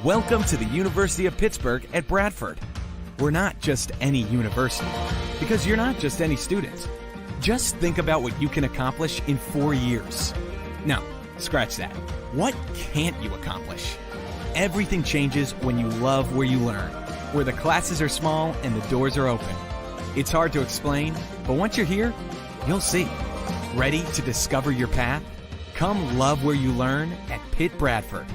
Welcome to the University of Pittsburgh at Bradford. We're not just any university, because you're not just any student. Just think about what you can accomplish in 4 years. No, scratch that. What can't you accomplish? Everything changes when you love where you learn, where the classes are small and the doors are open. It's hard to explain, but once you're here, you'll see. Ready to discover your path? Come love where you learn at Pitt Bradford.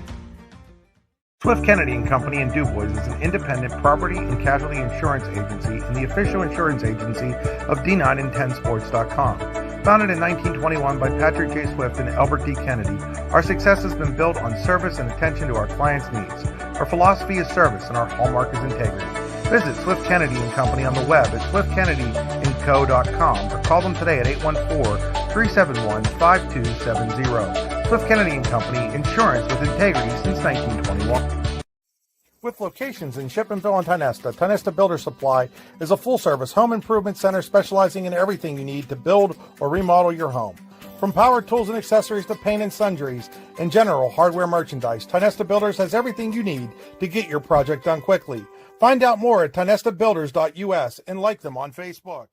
Swift Kennedy and Company in DuBois is an independent property and casualty insurance agency and the official insurance agency of D9and10sports.com. Founded in 1921 by Patrick J. Swift and Albert D. Kennedy, our success has been built on service and attention to our clients' needs. Our philosophy is service and our hallmark is integrity. Visit Swift Kennedy and Company on the web at swiftkennedyandco.com or call them today at 814-371-5270. Swift Kennedy and Company, insurance with integrity since 1921. With locations in Shippenville and Tionesta, Tionesta Builder Supply is a full-service home improvement center specializing in everything you need to build or remodel your home. From power tools and accessories to paint and sundries and general hardware merchandise, Tionesta Builders has everything you need to get your project done quickly. Find out more at tionestabuilders.us and like them on Facebook.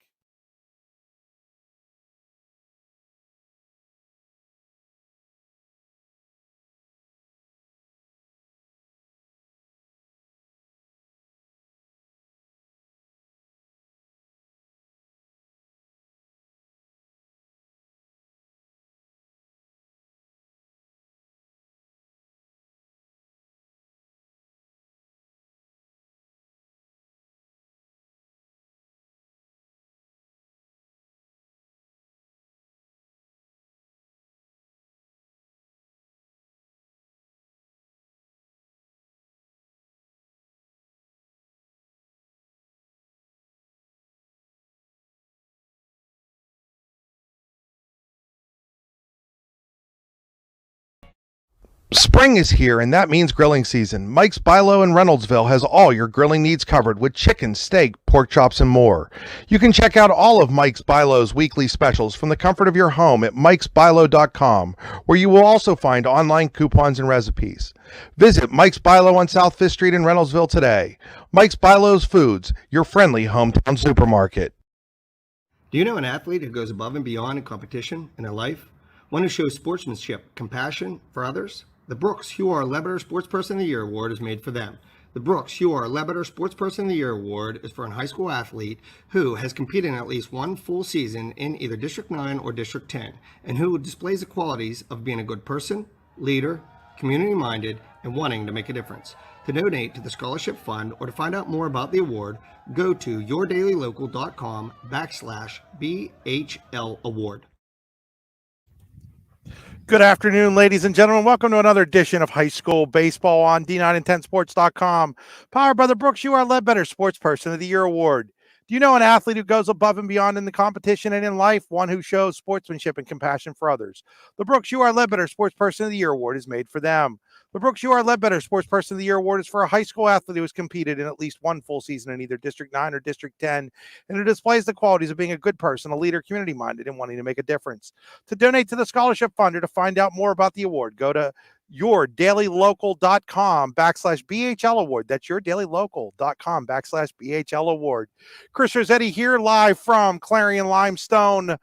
Spring is here, and that means grilling season. Mike's Bilo in Reynoldsville has all your grilling needs covered with chicken, steak, pork chops, and more. You can check out all of Mike's Bilo's weekly specials from the comfort of your home at mikesbilo.com, where you will also find online coupons and recipes. Visit Mike's Bilo on South 5th Street in Reynoldsville today. Mike's Bilo's Foods, your friendly hometown supermarket. Do you know an athlete who goes above and beyond in competition in their life? One who shows sportsmanship, compassion for others? The Brooks Huar Lebeter Sportsperson of the Year Award is made for them. The Brooks Huar Lebeter Sportsperson of the Year Award is for a high school athlete who has competed in at least one full season in either District 9 or District 10, and who displays the qualities of being a good person, leader, community-minded, and wanting to make a difference. To donate to the Scholarship Fund or to find out more about the award, go to yourdailylocal.com/BHL Award. Good afternoon, ladies and gentlemen. Welcome to another edition of High School Baseball on D9and10sports.com. Powered by the Brooks Huar Lebeter Sportsperson of the Year Award. Do you know an athlete who goes above and beyond in the competition and in life? One who shows sportsmanship and compassion for others. The Brooks Huar Lebeter Sportsperson of the Year Award is made for them. The Brooks Huar Lebeter Sportsperson of the Year Award is for a high school athlete who has competed in at least one full season in either District 9 or District 10, and who displays the qualities of being a good person, a leader, community-minded, and wanting to make a difference. To donate to the Scholarship Fund or to find out more about the award, go to yourdailylocal.com/BHL Award. That's yourdailylocal.com/BHL Award. Chris Rossetti here live from Clarion Limestone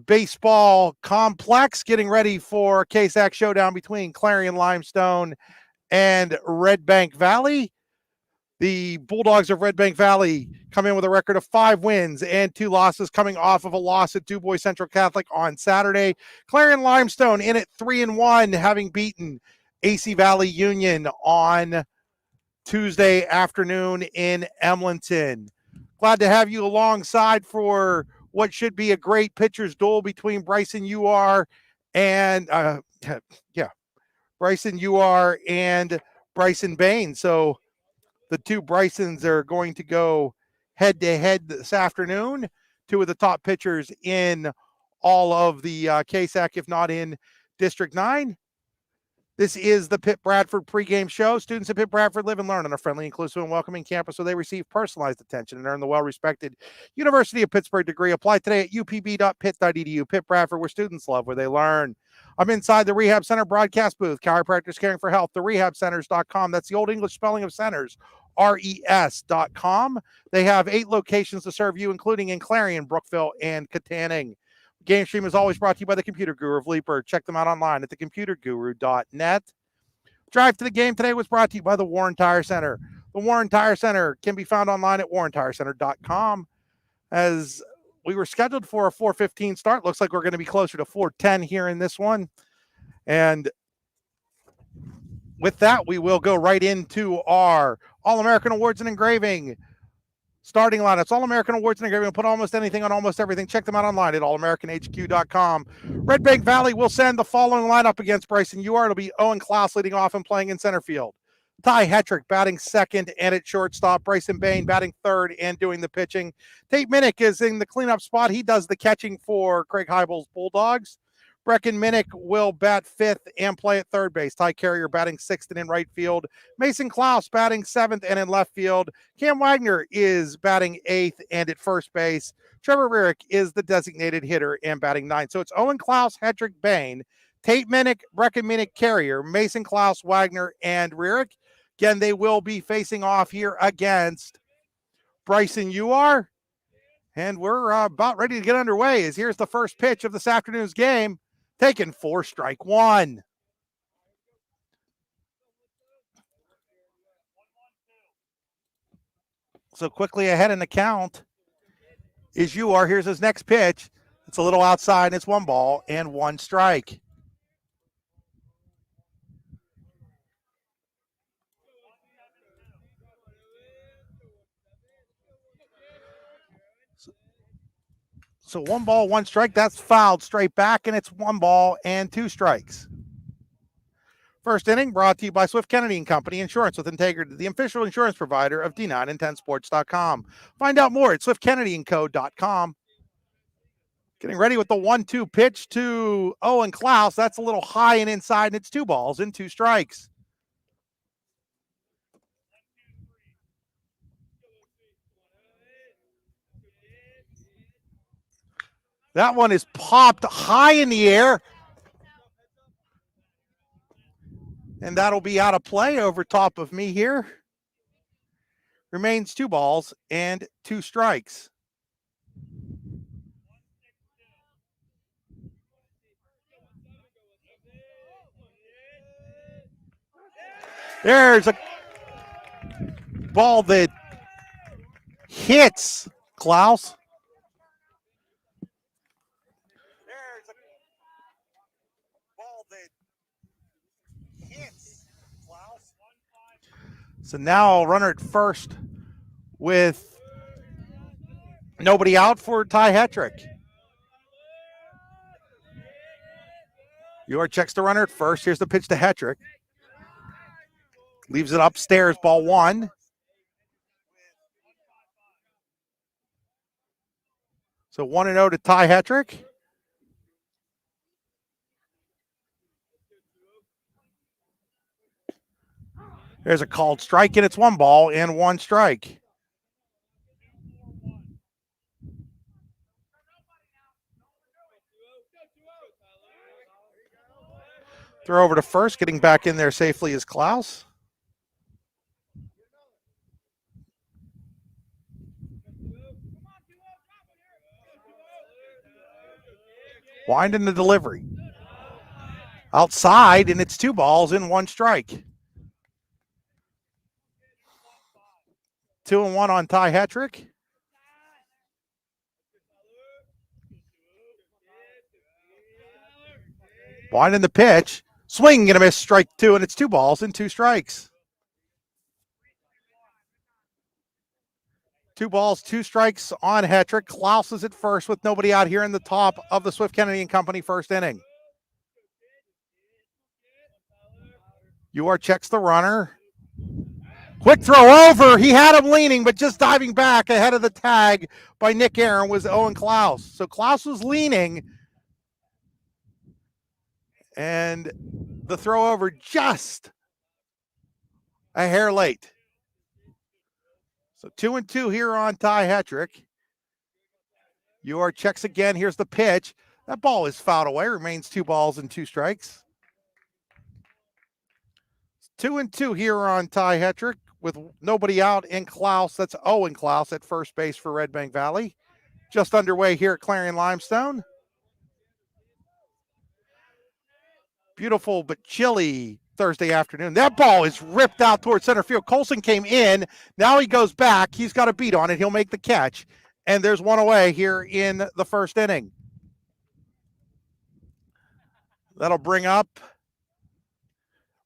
Baseball Complex, getting ready for a KSAC showdown between Clarion Limestone and Redbank Valley. The Bulldogs of Redbank Valley come in with a record of 5 wins and 2 losses, coming off of a loss at DuBois Central Catholic on Saturday. Clarion Limestone in at 3-1, having beaten AC Valley Union on Tuesday afternoon in Emlenton. Glad to have you alongside for what should be a great pitcher's duel between Bryson Uar and Bryson Bain. So the two Brysons are going to go head-to-head this afternoon. 2 of the top pitchers in all of the KSAC, if not in District 9. This is the Pitt Bradford pregame show. Students at Pitt Bradford live and learn on a friendly, inclusive, and welcoming campus where they receive personalized attention and earn the well-respected University of Pittsburgh degree. Apply today at upb.pitt.edu. Pitt Bradford, where students love where they learn. I'm inside the Rehab Center broadcast booth. Chiropractors caring for health, therehabcenters.com. That's the old English spelling of centers, RES.com. They have 8 locations to serve you, including in Clarion, Brookville, and Katanning. Game Stream is always brought to you by the Computer Guru of Leaper. Check them out online at thecomputerguru.net. Drive to the game today was brought to you by the Warren Tire Center. The Warren Tire Center can be found online at warrentirecenter.com. As we were scheduled for a 4:15 start, looks like we're going to be closer to 4:10 here in this one. And with that, we will go right into our All-American Awards and Engraving starting lineups. All-American Awards and Engraving. Put almost anything on almost everything. Check them out online at allamericanhq.com. Redbank Valley will send the following lineup against Bryson UR. It'll be Owen Klaus leading off and playing in center field. Ty Hetrick batting second and at shortstop. Bryson Bain batting third and doing the pitching. Tate Minnick is in the cleanup spot. He does the catching for Craig Heibel's Bulldogs. Brecken Minnick will bat fifth and play at third base. Ty Carrier batting sixth and in right field. Mason Klaus batting seventh and in left field. Cam Wagner is batting eighth and at first base. Trevor Rearick is the designated hitter and batting ninth. So it's Owen Klaus, Hetrick, Bain, Tate Minnick, Brecken Minnick, Carrier, Mason Klaus, Wagner, and Rearick. Again, they will be facing off here against Bryson UR. And we're about ready to get underway as here's the first pitch of this afternoon's game. Taken for strike one. So quickly ahead in the count is UR. Here's his next pitch. It's a little outside, and it's 1 ball and 1 strike. So 1 ball, 1 strike. That's fouled straight back, and it's 1 ball and 2 strikes. First inning brought to you by Swift Kennedy & Company, Insurance with Integrity, the official insurance provider of D9 and 10sports.com. Find out more at swiftkennedyandco.com. Getting ready with the 1-2 pitch to Owen Klaus. That's a little high and inside, and it's 2 balls and 2 strikes. That one is popped high in the air. And that'll be out of play over top of me here. Remains 2 balls and 2 strikes. There's a ball that hits Klaus. So now runner at first with nobody out for Ty Hetrick. UR checks the runner at first. Here's the pitch to Hetrick. Leaves it upstairs, ball 1. So 1-0 to Ty Hetrick. There's a called strike, and it's 1 ball and 1 strike. Throw over to first, getting back in there safely is Klaus. Wind in the delivery. Outside, and it's 2 balls and 1 strike. 2-1 on Ty Hetrick. Wind in the pitch. Swing and a miss, strike 2, and it's 2 balls and 2 strikes. 2 balls, 2 strikes on Hetrick. Klaus is at first with nobody out here in the top of the Swift Kennedy & Company first inning. UR checks the runner. Quick throw over. He had him leaning, but just diving back ahead of the tag by Nick Aaron was Owen Klaus. So Klaus was leaning, and the throw over just a hair late. So 2-2 here on Ty Hetrick. UR checks again. Here's the pitch. That ball is fouled away. Remains 2 balls and 2 strikes. 2-2 here on Ty Hetrick with nobody out in Klaus. That's Owen Klaus at first base for Redbank Valley. Just underway here at Clarion Limestone. Beautiful but chilly Thursday afternoon. That ball is ripped out towards center field. Colson came in. Now he goes back. He's got a beat on it. He'll make the catch. And there's one away here in the first inning. That'll bring up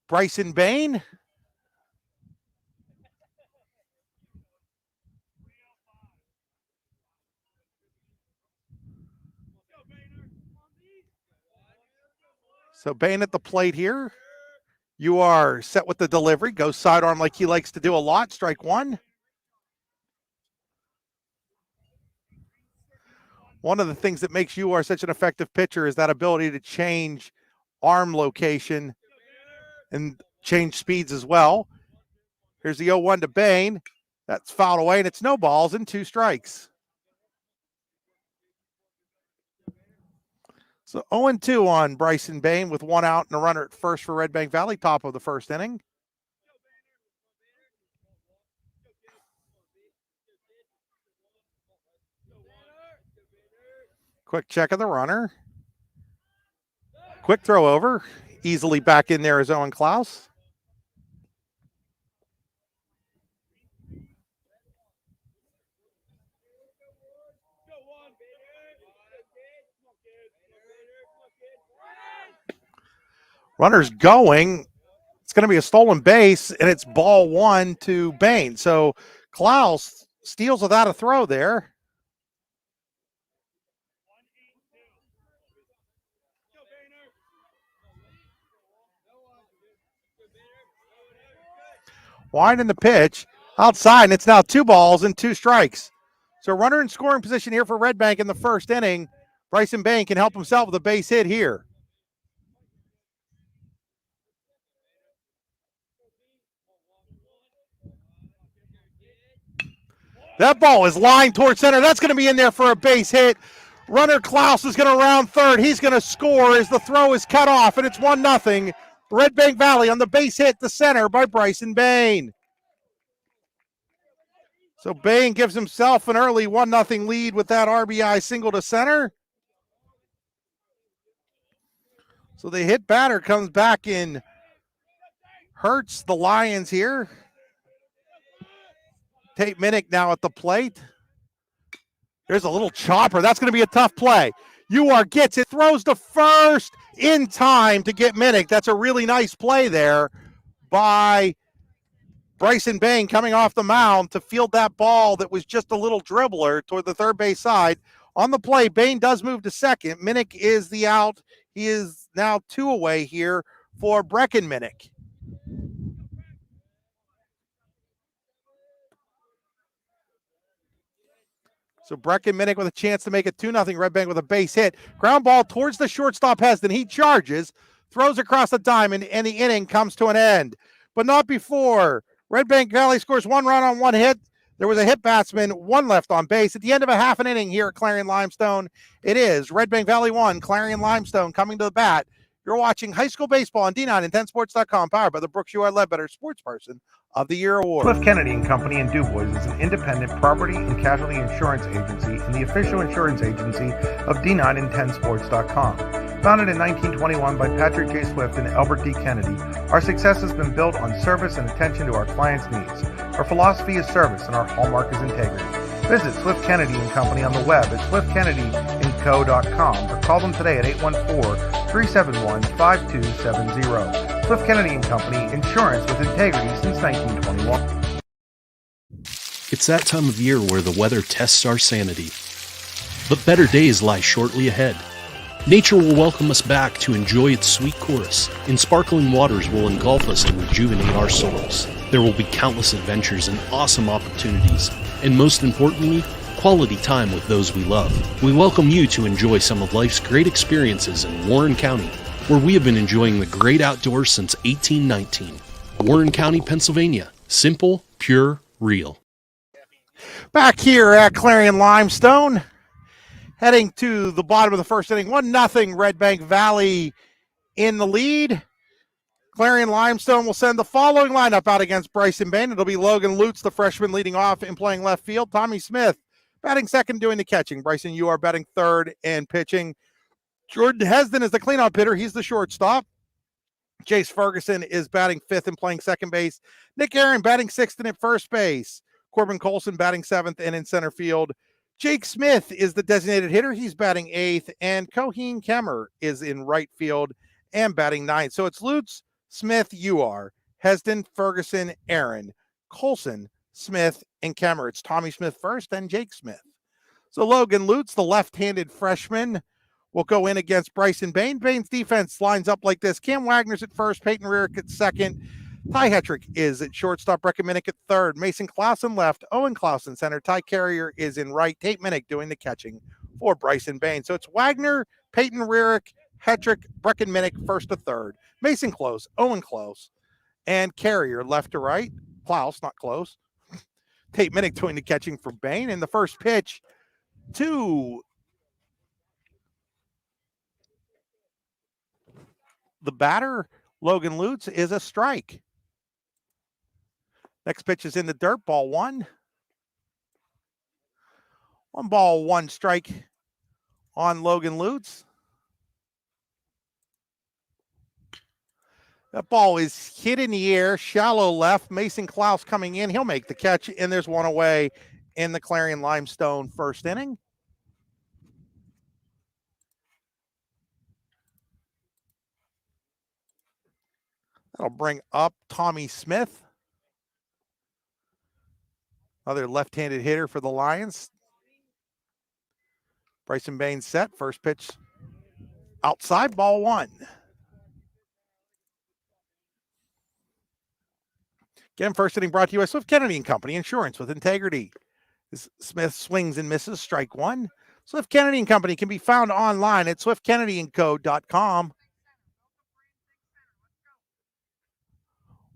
Bryson Bain. So Bain at the plate here. You are set with the delivery. Goes sidearm like he likes to do a lot. Strike 1. One of the things that makes you such an effective pitcher is that ability to change arm location and change speeds as well. Here's the 0-1 to Bain. That's fouled away, and it's no balls and 2 strikes. So 0-2 on Bryson Bain with 1 out and a runner at first for Redbank Valley, top of the first inning. Quick check of the runner. Quick throw over. Easily back in there is Owen Klaus. Runner's going. It's going to be a stolen base, and it's ball 1 to Bain. So Klaus steals without a throw there. Wide in the pitch, outside, and it's now 2 balls and 2 strikes. So runner in scoring position here for Redbank in the first inning. Bryson Bain can help himself with a base hit here. That ball is lined towards center. That's going to be in there for a base hit. Runner Klaus is going to round third. He's going to score as the throw is cut off, and it's 1-0. Redbank Valley on the base hit to center by Bryson Bain. So Bain gives himself an early 1-0 lead with that RBI single to center. So the hit batter comes back in, hurts the Lions here. Tate Minnick now at the plate. There's a little chopper. That's going to be a tough play. UR gets it, throws to first in time to get Minnick. That's a really nice play there by Bryson Bain coming off the mound to field that ball that was just a little dribbler toward the third base side. On the play, Bain does move to second. Minnick is the out. He is now 2 away here for Brecken Minnick. So Brecken Minnick with a chance to make it 2-0. Redbank with a base hit. Ground ball towards the shortstop Heston. He charges, throws across the diamond, and the inning comes to an end. But not before. Redbank Valley scores 1 run on 1 hit. There was a hit batsman, 1 left on base. At the end of a half an inning here at Clarion Limestone, it is Redbank Valley 1, Clarion Limestone coming to the bat. You're watching high school baseball on D9 and 10sports.com, powered by the Brooks UR Ledbetter Sportsperson of the Year Award. Cliff Kennedy and Company in DuBois is an independent property and casualty insurance agency and the official insurance agency of D9 and 10sports.com. Founded in 1921 by Patrick J. Swift and Albert D. Kennedy, our success has been built on service and attention to our clients' needs. Our philosophy is service and our hallmark is integrity. Visit Swift Kennedy and Company on the web at swiftkennedyandco.com or call them today at 814-371-5270. Swift Kennedy and Company, insurance with integrity since 1921. It's that time of year where the weather tests our sanity. But better days lie shortly ahead. Nature will welcome us back to enjoy its sweet chorus, and sparkling waters will engulf us and rejuvenate our souls. There will be countless adventures and awesome opportunities, and most importantly, quality time with those we love. We welcome you to enjoy some of life's great experiences in Warren County. where we have been enjoying the great outdoors since 1819. Warren County, Pennsylvania. Simple, pure, real. Back here at Clarion Limestone, heading to the bottom of the first inning, 1-0 Redbank Valley in the lead. Clarion Limestone will send the following lineup out against Bryson Bain. It'll be Logan Lutz, the freshman, leading off and playing left field. Tommy Smith batting second, doing the catching. Bryson, you are batting third and pitching. Jordan Hesden is the cleanup hitter. He's the shortstop. Jace Ferguson is batting fifth and playing second base. Nick Aaron batting sixth and at first base. Corbin Colson batting seventh and in center field. Jake Smith is the designated hitter. He's batting eighth. And Coheen Kemmer is in right field and batting ninth. So it's Lutz, Smith, Hesden, Ferguson, Aaron, Colson, Smith, and Kemmer. It's Tommy Smith first, then Jake Smith. So Logan Lutz, the left-handed freshman, will go in against Bryson Bain. Bain's defense lines up like this. Cam Wagner's at first, Peyton Rearick at second. Ty Hetrick is at shortstop, Brecken Minnick at third, Mason Clausen left, Owen Clausen center, Ty Carrier is in right, Tate Minnick doing the catching for Bryson Bain. So it's Wagner, Peyton Rearick, Hetrick, Brecken Minnick first to third, Mason Close, Owen Close, and Carrier left to right, Klaus, not Close, Tate Minnick doing the catching for Bain. And the first pitch to the batter, Logan Lutz, is a strike. Next pitch is in the dirt, ball one. 1 ball, 1 strike on Logan Lutz. That ball is hit in the air, shallow left. Mason Klaus coming in. He'll make the catch, and there's one away in the Clarion Limestone first inning. That'll bring up Tommy Smith, another left-handed hitter for the Lions. Bryson Bain set, first pitch outside, ball one. Again, first inning brought to you by Swift Kennedy & Company, insurance with integrity. Smith swings and misses, strike one. Swift Kennedy & Company can be found online at swiftkennedyandco.com.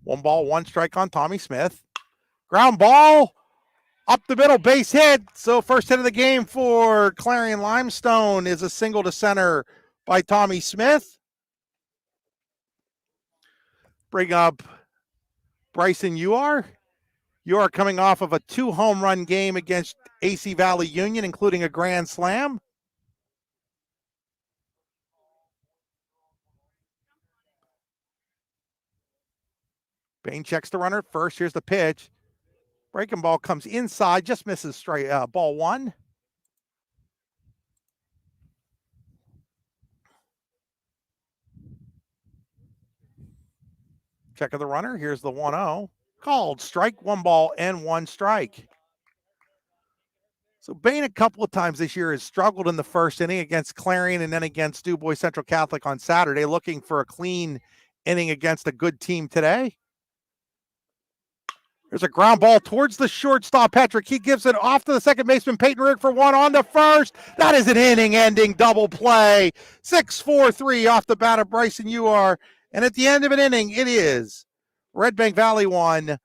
1 ball, 1 strike on Tommy Smith. Ground ball up the middle, base hit. So first hit of the game for Clarion Limestone is a single to center by Tommy Smith. Bring up Bryson Uar. Uar coming off of a 2-home run game against AC Valley Union, including a grand slam. Bain checks the runner at first. Here's the pitch. Breaking ball comes inside, just misses straight. Ball one. Check of the runner. Here's the 1-0. Called strike, 1 ball and 1 strike. So Bain a couple of times this year has struggled in the first inning against Clarion and then against DuBois Central Catholic on Saturday, looking for a clean inning against a good team today. There's a ground ball towards the shortstop, Patrick. He gives it off to the second baseman, Peyton Rick, for 1 on the first. That is an inning-ending double play. 6-4-3 off the bat of Bryson Uar. And at the end of an inning, it is Redbank Valley 1,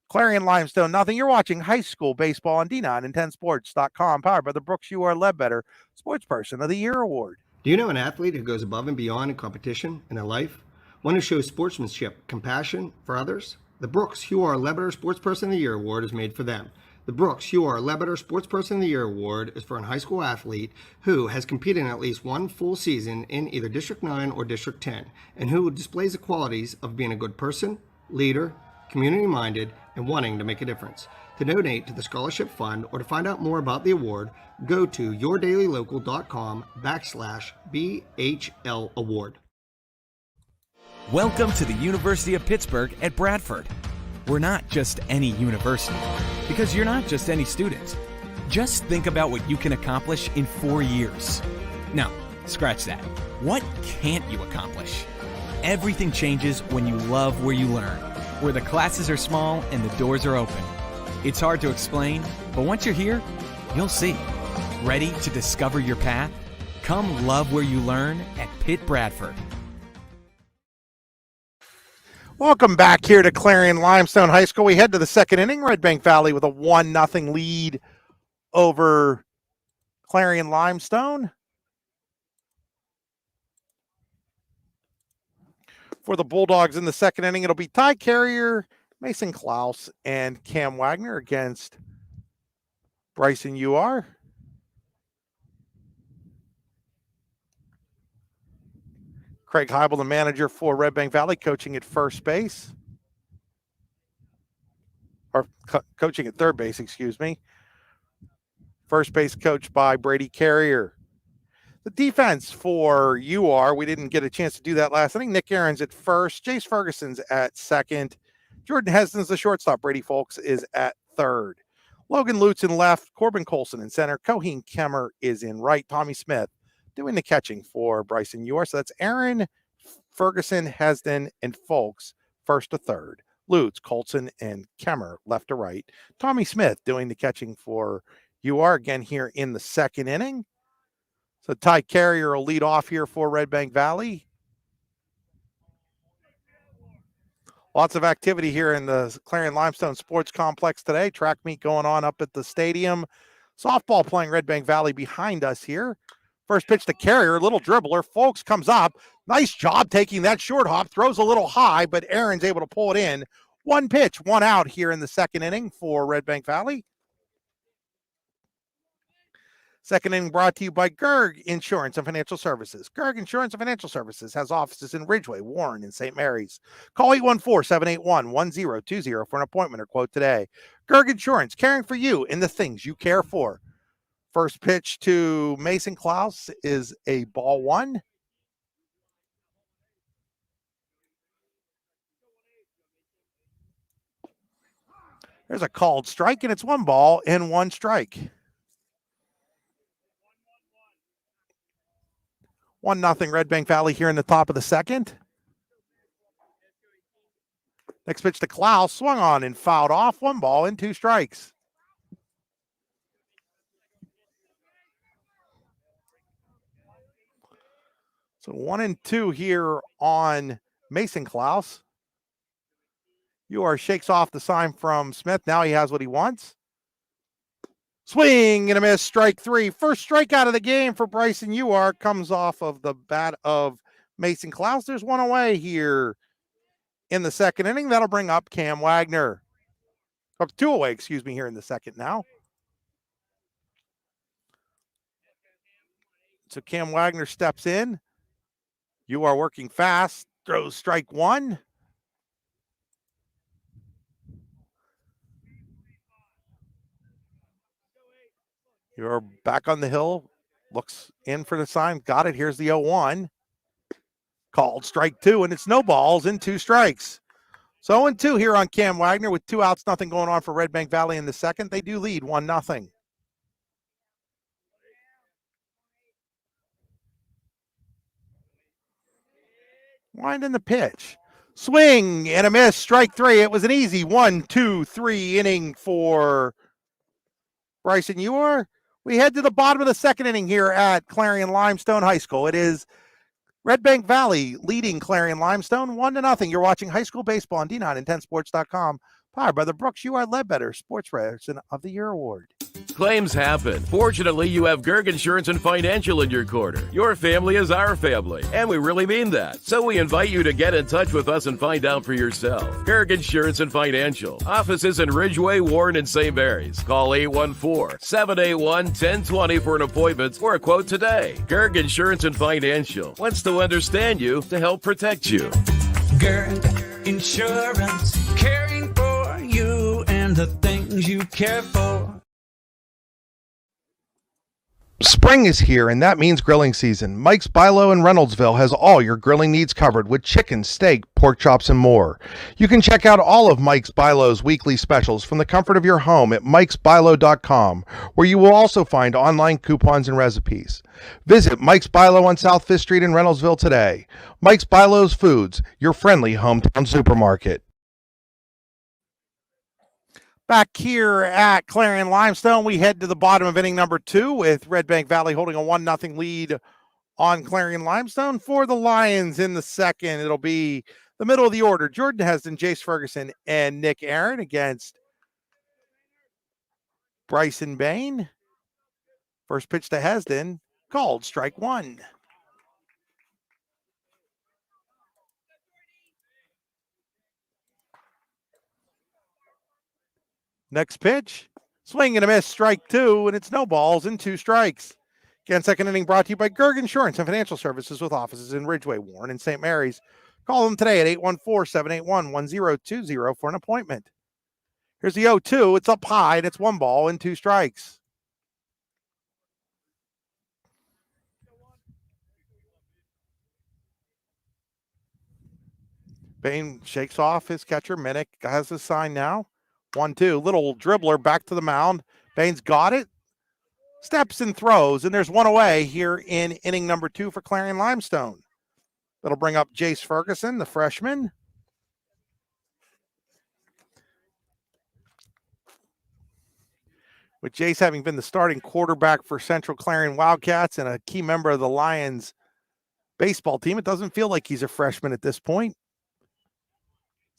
Clarion Limestone nothing. You're watching high school baseball on D9and10sports.com, powered by the Brooks Uar Ledbetter Sports Person of the Year Award. Do you know an athlete who goes above and beyond in competition in their life? One who shows sportsmanship, compassion for others? The Brooks Uar Ledbetter Sports Person of the Year Award is made for them. The Brooks Uar Ledbetter Sports Person of the Year Award is for a high school athlete who has competed in at least 1 full season in either District 9 or District 10, and who displays the qualities of being a good person, leader, community-minded, and wanting to make a difference. To donate to the Scholarship Fund or to find out more about the award, go to yourdailylocal.com/BHL Award. Welcome to the University of Pittsburgh at Bradford. We're not just any university, because you're not just any student. Just think about what you can accomplish in 4 years. Now, scratch that. What can't you accomplish? Everything changes when you love where you learn, where the classes are small and the doors are open. It's hard to explain, but once you're here, you'll see. Ready to discover your path? Come love where you learn at Pitt Bradford. Welcome back here to Clarion Limestone High School. We head to the second inning. Redbank Valley with a 1-0 lead over Clarion Limestone. For the Bulldogs in the second inning, it'll be Ty Carrier, Mason Klaus, and Cam Wagner against Bryson UR. Craig Heibel, the manager for Redbank Valley, coaching at first base. Or coaching at third base, excuse me. First base coached by Brady Carrier. The defense for UR, we didn't get a chance to do that last inning. Nick Aaron's at first. Jace Ferguson's at second. Jordan Heston's the shortstop. Brady Folks is at third. Logan Lutz in left. Corbin Colson in center. Coheen Kemmer is in right. Tommy Smith doing the catching for Bryson UR. So that's Aaron, Ferguson, Heston, and Folks first to third. Lutz, Colson, and Kemmer left to right. Tommy Smith doing the catching for UR again here in the second inning. So Ty Carrier will lead off here for Redbank Valley. Lots of activity here in the Clarion Limestone Sports Complex today. Track meet going on up at the stadium. Softball playing Redbank Valley behind us here. First pitch to Carrier, little dribbler. Folks comes up. Nice job taking that short hop. Throws a little high, but Aaron's able to pull it in. One pitch, one out here in the second inning for Redbank Valley. Second inning brought to you by Gerg Insurance and Financial Services. Gerg Insurance and Financial Services has offices in Ridgeway, Warren, and St. Mary's. Call 814-781-1020 for an appointment or quote today. Gerg Insurance, caring for you in the things you care for. First pitch to Mason Klaus is a ball one. There's a called strike, and it's 1 ball and 1 strike. 1-0 Redbank Valley here in the top of the second. Next pitch to Klaus, swung on and fouled off. 1 ball and 2 strikes. So 1-2 here on Mason Klaus. UR shakes off the sign from Smith. Now he has what he wants. Swing and a miss, strike 3. First strikeout of the game for Bryson UR comes off of the bat of Mason Klaus. There's 1 away here in the second inning. That'll bring up Cam Wagner. Up 2 away, excuse me, here in the second now. So Cam Wagner steps in. UR working fast, throws strike 1. You're back on the hill, looks in for the sign, got it. Here's the 0-1. Called strike 2, and it's no balls and 2 strikes. So 0-2 here on Cam Wagner with 2 outs, nothing going on for Redbank Valley in the second. They do lead 1-0. Winding the pitch. Swing and a miss, strike 3. It was an easy 1-2-3 inning for Bryson UR. We head to the bottom of the second inning here at Clarion Limestone High School. It is Redbank Valley leading Clarion Limestone 1-0. You're watching high school baseball on D910sports.com. Powered by the Brooks UR Ledbetter Sports Person of the Year Award. Claims happen. Fortunately, you have Gerg Insurance and Financial in your corner. Your family is our family, and we really mean that. So we invite you to get in touch with us and find out for yourself. Gerg Insurance and Financial. Offices in Ridgeway, Warren, and St. Mary's. Call 814-781-1020 for an appointment or a quote today. Gerg Insurance and Financial wants to understand you to help protect you. Gerg Insurance, caring for you and the things you care for. Spring is here, and that means grilling season. Mike's Bilo in Reynoldsville has all your grilling needs covered with chicken, steak, pork chops, and more. You can check out all of Mike's Bilo's weekly specials from the comfort of your home at mikesbilo.com, where you will also find online coupons and recipes. Visit Mike's Bilo on South 5th Street in Reynoldsville today. Mike's Bilo's Foods, your friendly hometown supermarket. Back here at Clarion Limestone, we head to the bottom of inning number 2 with Redbank Valley holding a 1-0 lead on Clarion Limestone. For the Lions in the second, it'll be the middle of the order. Jordan Hesden, Jace Ferguson, and Nick Aaron against Bryson Bain. First pitch to Hesden, called strike one. Next pitch, swing and a miss, strike two, and it's no balls and 2 strikes. Again, second inning brought to you by Gerg Insurance and Financial Services with offices in Ridgeway, Warren, and St. Mary's. Call them today at 814-781-1020 for an appointment. Here's the 0-2. It's up high, and it's 1 ball and 2 strikes. Bain shakes off his catcher. Minnick has his sign now. 1-2. Little dribbler back to the mound. Bain's got it. Steps and throws, and there's one away here in inning number 2 for Clarion Limestone. That'll bring up Jace Ferguson, the freshman. With Jace having been the starting quarterback for Central Clarion Wildcats and a key member of the Lions baseball team, it doesn't feel like he's a freshman at this point.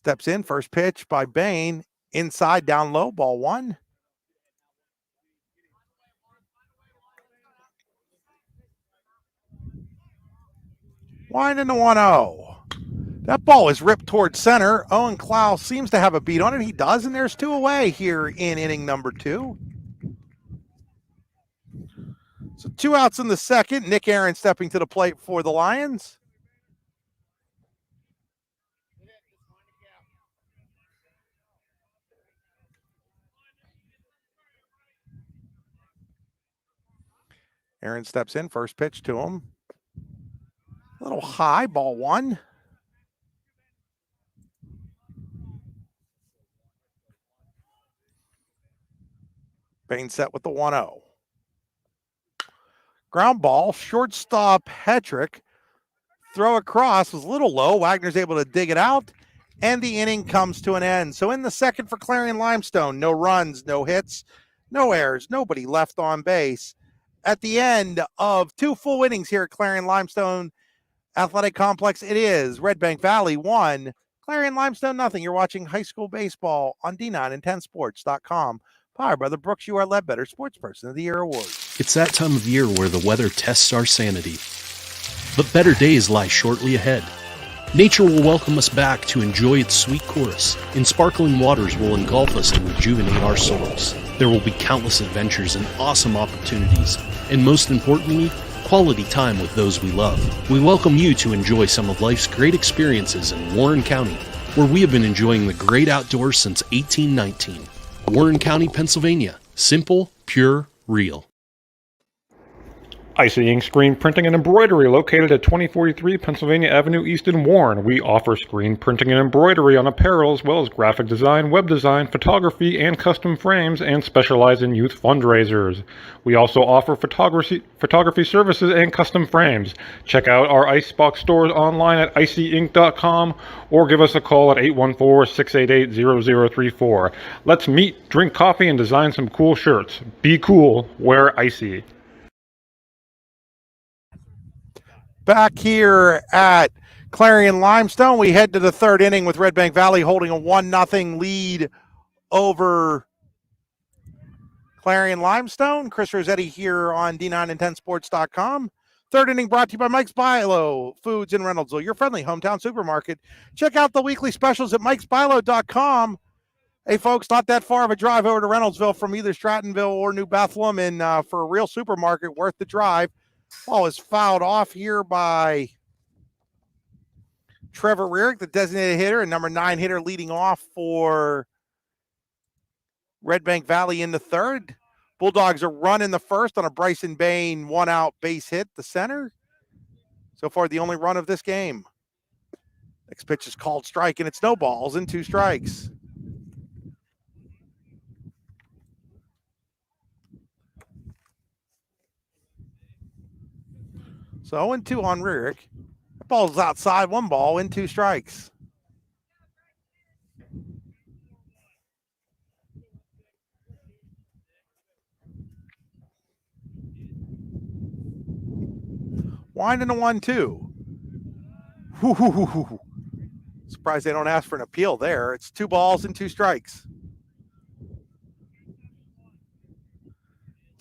Steps in, first pitch by Bain, inside, down low, ball 1. Winding to 1-0. That ball is ripped towards center. Owen Klaus seems to have a beat on it. He does, and there's 2 away here in inning number 2. So 2 outs in the second. Nick Aaron stepping to the plate for the Lions. Aaron steps in, first pitch to him. A little high, ball 1. Bain set with the 1-0. Ground ball, shortstop Hetrick. Throw across was a little low. Wagner's able to dig it out, and the inning comes to an end. So in the second for Clarion Limestone, no runs, no hits, no errors, nobody left on base. At the end of 2 full innings here at Clarion Limestone Athletic Complex, it is Redbank Valley 1, Clarion Limestone nothing. You're watching high school baseball on D9and10sports.com. Powered by the Brooks U.R. Ledbetter Sports Person of the Year Award. It's that time of year where the weather tests our sanity. But better days lie shortly ahead. Nature will welcome us back to enjoy its sweet chorus, and sparkling waters will engulf us to rejuvenate our souls. There will be countless adventures and awesome opportunities, and most importantly, quality time with those we love. We welcome you to enjoy some of life's great experiences in Warren County, where we have been enjoying the great outdoors since 1819. Warren County, Pennsylvania. Simple, pure, real. Icy Ink Screen Printing and Embroidery, located at 2043 Pennsylvania Avenue East in Warren. We offer screen printing and embroidery on apparel, as well as graphic design, web design, photography, and custom frames, and specialize in youth fundraisers. We also offer photography services and custom frames. Check out our Icebox stores online at icyink.com or give us a call at 814-688-0034. Let's meet, drink coffee, and design some cool shirts. Be cool, wear icy. Back here at Clarion Limestone, we head to the 3rd inning with Redbank Valley holding a 1-0 lead over Clarion Limestone. Chris Rossetti here on D9and10sports.com. 3rd inning brought to you by Mike's Bilo Foods in Reynoldsville, your friendly hometown supermarket. Check out the weekly specials at mikesbilo.com. Hey, folks, not that far of a drive over to Reynoldsville from either Strattonville or New Bethlehem, and for a real supermarket, worth the drive. Ball is fouled off here by Trevor Rearick, the designated hitter, and number 9 hitter leading off for Redbank Valley in the 3rd. Bulldogs are run in the 1st on a Bryson Bain 1-out base hit to center. So far, the only run of this game. Next pitch is called strike, and it's no balls and 2 strikes. So 0-2 on Rearick. The ball's outside, 1 ball and 2 strikes. Winding to 1-2. Surprised they don't ask for an appeal there. It's 2 balls and 2 strikes.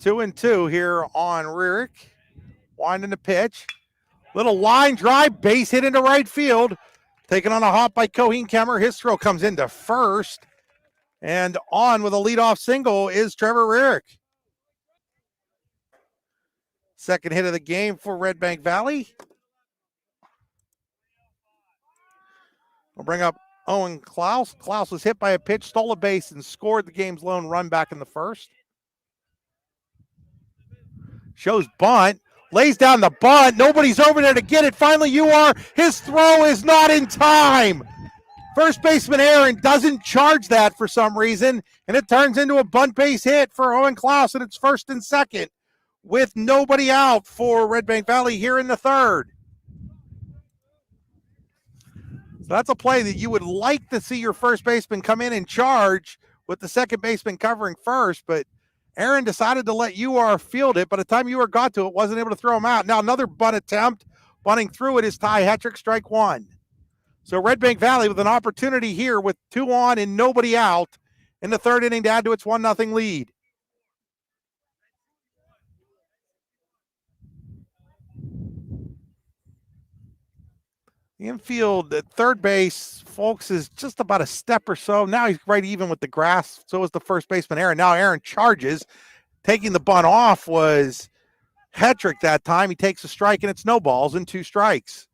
2-2 here on Rearick. Winding the pitch. Little line drive, base hit into right field. Taken on a hop by Coheen Kemmer. His throw comes into first. And on with a leadoff single is Trevor Rearick. Second hit of the game for Redbank Valley. We'll bring up Owen Klaus. Klaus was hit by a pitch, stole a base, and scored the game's lone run back in the first. Shows bunt. Lays down the bunt. Nobody's over there to get it. Finally, you are. His throw is not in time. First baseman Aaron doesn't charge that for some reason, and it turns into a bunt base hit for Owen Klaus, and it's first and second with nobody out for Redbank Valley here in the third. So that's a play that you would like to see your first baseman come in and charge with the second baseman covering first, but Aaron decided to let UR field it. By the time UR got to it, wasn't able to throw him out. Now another bunt attempt. Bunting through it is Ty Hetrick, strike 1. So Redbank Valley with an opportunity here with 2 on and nobody out in the third inning to add to its 1-0 lead. The infield at third base, folks, is just about a step or so. Now he's right even with the grass. So is the first baseman, Aaron. Now Aaron charges. Taking the bunt off was Hetrick that time. He takes a strike, and it's no balls and 2 strikes.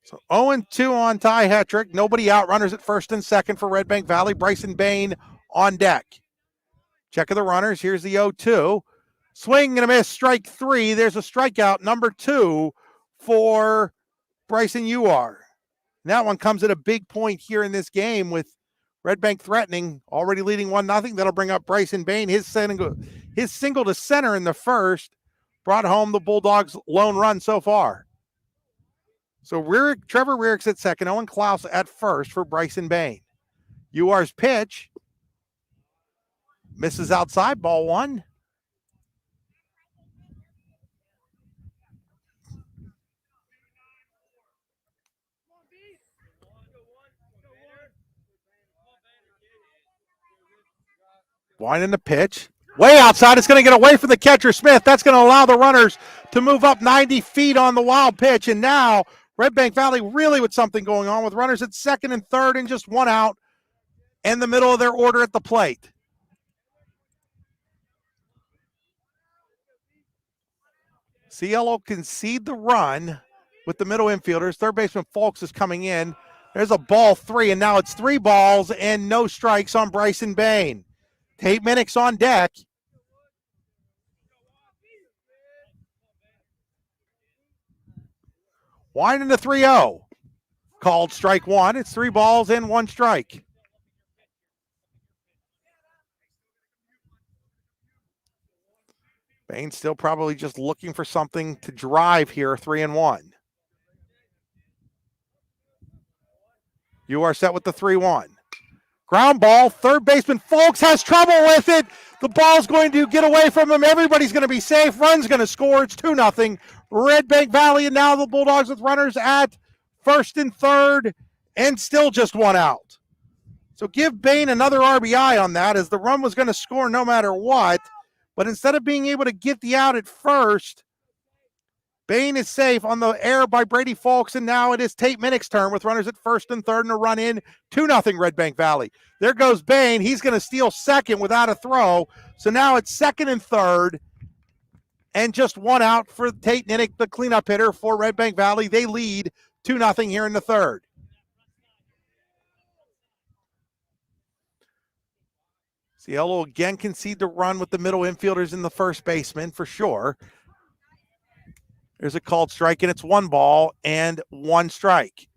So 0-2 on Ty Hetrick. Nobody out. Runners at first and second for Redbank Valley. Bryson Bain on deck. Check of the runners. Here's the 0-2. Swing and a miss. Strike 3. There's a strikeout, number 2 for Bryson UR. That one comes at a big point here in this game with Redbank threatening, already leading 1-0. That'll bring up Bryson Bain. His single to center in the first brought home the Bulldogs' lone run so far. So Trevor Rearick's at second, Owen Klaus at first for Bryson Bain. UR's pitch misses outside, ball 1. Winding the pitch. Way outside. It's going to get away from the catcher, Smith. That's going to allow the runners to move up 90 feet on the wild pitch. And now Redbank Valley really with something going on with runners at second and third and just 1 out in the middle of their order at the plate. Cielo concede the run with the middle infielders. Third baseman Folks is coming in. There's a ball 3, and now it's 3 balls and no strikes on Bryson Bain. Tate Minix on deck. Winding to 3-0. Called strike 1. It's 3 balls and 1 strike. Bain still probably just looking for something to drive here, 3-1. You are set with the 3-1. Ground ball, third baseman Folks has trouble with it. The ball's going to get away from him. Everybody's going to be safe. Run's going to score. It's 2-0. Redbank Valley, and now the Bulldogs with runners at first and third, and still just 1 out. So give Bain another RBI on that, as the run was going to score no matter what. But instead of being able to get the out at first, Bain is safe on the air by Brady Folks, and now it is Tate Minnick's turn with runners at first and third and a run in. 2-0 Redbank Valley. There goes Bain. He's going to steal second without a throw. So now it's second and third and just 1 out for Tate Minnick, the cleanup hitter for Redbank Valley. They lead 2-0 here in the third. Cielo again concede the run with the middle infielders in the first baseman for sure. There's a called strike, and it's 1 ball and 1 strike.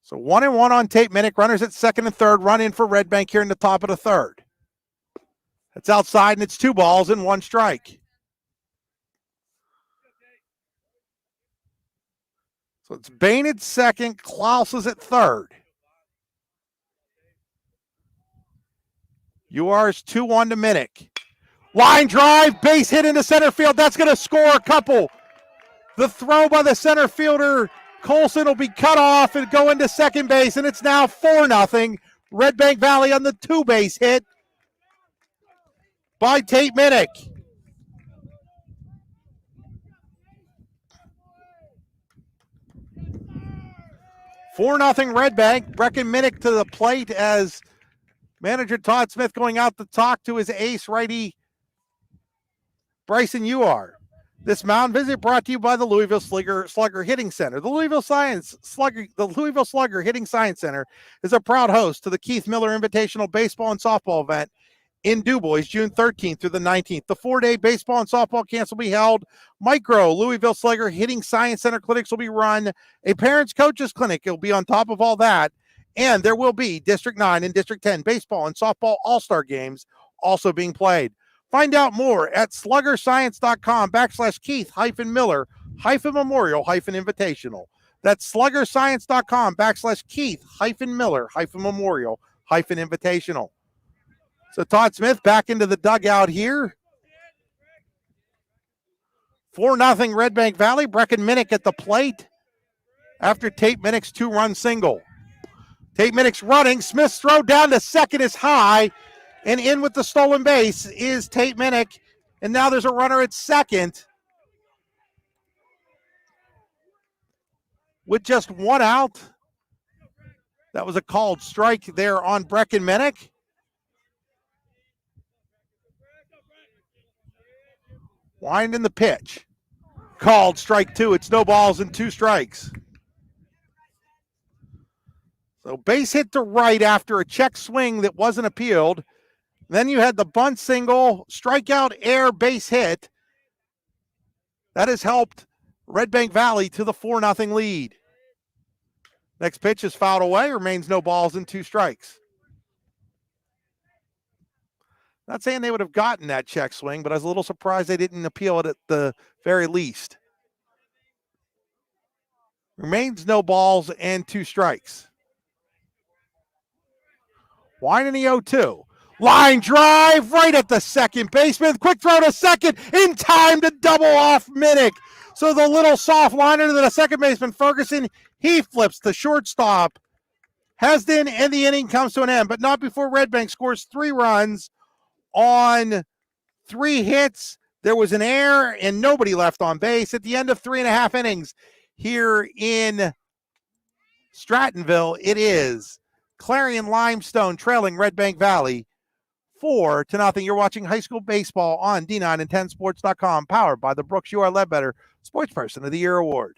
So 1-1 on Tate Minnick. Runners at second and third. Run in for Redbank here in the top of the third. It's outside, and it's 2 balls and 1 strike. So it's Bain at second. Klaus is at third. UR's 2-1 to Minnick. Line drive, base hit into center field. That's going to score a couple. The throw by the center fielder, Colson, will be cut off and go into second base, and it's now 4-0. Redbank Valley on the 2-base hit by Tate Minnick. Four 0 Redbank. Brecken Minnick to the plate as manager Todd Smith going out to talk to his ace righty Bryson UR. This mound visit brought to you by the Louisville Slugger Hitting Center. The Louisville Slugger Hitting Science Center is a proud host to the Keith Miller Invitational Baseball and Softball event in DuBois, June 13th through the 19th. The 4-day baseball and softball camps will be held. Micro Louisville Slugger Hitting Science Center clinics will be run. A parents coaches clinic will be on top of all that. And there will be District 9 and District 10 baseball and softball all-star games also being played. Find out more at sluggerscience.com/Keith-Miller-Memorial-Invitational. That's sluggerscience.com/Keith-Miller-Memorial-Invitational. So Todd Smith back into the dugout here. 4-0 Redbank Valley. Brecken Minnick at the plate after Tate Minnick's 2-run single. Tate Minnick's running. Smith's throw down to second is high. And in with the stolen base is Tate Minnick. And now there's a runner at second with just one out. That was a called strike there on Brecken Minnick. Winding the pitch. Called strike two. It's no balls and 2 strikes. So base hit to right after a check swing that wasn't appealed. Then you had the bunt single, strikeout, air, base hit. That has helped Redbank Valley to the 4-0 lead. Next pitch is fouled away, remains no balls and 2 strikes. Not saying they would have gotten that check swing, but I was a little surprised they didn't appeal it at the very least. Remains no balls and 2 strikes. Winding the 0-2. Line drive right at the second baseman. Quick throw to second in time to double off Minnick. So the little soft liner to the second baseman, Ferguson, he flips the shortstop. Hesden, and the inning comes to an end, but not before Redbank scores 3 runs on 3 hits. There was an error and nobody left on base at the end of 3.5 innings here in Strattonville. It is Clarion Limestone trailing Redbank Valley 4-0. You're watching high school baseball on D9and10sports.com, powered by the Brooks UR Ledbetter Sports Person of the Year Award.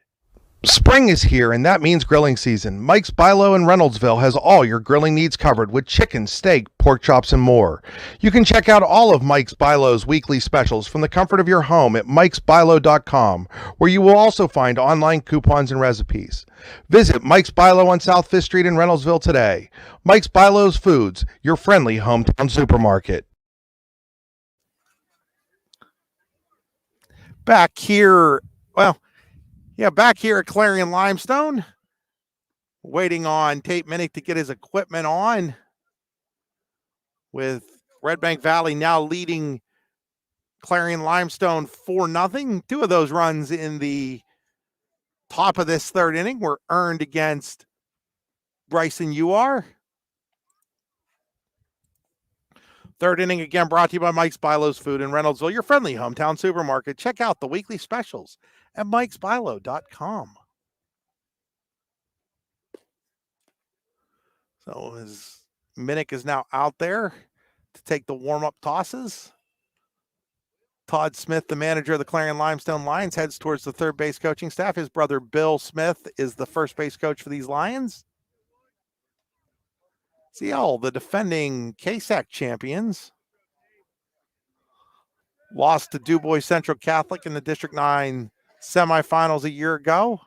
Spring is here, and that means grilling season. Mike's Bilo in Reynoldsville has all your grilling needs covered with chicken, steak, pork chops, and more. You can check out all of Mike's Bilo's weekly specials from the comfort of your home at mikesbilo.com, where you will also find online coupons and recipes. Visit Mike's Bilo on South 5th Street in Reynoldsville today. Mike's Bilo's Foods, your friendly hometown supermarket. Back here at Clarion Limestone, waiting on Tate Minnick to get his equipment on, with Redbank Valley now leading Clarion Limestone 4-0. 2 of those runs in the top of this 3rd inning were earned against Bryson UR. 3rd inning again brought to you by Mike's Bilo's Food in Reynoldsville, your friendly hometown supermarket. Check out the weekly specials at mikesbilo.com. So as Minnick is now out there to take the warm-up tosses, Todd Smith, the manager of the Clarion Limestone Lions, heads towards the 3rd base coaching staff. His brother Bill Smith is the 1st base coach for these Lions. CL, the defending KSAC champions, lost to DuBois Central Catholic in the District 9 semifinals a year ago.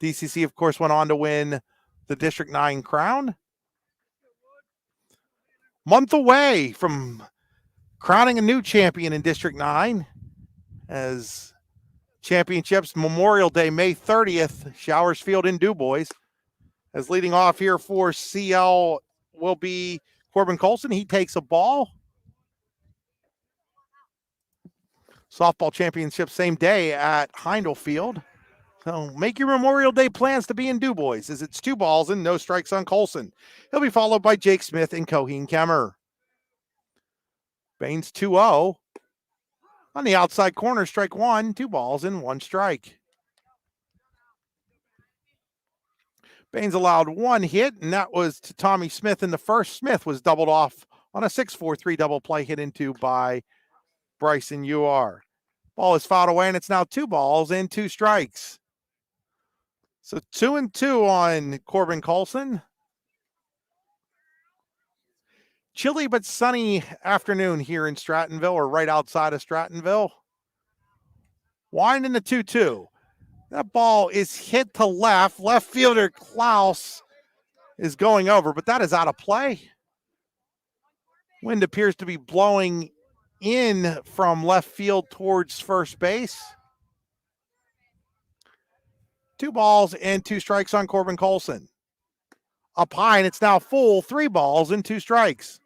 DCC, of course, went on to win the District 9 crown. Month away from crowning a new champion in District 9 as championships Memorial Day, May 30th, Showers Field in DuBois. As leading off here for CL will be Corbin Colson. He takes a ball. softball championship same day at Heindel Field. So make your Memorial Day plans to be in Du Bois, as it's 2 balls and no strikes on Colson. He'll be followed by Jake Smith and Coheen Kemmer. Baines 2-0. On the outside corner, strike 1, 2 balls and 1 strike. Baines allowed 1 hit, and that was to Tommy Smith in the first. Smith was doubled off on a 6-4-3 double play hit into by Bryson UR. Ball is fouled away, and it's now 2 balls and 2 strikes. So 2-2 on Corbin Colson. Chilly but sunny afternoon here in Strattonville, or right outside of Strattonville. Wind in the 2-2. That ball is hit to left. Left fielder Klaus is going over, but that is out of play. Wind appears to be blowing in from left field towards first base. 2 balls and 2 strikes on Corbin Colson. Up high, and it's now full. 3 balls and 2 strikes.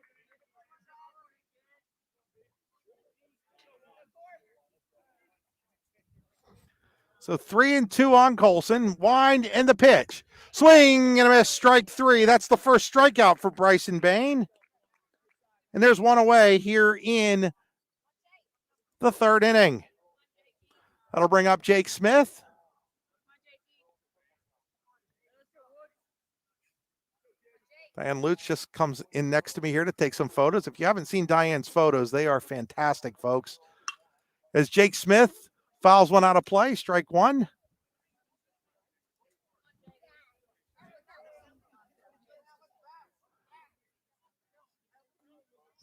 So 3-2 on Colson. Wind and the pitch. Swing and a miss, strike 3. That's the first strikeout for Bryson Bain. And there's 1 away here in the 3rd inning. That'll bring up Jake Smith. Diane Lutz just comes in next to me here to take some photos. If you haven't seen Diane's photos, they are fantastic, folks. As Jake Smith fouls 1 out of play, strike 1.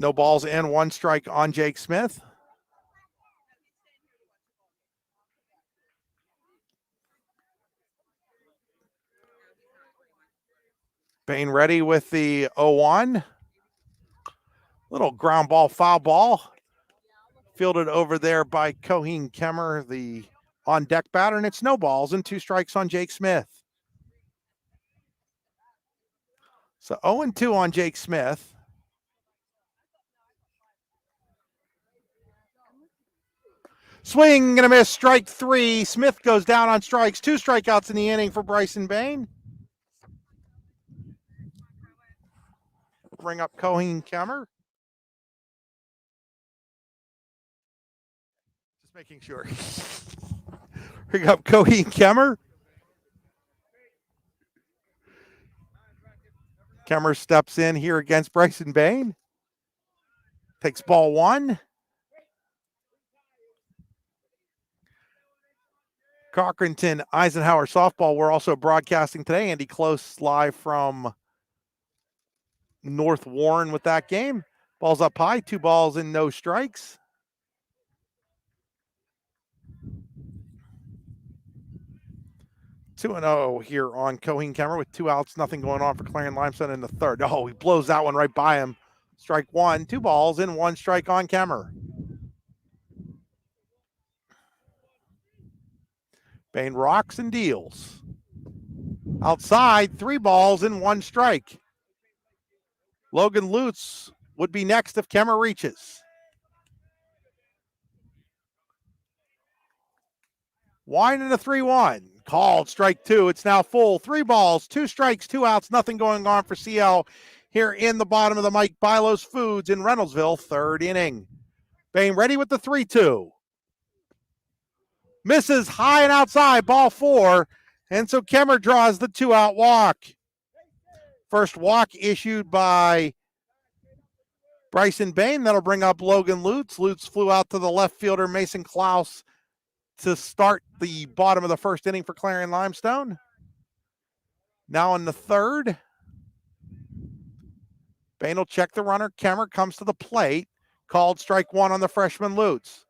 No balls and 1 strike on Jake Smith. Bain ready with the 0-1. Little ground ball, foul ball. Fielded over there by Coheen Kemmer, the on-deck batter, and it's no balls and 2 strikes on Jake Smith. So 0-2 on Jake Smith. Swing and a miss, strike 3. Smith goes down on strikes. 2 strikeouts in the inning for Bryson Bain. Bring up Coheen Kemmer. Just making sure. Bring up Coheen Kemmer. Kemmer steps in here against Bryson Bain. Takes ball 1. Cochranton Eisenhower softball. We're also broadcasting today. Andy Close live from North Warren with that game. Ball's up high, 2 balls and no strikes. Two and 0 here on Coheen Kemmer with 2 outs, nothing going on for Clarion Limestone in the 3rd. Oh, he blows that one right by him. Strike 1, 2 balls and 1 strike on Kemmer. Bain rocks and deals. Outside, 3 balls and 1 strike. Logan Lutz would be next if Kemmer reaches. Wind in a 3-1. Called, strike 2. It's now full. 3 balls, 2 strikes, 2 outs, nothing going on for CL here in the bottom of the Mike Bilos Foods in Reynoldsville, 3rd inning. Bain ready with the 3-2. Misses high and outside, ball 4. And so Kemmer draws the 2-out walk. First walk issued by Bryson Bain. That'll bring up Logan Lutz. Lutz flew out to the left fielder, Mason Klaus, to start the bottom of the 1st inning for Clarion Limestone. Now in the 3rd. Bain will check the runner. Kemmer comes to the plate. Called, strike 1 on the freshman Lutz.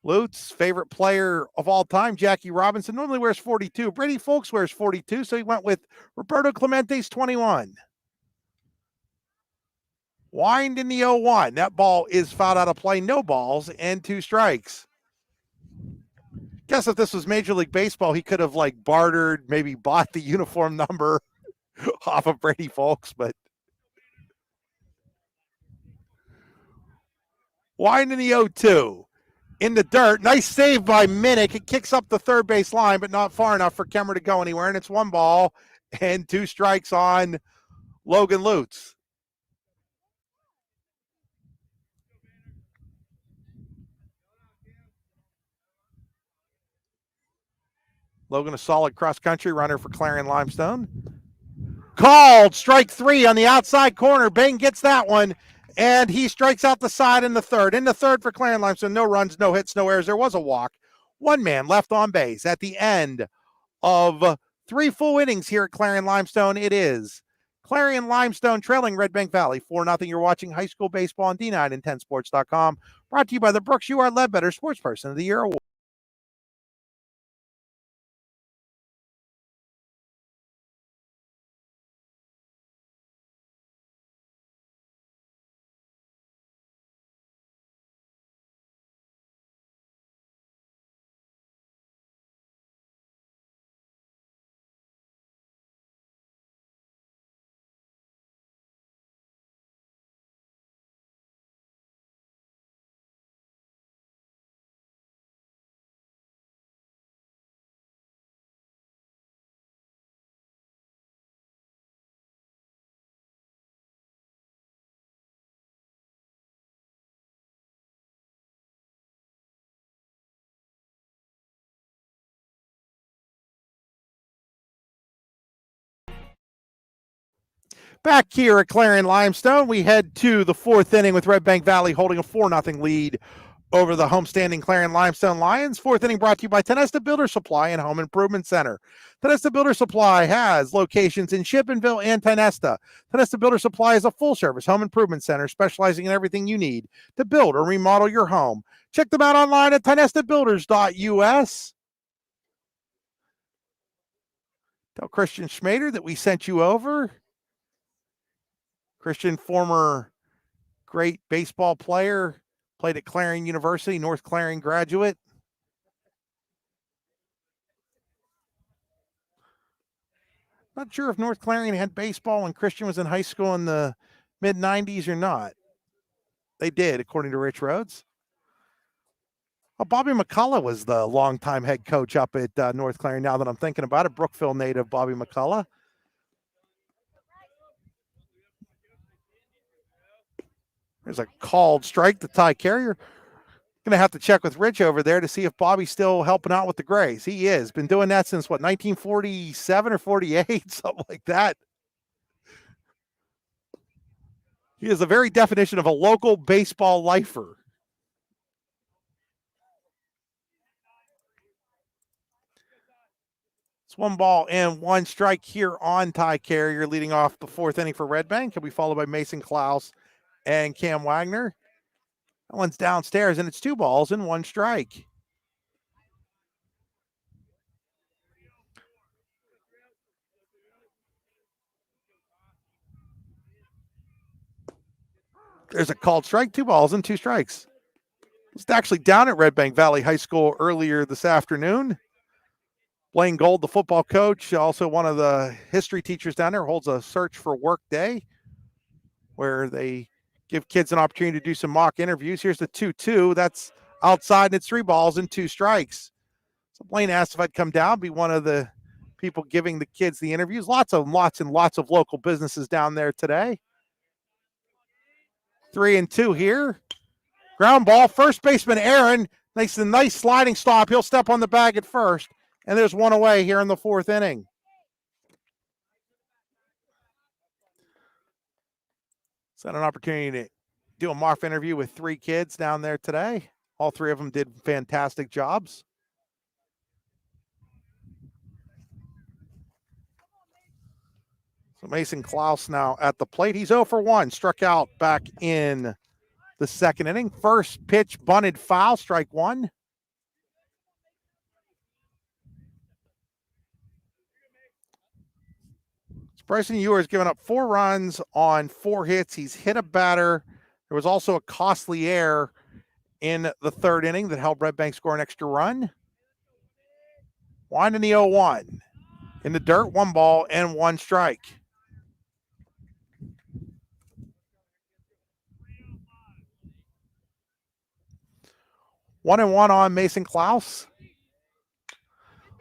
Lutz, favorite player of all time, Jackie Robinson, normally wears 42. Brady Folks wears 42, so he went with Roberto Clemente's 21. Wind in the 0-1. That ball is fouled out of play. No balls and 2 strikes. Guess if this was Major League Baseball, he could have bartered, maybe bought the uniform number off of Brady Folks, but wind in the 0-2. in the dirt. Nice save by Minnick. It kicks up the third base line, but not far enough for Kemmer to go anywhere. And it's 1 ball and 2 strikes on Logan Lutz. Logan, a solid cross-country runner for Clarion Limestone. Called strike 3 on the outside corner. Bain gets that one, and he strikes out the side in the third. In the third for Clarion Limestone, no runs, no hits, no errors. There was a walk. 1 man left on base at the end of 3 full innings here at Clarion Limestone. It is Clarion Limestone trailing Redbank Valley 4-0. You're watching high school baseball on D9and10sports.com. Brought to you by the Brooks UR Ledbetter Sports Person of the Year Award. Back here at Clarion Limestone, we head to the 4th inning with Redbank Valley holding a 4-0 lead over the homestanding Clarion Limestone Lions. 4th inning brought to you by Tenesta Builder Supply and Home Improvement Center. Tenesta Builder Supply has locations in Shippenville and Tenesta. Tenesta Builder Supply is a full-service home improvement center specializing in everything you need to build or remodel your home. Check them out online at tenestabuilders.us. Tell Christian Schmader that we sent you over. Christian, former great baseball player, played at Clarion University, North Clarion graduate. Not sure if North Clarion had baseball when Christian was in high school in the mid-90s or not. They did, according to Rich Rhodes. Well, Bobby McCullough was the longtime head coach up at North Clarion, now that I'm thinking about it. Brookville native Bobby McCullough. There's a called strike to Ty Carrier. Going to have to check with Rich over there to see if Bobby's still helping out with the Grays. He is. Been doing that since, 1947 or 48, something like that. He is the very definition of a local baseball lifer. It's 1 ball and 1 strike here on Ty Carrier, leading off the 4th inning for Redbank. He'll be followed by Mason Klaus and Cam Wagner. That one's downstairs, and it's 2 balls and 1 strike. There's a called strike, 2 balls and 2 strikes. I was actually down at Redbank Valley High School earlier this afternoon. Blaine Gold, the football coach, also one of the history teachers down there, holds a search for work day where they give kids an opportunity to do some mock interviews. Here's the 2-2. That's outside, and it's 3 balls and 2 strikes. So Blaine asked if I'd come down, be one of the people giving the kids the interviews. Lots of local businesses down there today. 3-2 here. Ground ball, first baseman Aaron makes a nice sliding stop. He'll step on the bag at first, and there's 1 away here in the 4th inning. So had an opportunity to do a mock interview with 3 kids down there today. All 3 of them did fantastic jobs. So Mason Klaus now at the plate. He's 0 for 1, struck out back in the 2nd inning. First pitch bunted foul, strike 1. Bryson Ewer has given up 4 runs on 4 hits. He's hit a batter. There was also a costly error in the 3rd inning that helped Redbank score an extra run. Winding the 0-1. In the dirt, 1 ball and 1 strike. 1-1 on Mason Klaus.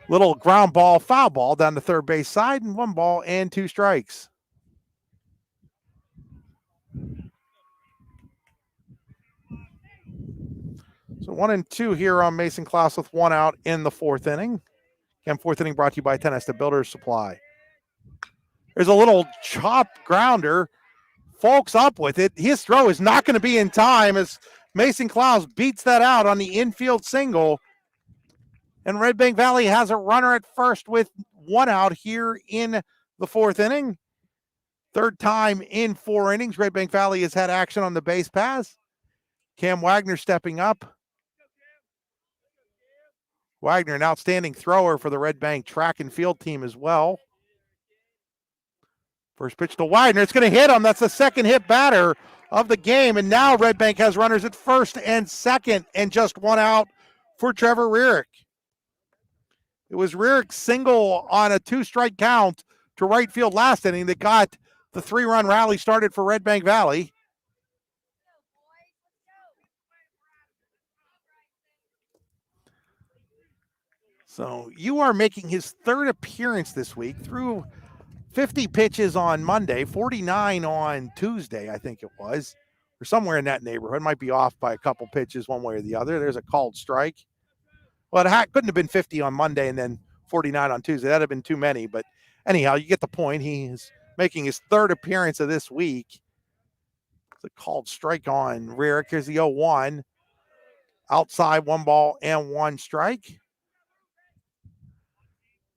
Little ground ball, foul ball down the third base side, and 1 ball and 2 strikes. So 1-2 here on Mason Klaus with 1 out in the 4th inning. Again, 4th inning brought to you by Tennis, the Builder's Supply. There's a little chopped grounder. Folks up with it. His throw is not going to be in time as Mason Klaus beats that out on the infield single. And Redbank Valley has a runner at first with 1 out here in the 4th inning. 3rd time in 4 innings, Redbank Valley has had action on the base pass. Cam Wagner stepping up. Wagner, an outstanding thrower for the Redbank track and field team as well. First pitch to Wagner. It's going to hit him. That's the 2nd hit batter of the game. And now Redbank has runners at 1st and 2nd and just 1 out for Trevor Rearick. It was Rearick's single on a 2-strike count to right field last inning that got the 3-run rally started for Redbank Valley. So you are making his 3rd appearance this week through 50 pitches on Monday, 49 on Tuesday, I think it was, or somewhere in that neighborhood. Might be off by a couple pitches one way or the other. There's a called strike. Well, it couldn't have been 50 on Monday and then 49 on Tuesday. That'd have been too many. But anyhow, you get the point. He's making his 3rd appearance of this week. It's a called strike on Rearick. Here's the 0-1. Outside, 1 ball and 1 strike.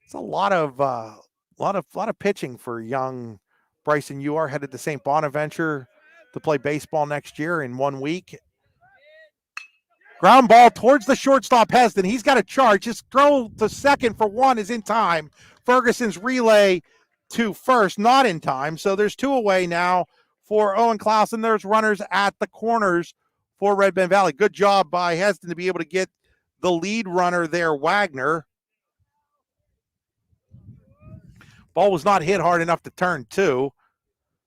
It's a lot of pitching for young Bryson. You are headed to St. Bonaventure to play baseball next year in 1 week. Ground ball towards the shortstop, Hesden. He's got a charge. His throw to second for 1 is in time. Ferguson's relay to first, not in time. So there's 2 away now for Owen Klaus, and there's runners at the corners for Redbank Valley. Good job by Hesden to be able to get the lead runner there, Wagner. Ball was not hit hard enough to turn 2.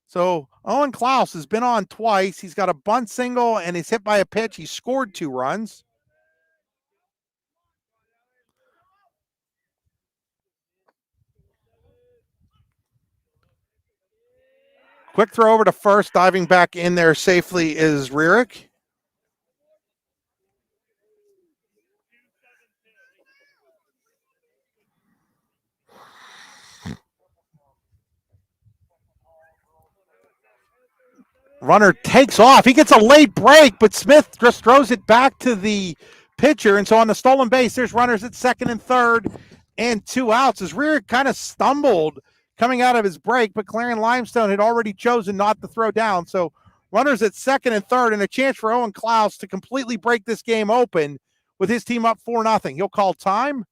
So Owen Klaus has been on twice. He's got a bunt single and he's hit by a pitch. He scored 2 runs. Quick throw over to first. Diving back in there safely is Rearick. Runner takes off. He gets a late break, but Smith just throws it back to the pitcher. And so on the stolen base, there's runners at 2nd and 3rd and 2 outs. As Rearick kind of stumbled coming out of his break, but Clarion Limestone had already chosen not to throw down. So runners at 2nd and 3rd and a chance for Owen Klaus to completely break this game open with his team up 4-0. He'll call time.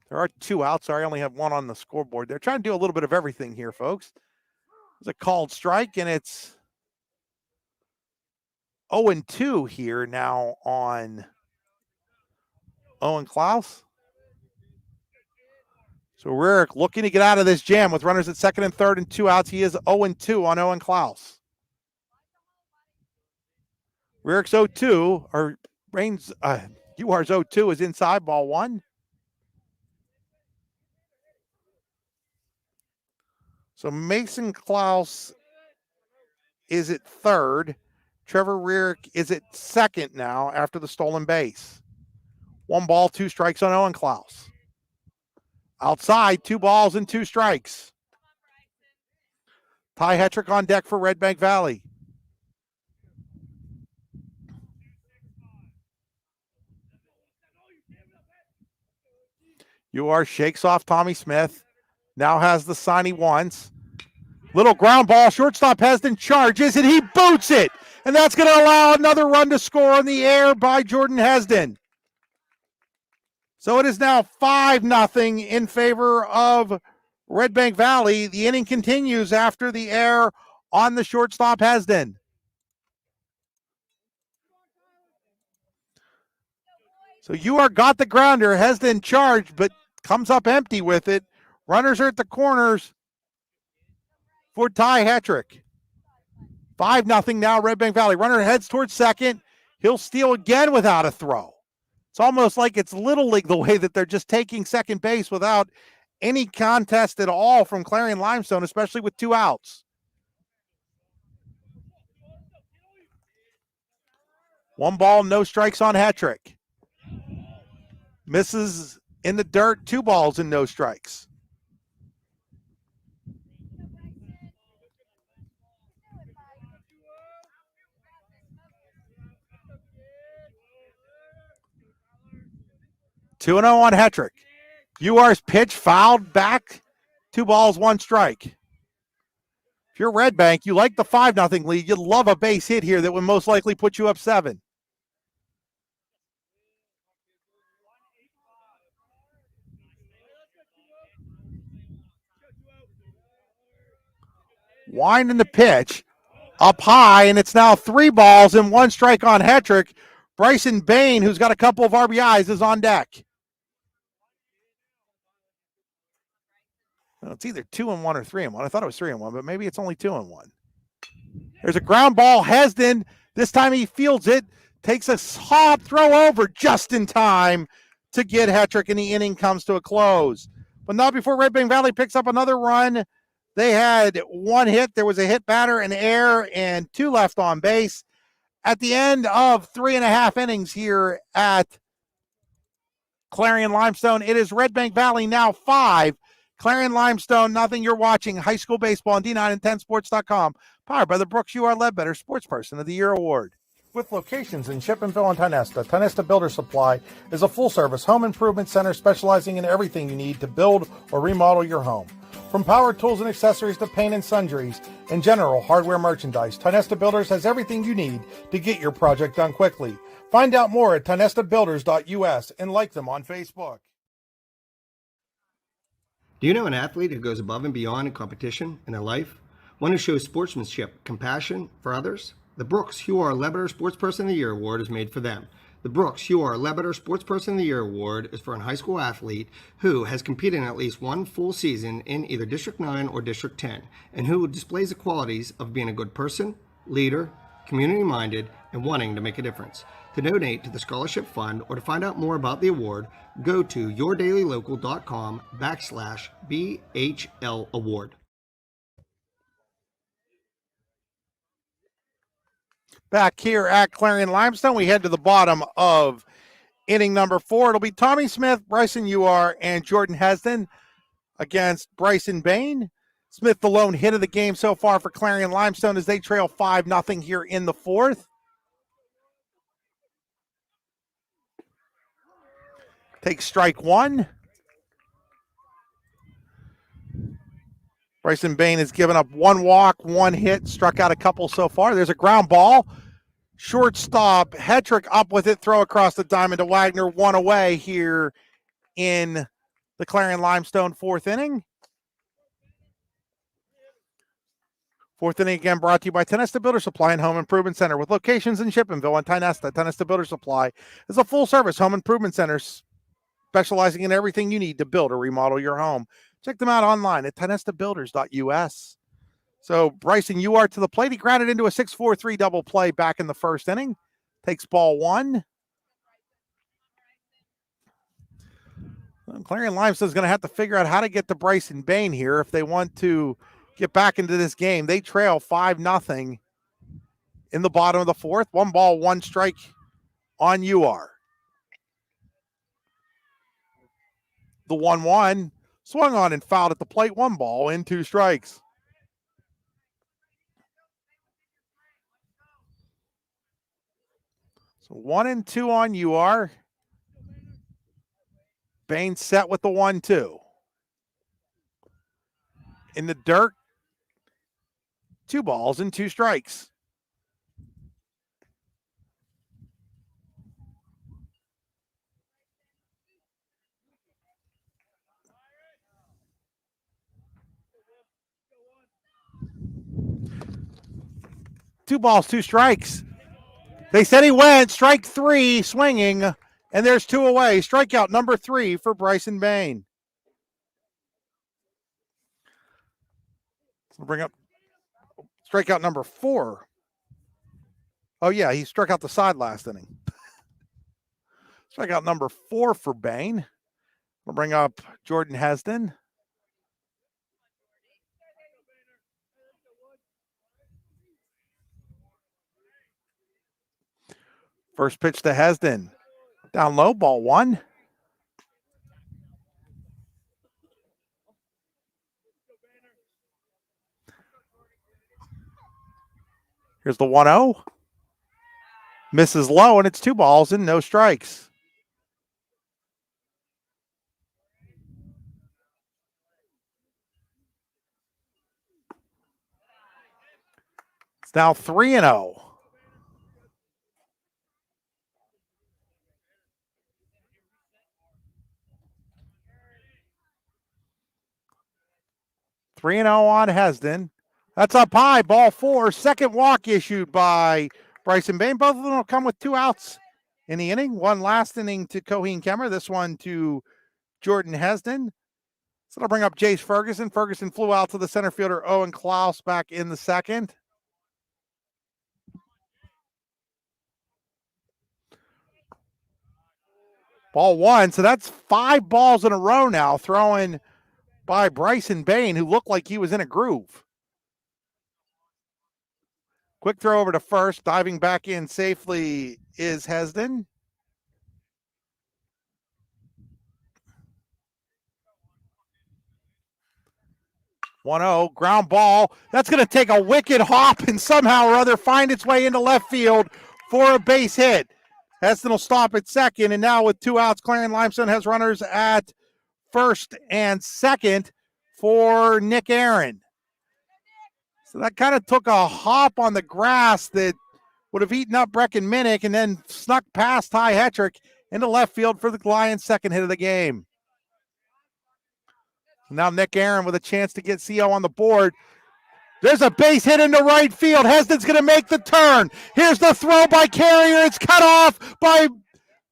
There are 2 outs. Sorry, I only have 1 on the scoreboard. They're trying to do a little bit of everything here, folks. It's a called strike, and it's 0-2 here now on Owen Klaus. So Rearick looking to get out of this jam with runners at 2nd and 3rd and 2 outs. He is 0-2 on Owen Klaus. Rearick's 0-2, or Rain's, UR's 0-2 is inside, ball 1. So Mason Klaus is at 3rd. Trevor Rearick is at 2nd now after the stolen base. 1 ball, 2 strikes on Owen Klaus. Outside, 2 balls and 2 strikes. Ty Hetrick on deck for Redbank Valley. UR shakes off Tommy Smith. Now has the sign he wants. Little ground ball. Shortstop Hesden charges, and he boots it. And that's going to allow another run to score on the air by Jordan Hesden. So it is now 5-0 in favor of Redbank Valley. The inning continues after the air on the shortstop Hesden. So UR got the grounder. Hesden charged, but comes up empty with it. Runners are at the corners. for Ty Hetrick. 5-0 now, Redbank Valley. Runner heads towards second. He'll steal again without a throw. It's almost like it's Little League the way that they're just taking second base without any contest at all from Clarion Limestone, especially with 2 outs. 1 ball, no strikes on Hetrick. Misses in the dirt, 2 balls and no strikes. Two and 0 on Hetrick. UR's pitch fouled back. 2 balls, 1 strike. If you're Redbank, you like the 5-0 lead. You'd love a base hit here that would most likely put you up 7. Winding the pitch up high, and it's now 3 balls and 1 strike on Hetrick. Bryson Bain, who's got a couple of RBIs, is on deck. Well, it's either 2-1 or 3-1. I thought it was 3-1, but maybe it's only 2-1. There's a ground ball. Hesden, this time he fields it, takes a hop throw over just in time to get Hetrick, and the inning comes to a close. But not before Redbank Valley picks up another run. They had 1 hit. There was a hit batter, an error, and 2 left on base. At the end of 3.5 innings here at Clarion Limestone, it is Redbank Valley now 5. Clarion Limestone, nothing. You're watching high school baseball on D9and10sports.com. Powered by the Brooks UR Ledbetter Sports Person of the Year Award. With locations in Shippenville and Tionesta, Tionesta Builder Supply is a full-service home improvement center specializing in everything you need to build or remodel your home. From power tools and accessories to paint and sundries and general hardware merchandise, Tionesta Builders has everything you need to get your project done quickly. Find out more at tionestabuilders.us and like them on Facebook. Do you know an athlete who goes above and beyond in competition in their life? One who shows sportsmanship, compassion for others? The Brooks UR Ledbetter Sports Person of the Year Award is made for them. The Brooks UR Ledbetter Sports Person of the Year Award is for a high school athlete who has competed in at least 1 full season in either District 9 or District 10, and who displays the qualities of being a good person, leader, community-minded, and wanting to make a difference. To donate to the Scholarship Fund or to find out more about the award, go to yourdailylocal.com/BHL Award. Back here at Clarion Limestone, we head to the bottom of inning number 4. It'll be Tommy Smith, Bryson UR, and Jordan Hesden against Bryson Bain. Smith, the lone hit of the game so far for Clarion Limestone as they trail 5-0 here in the 4th. Takes strike 1. Bryson Bain has given up 1 walk, 1 hit, struck out a couple so far. There's a ground ball. Shortstop, Hetrick up with it, throw across the diamond to Wagner, 1 away here in the Clarion Limestone 4th inning. 4th inning again brought to you by Tionesta Builder Supply and Home Improvement Center with locations in Shippenville and Tionesta. Tionesta Builder Supply is a full-service home improvement center specializing in everything you need to build or remodel your home. Check them out online at tionestabuilders.us. So Bryson UR to the plate. He grounded into a 6-4-3 double play back in the 1st inning. Takes ball 1. Clarion Limestone's going to have to figure out how to get to Bryson Bain here if they want to get back into this game. They trail 5-0 in the bottom of the 4th. 1 ball, 1 strike on UR. The 1-1 swung on and fouled at the plate. 1 ball and 2 strikes. So 1-2 on UR. Bain set with the 1-2. In the dirt, 2 balls and 2 strikes. Two balls, 2 strikes. They said he went strike 3 swinging, and there's 2 away. Strikeout number 3 for Bryson Bain. We'll bring up Strikeout number 4. Oh, yeah, he struck out the side last inning. Strikeout number 4 for Bain. We'll bring up Jordan Hesden. First pitch to Hesden. Down low, ball 1. Here's the 1-0. Misses low, and it's 2 balls and no strikes. It's now 3-0. On Hesden. That's up high, ball 4. Second walk issued by Bryson Bain. Both of them will come with 2 outs in the inning. One last inning to Coheen Kemmer. This one to Jordan Hesden. So that'll bring up Jace Ferguson. Ferguson flew out to the center fielder Owen Klaus back in the second. Ball 1. So that's 5 balls in a row now throwing by Bryson Bain, who looked like he was in a groove. Quick throw over to first. Diving back in safely is Hesden. (1-0) ground ball. That's going to take a wicked hop and somehow or other find its way into left field for a base hit. Hesden will stop at second, and now with 2 outs, Clarion Limestone has runners at first and second for Nick Aaron. So that kind of took a hop on the grass that would have eaten up Brecken Minnick and then snuck past Ty Hetrick into left field for the Lions' second hit of the game. Now Nick Aaron with a chance to get CO on the board. There's a base hit into right field. Hesden's going to make the turn. Here's the throw by Carrier. It's cut off by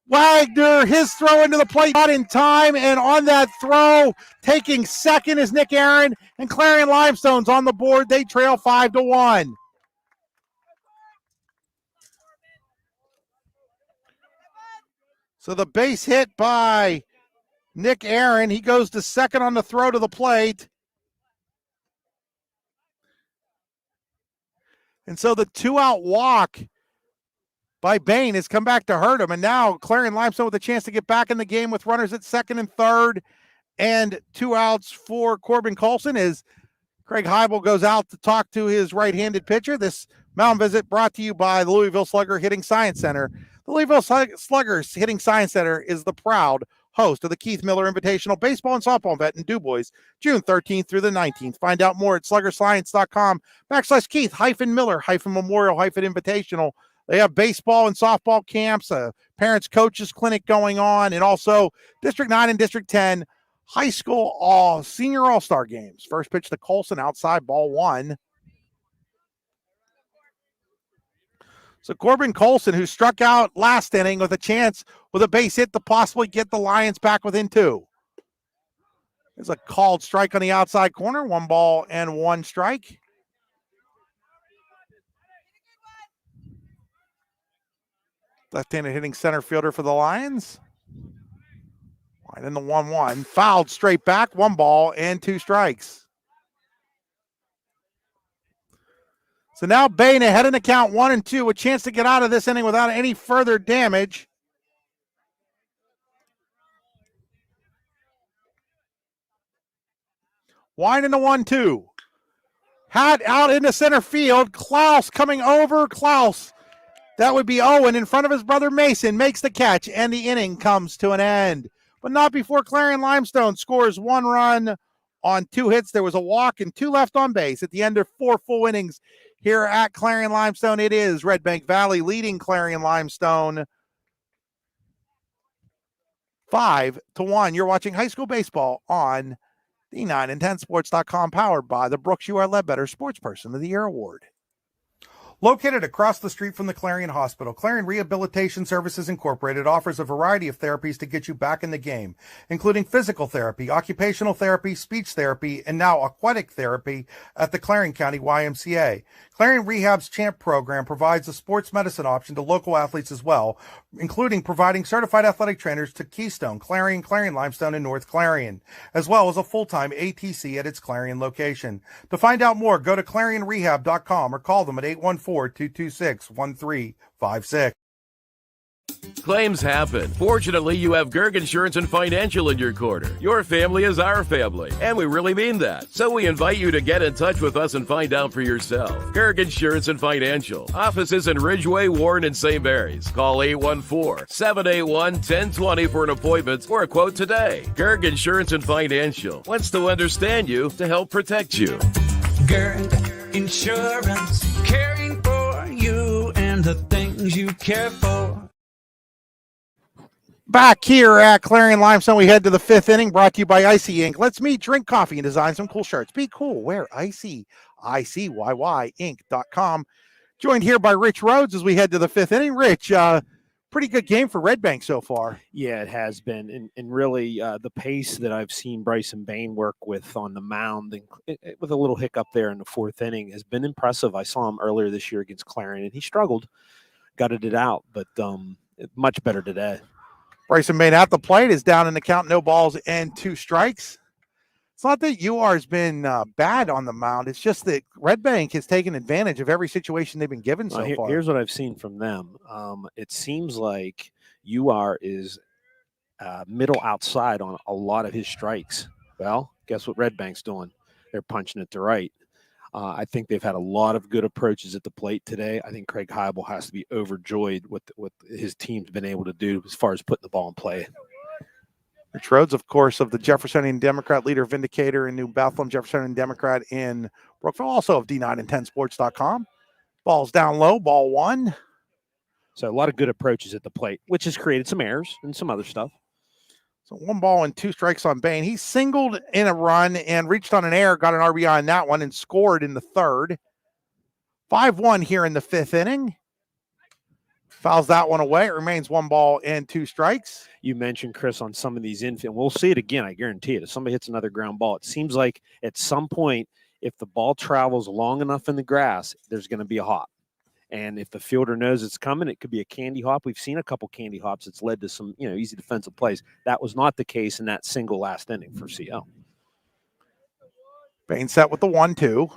Wagner. His throw into the plate not in time, and on that throw, taking second is Nick Aaron, and Clarion Limestone's on the board. They trail 5-1. So the base hit by Nick Aaron. He goes to second on the throw to the plate. And so the 2-out walk by Bain has come back to hurt him. And now Clarion Limestone with a chance to get back in the game with runners at second and third and 2 outs for Corbin Colson as Craig Heibel goes out to talk to his right-handed pitcher. This mound visit brought to you by the Louisville Slugger Hitting Science Center. The Louisville Slugger Hitting Science Center is the proud host of the Keith Miller Invitational Baseball and Softball Event in DuBois, June 13th through the 19th. Find out more at sluggerscience.com/Keith-Miller-Memorial-Invitational. They have baseball and softball camps, a parents coaches clinic going on, and also District 9 and District 10 high school senior all-star games. First pitch to Colson outside, ball 1. So Corbin Colson, who struck out last inning with a chance with a base hit to possibly get the Lions back within 2. There's a called strike on the outside corner, 1 ball and 1 strike. Left-handed hitting center fielder for the Lions. Right in the 1-1. Fouled straight back, 1 ball and 2 strikes. So now Bain ahead in the count 1-2, a chance to get out of this inning without any further damage. Wine in the 1-2. Hat out into center field. Klaus coming over. Klaus. That would be Owen in front of his brother Mason. Makes the catch, and the inning comes to an end. But not before Clarion Limestone scores 1 run on 2 hits. There was a walk and 2 left on base at the end of 4 full innings here at Clarion Limestone. It is Redbank Valley leading Clarion Limestone 5-1. You're watching high school baseball on the 9and10sports.com, powered by the Brooks U.R. Ledbetter Sports Person of the Year Award. Located across the street from the Clarion Hospital, Clarion Rehabilitation Services Incorporated offers a variety of therapies to get you back in the game, including physical therapy, occupational therapy, speech therapy, and now aquatic therapy at the Clarion County YMCA. Clarion Rehab's CHAMP program provides a sports medicine option to local athletes as well, including providing certified athletic trainers to Keystone, Clarion, Clarion Limestone, and North Clarion, as well as a full-time ATC at its Clarion location. To find out more, go to clarionrehab.com or call them at 814-226-1356. Claims happen. Fortunately, you have Gerg Insurance and Financial in your corner. Your family is our family, and we really mean that. So we invite you to get in touch with us and find out for yourself. Gerg Insurance and Financial. Offices in Ridgeway, Warren, and St. Mary's. Call 814-781-1020 for an appointment or a quote today. Gerg Insurance and Financial wants to understand you to help protect you. Gerg Insurance, caring for you and the things you care for. Back here at Clarion Limestone, we head to the fifth inning, brought to you by Icy Ink. Let's meet, drink coffee, and design some cool shirts. Be cool. Wear Icy, ICYY Inc.com. Joined here by Rich Rhodes as we head to the fifth inning. Rich, pretty good game for Redbank so far. Yeah, it has been. And really, the pace that I've seen Bryson Bain work with on the mound, and with a little hiccup there in the fourth inning, has been impressive. I saw him earlier this year against Clarion, and he struggled, gutted it out, but much better today. Bryson Bain at the plate is down in the count, no balls and 2 strikes. It's not that UR has been bad on the mound. It's just that Redbank has taken advantage of every situation they've been given so far. Here's what I've seen from them. It seems like UR is middle outside on a lot of his strikes. Well, guess what Redbank's doing? They're punching it to right. I think they've had a lot of good approaches at the plate today. I think Craig Heibel has to be overjoyed with what his team's been able to do as far as putting the ball in play. Rich Rhodes, of course, of the Jeffersonian Democrat, leader Vindicator in New Bethlehem, Jeffersonian Democrat in Brookville, also of D9and10sports.com. Ball's down low, ball 1. So a lot of good approaches at the plate, which has created some errors and some other stuff. So 1 ball and 2 strikes on Bain. He singled in a run and reached on an error, got an RBI in that one, and scored in the third. 5-1 here in the fifth inning. Fouls that one away. It remains 1 ball and 2 strikes. You mentioned, Chris, on some of these infield. We'll see it again, I guarantee it. If somebody hits another ground ball, it seems like at some point, if the ball travels long enough in the grass, there's going to be a hop. And if the fielder knows it's coming, it could be a candy hop. We've seen a couple candy hops. It's led to some, easy defensive plays. That was not the case in that single last inning for CO. Bain set with the 1-2.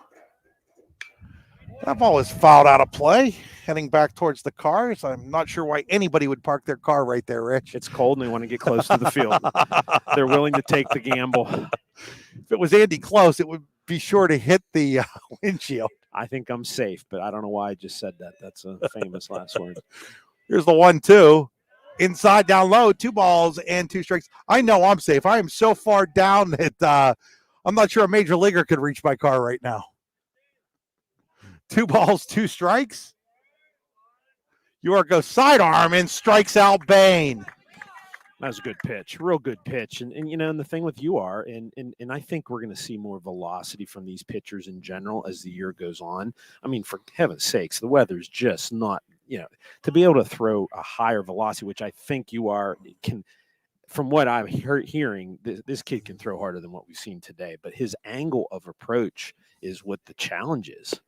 That ball is fouled out of play, heading back towards the cars. I'm not sure why anybody would park their car right there, Rich. It's cold and they want to get close to the field. They're willing to take the gamble. If it was Andy Close, it would be sure to hit the windshield. I think I'm safe, but I don't know why I just said that. That's a famous last word. Here's the 1-2. Inside, down low, 2 balls and 2 strikes. I know I'm safe. I am so far down that I'm not sure a major leaguer could reach my car right now. 2 balls, 2 strikes. UR goes sidearm and strikes out Bain. That was a good pitch, real good pitch. And the thing with UR, and I think we're going to see more velocity from these pitchers in general as the year goes on. I mean, for heaven's sakes, the weather's just not, to be able to throw a higher velocity, which I think UR can, from what I'm hearing, this kid can throw harder than what we've seen today. But his angle of approach is what the challenge is.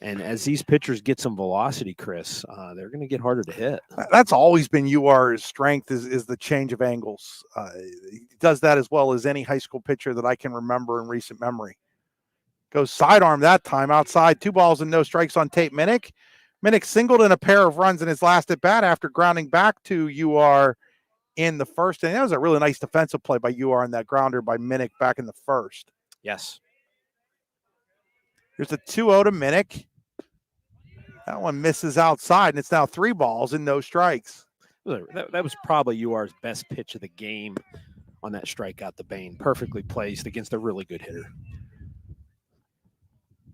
And as these pitchers get some velocity, Chris, they're going to get harder to hit. That's always been UR's strength is the change of angles. He does that as well as any high school pitcher that I can remember in recent memory. Goes sidearm that time outside. 2 balls and no strikes on Tate Minnick. Minnick singled in a pair of runs in his last at bat after grounding back to UR in the first. And that was a really nice defensive play by UR in that grounder by Minnick back in the first. Yes. Here's a 2-0 to Minnick. That one misses outside, and it's now 3 balls and no strikes. That was probably UR's best pitch of the game on that strikeout to Bain. Perfectly placed against a really good hitter.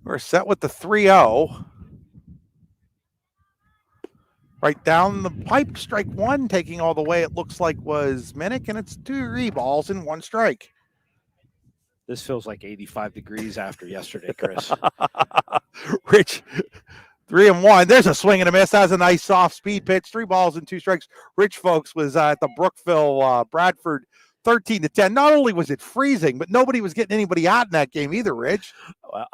We're set with the 3-0. Right down the pipe, strike 1, taking all the way it looks like was Minnick, and it's 2 balls and 1 strike. This feels like 85 degrees after yesterday, Chris. Rich, 3-1. There's a swing and a miss. That was a nice soft speed pitch. 3 balls and 2 strikes. Rich Folks was at the Brookville Bradford 13-10. Not only was it freezing, but nobody was getting anybody out in that game either, Rich. Well,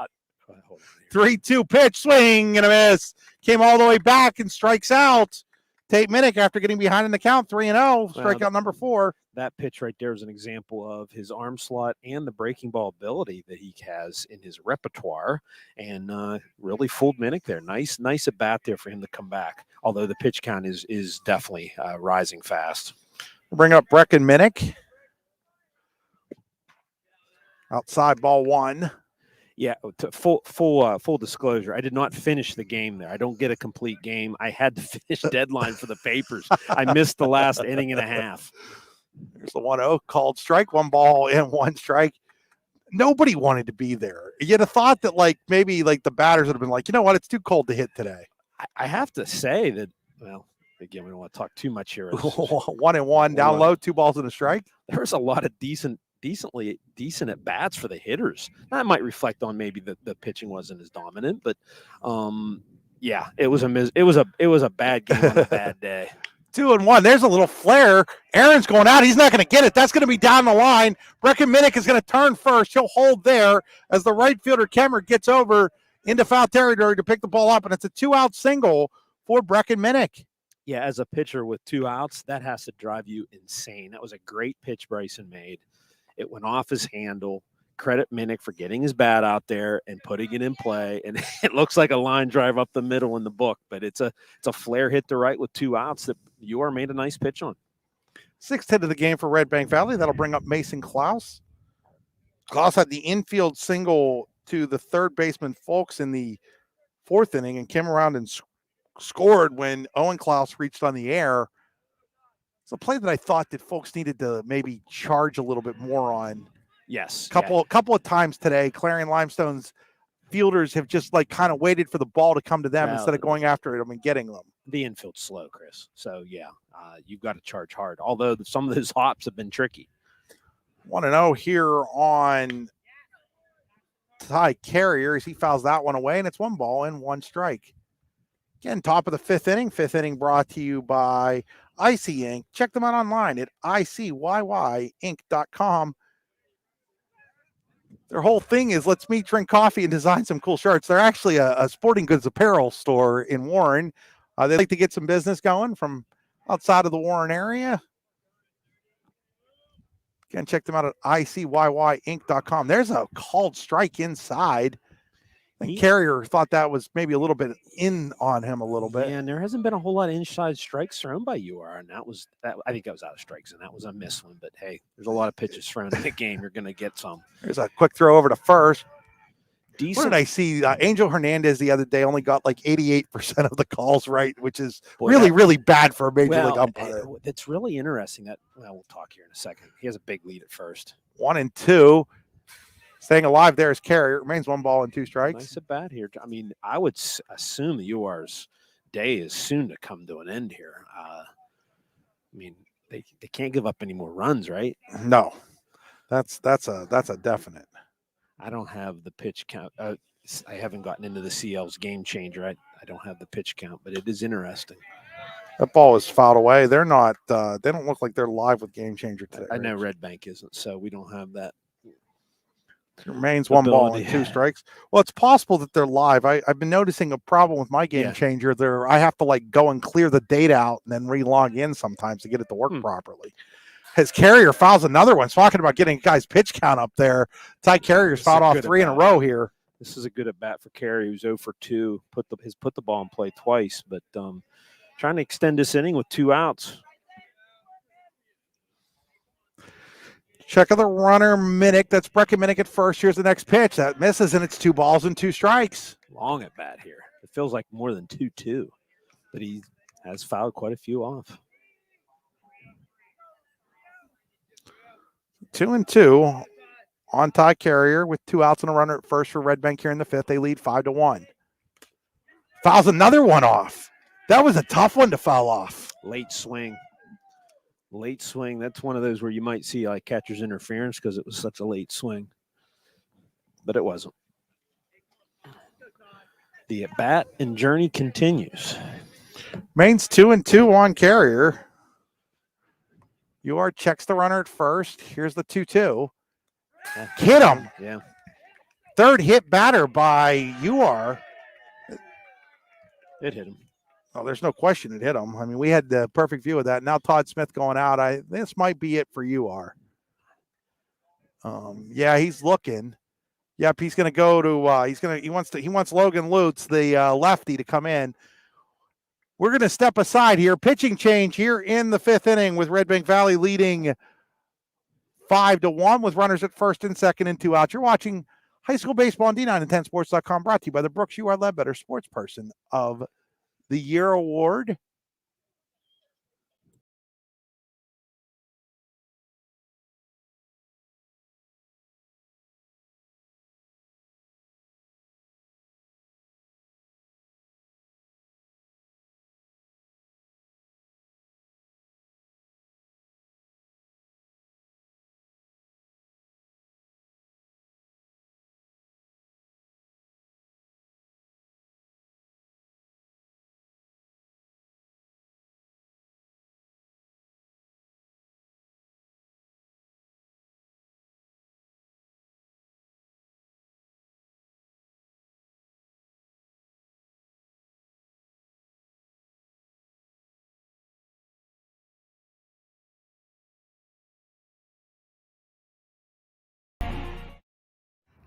3-2 pitch, swing and a miss. Came all the way back and strikes out. Tate Minnick after getting behind in the count, 3-0. Strikeout number 4. That pitch right there is an example of his arm slot and the breaking ball ability that he has in his repertoire, and really fooled Minnick there. Nice at bat there for him to come back, although the pitch count is definitely rising fast. We'll bring up Brecken Minnick. Outside ball 1. Yeah, full disclosure, I did not finish the game there. I don't get a complete game. I had to finish deadline for the papers. I missed the last inning and a half. There's the 1-0 called strike. 1 ball and 1 strike. Nobody wanted to be there. You'd have thought that maybe the batters would have been like, you know what, it's too cold to hit today. I have to say that, well, again, we don't want to talk too much here. 1-1 down low, 2 balls and a strike. There's a lot of decent at bats for the hitters. That might reflect on maybe the pitching wasn't as dominant, but yeah, it was a bad game on a bad day. 2-1. There's a little flare. Aaron's going out. He's not going to get it. That's going to be down the line. Brecken Minnick is going to turn first. He'll hold there as the right fielder Kemmer gets over into foul territory to pick the ball up, and it's a 2-out single for Brecken Minnick. Yeah, as a pitcher with 2 outs, that has to drive you insane. That was a great pitch Bryson made. It went off his handle. Credit Minnick for getting his bat out there and putting it in play. And it looks like a line drive up the middle in the book, but it's a flare hit to right with 2 outs that you made a nice pitch on. 6th hit of the game for Redbank Valley. That'll bring up Mason Klaus. Klaus had the infield single to the third baseman Folks in the 4th inning and came around and scored when Owen Klaus reached on the air. It's a play that I thought that Folks needed to maybe charge a little bit more on. Yes. Couple of times today, Clarion Limestone's fielders have just kind of waited for the ball to come to them instead of going after it and getting them. The infield's slow, Chris. So yeah, you've got to charge hard. Although some of those hops have been tricky. 1-0 here on Ty Carrier as he fouls that one away, and it's 1 ball and 1 strike. Again, top of the 5th inning. 5th inning brought to you by Icy Inc. Check them out online at icyinc.com. Their whole thing is let's meet, drink coffee, and design some cool shirts. They're actually a sporting goods apparel store in Warren. They like to get some business going from outside of the Warren area. Again, check them out at icyinc.com. There's a called strike inside. And Carrier thought that was maybe a little bit in on him a little bit. Yeah, and there hasn't been a whole lot of inside strikes thrown by UR, and that. I think that was out of strikes, and that was a miss one. But hey, there's a lot of pitches thrown in the game. You're going to get some. There's a quick throw over to first. Decent. What did I see? Angel Hernandez the other day only got 88% of the calls right, which is really bad for a major league umpire. It's really interesting that. Well, we'll talk here in a second. He has a big lead at first. 1-2. Staying alive there is Carrier. Remains 1 ball and 2 strikes. Nice at bat here. I mean, I would assume that UR's day is soon to come to an end here. I mean, they can't give up any more runs, right? No, that's a definite. I don't have the pitch count. I haven't gotten into the CL's game changer. I don't have the pitch count, but it is interesting. That ball is fouled away. They're not. They don't look like they're live with game changer today. I know Redbank isn't, so we don't have that. It remains 1 ball and 2 strikes. Well, it's possible that they're live. I've been noticing a problem with my game changer. I have to go and clear the data out and then re-log in sometimes to get it to work properly. His Carrier fouls another one. Talking about getting a guy's pitch count up there. Ty Carrier's fouled off 3 in a row here. This is a good at bat for Carrier, who's 0 for 2. Put the ball in play twice, but trying to extend this inning with 2 outs. Check of the runner, Minnick. That's Brecken Minnick at first. Here's the next pitch. That misses, and it's 2 balls and 2 strikes. Long at bat here. It feels like more than 2-2, but he has fouled quite a few off. 2-2 on Ty Carrier with 2 outs and a runner at first for Redbank here in the 5th. They lead 5-1. Fouls another one off. That was a tough one to foul off. Late swing. That's one of those where you might see catcher's interference because it was such a late swing, but it wasn't. The at-bat and journey continues. Maine's 2-2 on carrier. UR checks the runner at first. Here's the 2-2. Hit him. Yeah. Third hit batter by UR. It hit him. Oh, there's no question it hit him. I mean, we had the perfect view of that. Now Todd Smith going out. This might be it for UR. Yeah, he's looking. Yep, he's going to go to. He wants Logan Lutz, the lefty, to come in. We're going to step aside here. Pitching change here in the 5th inning with Redbank Valley leading 5-1 with runners at first and second and 2 outs. You're watching high school baseball on D910sports.com, brought to you by the Brooks UR Ledbetter Sports Person of the Year Award.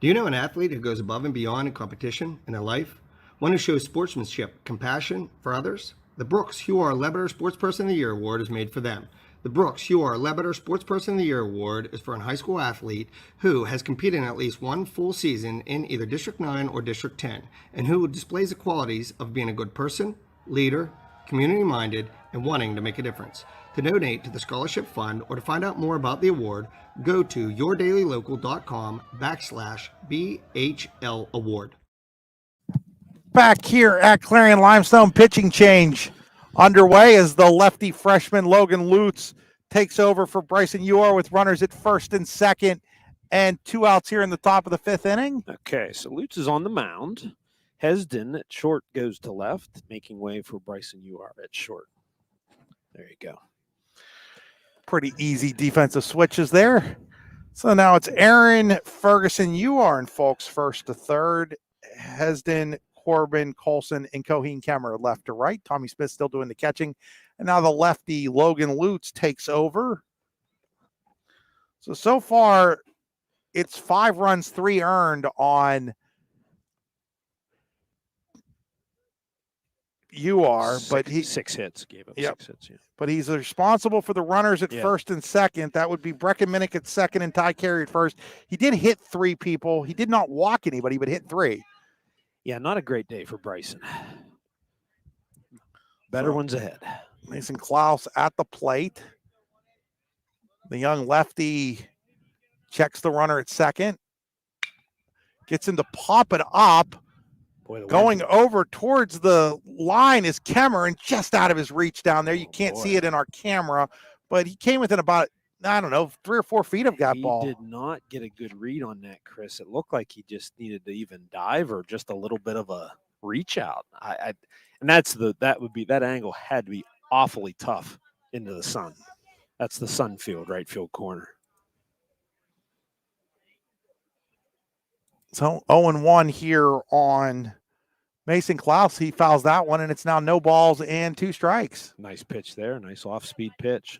Do you know an athlete who goes above and beyond in competition in their life? One who shows sportsmanship, compassion for others? The Brooks UR Ledbetter Sports Person of the Year Award is made for them. The Brooks UR Ledbetter Sports Person of the Year Award is for a high school athlete who has competed in at least one full season in either District 9 or District 10, and who displays the qualities of being a good person, leader, community-minded, and wanting to make a difference. To donate to the scholarship fund or to find out more about the award, go to yourdailylocal.com/BHL award. Back here at Clarion Limestone, pitching change underway as the lefty freshman Logan Lutz takes over for Bryson UR with runners at first and second and 2 outs here in the top of the 5th inning. Okay, so Lutz is on the mound. Hesden at short goes to left, making way for Bryson UR at short. There you go. Pretty easy defensive switches there. So now it's Aaron, Ferguson, UR, and Folks first to third. Hesden, Corbin, Colson, and Coheen Kemmer left to right. Tommy Smith still doing the catching. And now the lefty Logan Lutz takes over. So far, it's 5 runs, 3 earned on UR, but he 6 hits, gave up Yep. 6 hits. Yeah. But he's responsible for the runners at first and second. That would be Brecken Minnick at second and Ty Carey at first. He did hit 3 people. He did not walk anybody, but hit 3. Yeah, not a great day for Bryson. Better ones ahead. Mason Klaus at the plate. The young lefty checks the runner at second. Gets him to pop it up. Boy, Going over towards the line is Kemmer, and just out of his reach down there. You can't boy. see it in our camera, but he came within about, I don't know, 3 or 4 feet of that ball. He did not get a good read on that, Chris. It looked like he just needed to even dive or just a little bit of a reach out. And that angle had to be awfully tough into the sun. That's the sun field, right field corner. So 0-1 here on Mason Klaus. He fouls that one, and it's now no balls and 2 strikes. Nice pitch there. Nice off-speed pitch.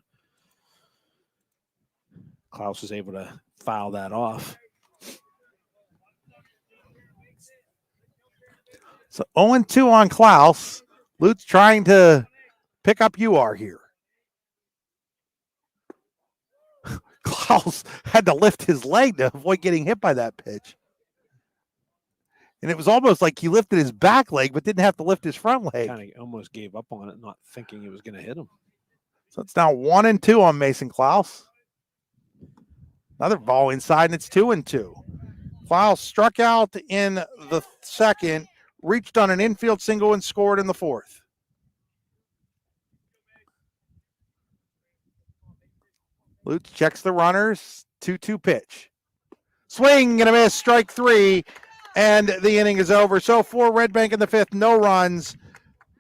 Klaus was able to foul that off. So 0-2 on Klaus. Lutz trying to pick up UR here. Klaus had to lift his leg to avoid getting hit by that pitch. And it was almost like he lifted his back leg, but didn't have to lift his front leg. Kind of almost gave up on it, not thinking it was going to hit him. So it's now 1-2 on Mason Klaus. Another ball inside, and it's 2-2. Klaus struck out in the second, reached on an infield single, and scored in the 4th. Lutz checks the runners. 2-2 pitch. Swing and a miss, strike 3. And the inning is over. So for Redbank in the fifth, no runs,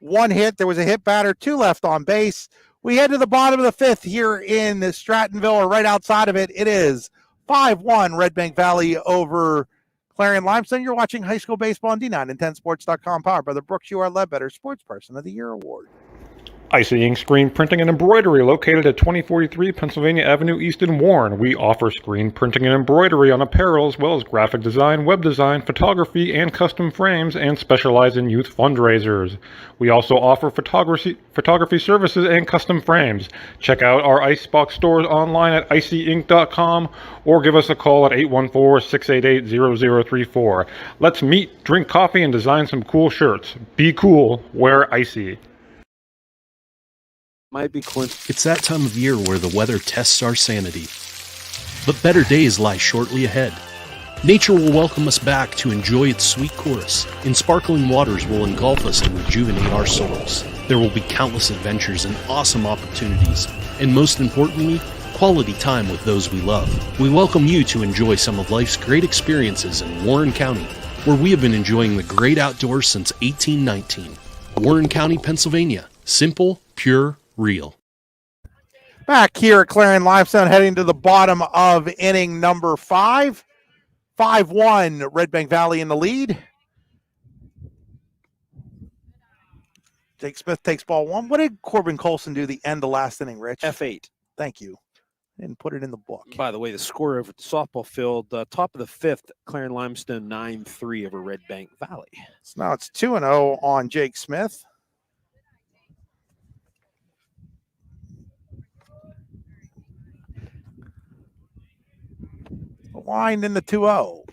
1 hit. There was a hit batter, 2 left on base. We head to the bottom of the fifth here in Strattonville, or right outside of it. It is 5-1 Redbank Valley over Clarion Limestone. You're watching high school baseball on D9and10sports.com, powered by the Brooks UR Ledbetter Sports Person of the Year Award. Icy Ink Screen Printing and Embroidery, located at 2043 Pennsylvania Avenue East in Warren. We offer screen printing and embroidery on apparel, as well as graphic design, web design, photography, and custom frames, and specialize in youth fundraisers. We also offer photography services and custom frames. Check out our Icebox stores online at icyink.com or give us a call at 814-688-0034. Let's meet, drink coffee, and design some cool shirts. Be cool, wear Icy. Might be It's that time of year where the weather tests our sanity. But better days lie shortly ahead. Nature will welcome us back to enjoy its sweet chorus, and sparkling waters will engulf us and rejuvenate our souls. There will be countless adventures and awesome opportunities, and most importantly, quality time with those we love. We welcome you to enjoy some of life's great experiences in Warren County, where we have been enjoying the great outdoors since 1819. Warren County, Pennsylvania. Simple, pure, real. Back here at Clarion Limestone, heading to the bottom of inning number 5. 5-1, Redbank Valley in the lead. Jake Smith takes ball 1. What did Corbin Colson do the end of last inning, Rich? F8. Thank you. Didn't put it in the book. By the way, the score over at the softball field, top of the 5th, Clarion Limestone 9-3 over Redbank Valley. So now it's 2-0 on Jake Smith. Line in the 2-0.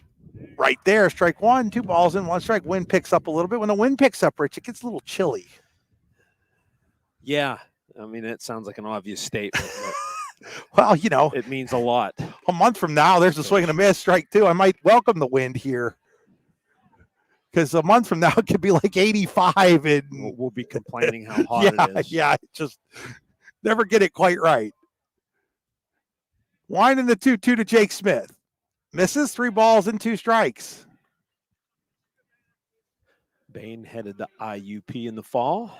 Right there, strike 1, 2 balls in, 1 strike. Wind picks up a little bit. When the wind picks up, Rich, it gets a little chilly. Yeah, I mean, it sounds like an obvious statement. Well, you know, it means a lot. A month from now, there's a swing and a miss, strike 2. I might welcome the wind here, because a month from now it could be like 85, and we'll be complaining how hot it is. Yeah, just never get it quite right. Line in the 2-2 to Jake Smith. Misses, 3 balls and 2 strikes. Bain headed to IUP in the fall.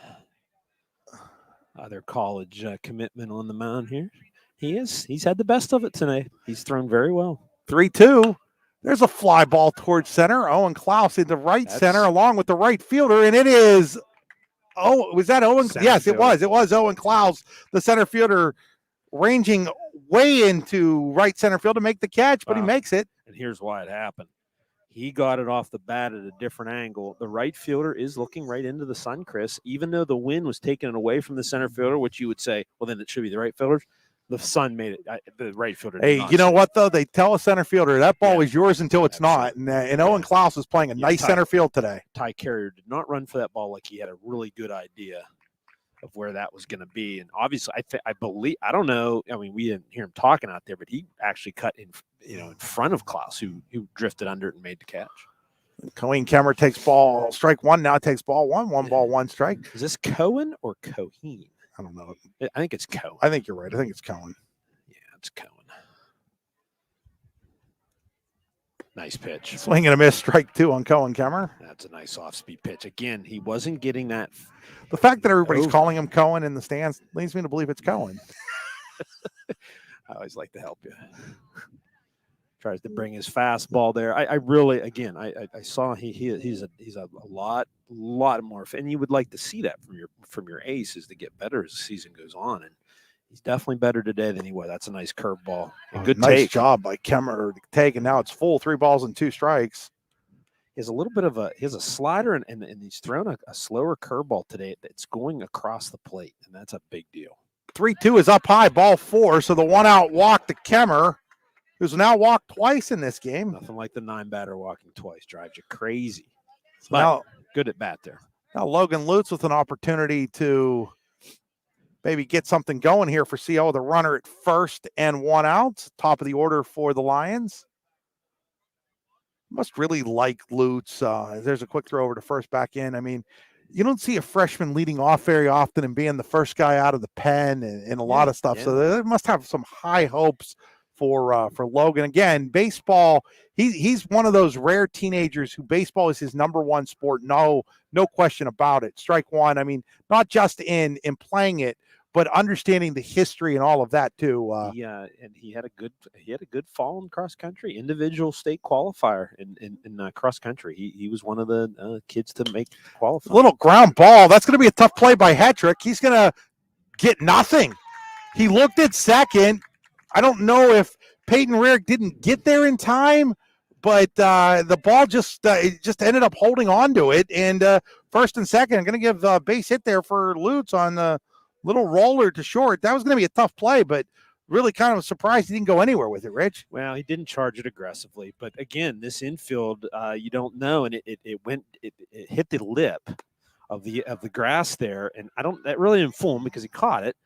Other college commitment on the mound here. He's had the best of it tonight. He's thrown very well. 3-2. There's a fly ball towards center. Owen Klaus into right center along with the right fielder, and it is. Oh, was that Owen? Yes, it was. It was Owen Klaus, the center fielder, ranging way into right center field to make the catch, but he makes it. And here's why it happened. He got it off the bat at a different angle. The right fielder is looking right into the sun, Chris, even though the wind was taking it away from the center fielder, which you would say, well, then it should be the right fielder. The sun made it. The right fielder. Hey, you know what, though? They tell a center fielder that ball is yours until it's not. And Owen Klaus is playing a nice center field today. Ty Carrier did not run for that ball like he had a really good idea of where that was going to be. And obviously, I believe, I don't know. I mean, we didn't hear him talking out there, but he actually cut in front of Klaus, who drifted under it and made the catch. Cohen Kemmer takes ball, strike 1, now takes ball 1, 1 ball, 1 strike. Is this Cohen or Cohen? I don't know. I think it's Cohen. I think you're right. I think it's Cohen. Yeah, it's Cohen. Nice pitch. Swing and a miss, strike 2 on Cohen Kemmer. That's a nice off-speed pitch. Again, he wasn't getting that. The fact that everybody's calling him Cohen in the stands leads me to believe it's Cohen. I always like to help you. Tries to bring his fastball there. I really, again, I saw he's a lot more, and you would like to see that from your aces to get better as the season goes on, and he's definitely better today than he was. That's a nice curveball. Good nice take. job by Kemmer to take, and now it's full 3 balls and 2 strikes. He has a little bit of he has a slider, and he's thrown a slower curveball today that's going across the plate, and that's a big deal. 3-2 is up high, ball 4, so the 1-out walk to Kemmer, who's now walked twice in this game. Nothing like the 9-batter walking twice. Drives you crazy. But now, good at bat there. Now Logan Lutz with an opportunity to maybe get something going here for CO. The runner at first and 1 out. Top of the order for the Lions. Must really like Lutz. There's a quick throw over to first, back in. I mean, you don't see a freshman leading off very often and being the first guy out of the pen and a lot of stuff. Yeah. So they must have some high hopes for Logan. Again, baseball, he's one of those rare teenagers who baseball is his number one sport. No question about it. Strike one. I mean, not just in playing it, but understanding the history and all of that too. And he had a good fall in cross country, individual state qualifier in cross country. He was one of the kids to make qualify. Little ground ball. That's going to be a tough play by Hetrick. He's going to get nothing. He looked at second. I don't know if Peyton Rearick didn't get there in time, but the ball just ended up holding on to it. And first and second, I'm going to give a base hit there for Lutz on the little roller to short. That was going to be a tough play, but really kind of surprised he didn't go anywhere with it, Rich. Well, he didn't charge it aggressively, but again, this infield, you don't know, and it hit the lip of the grass there, and that really didn't fool him because he caught it.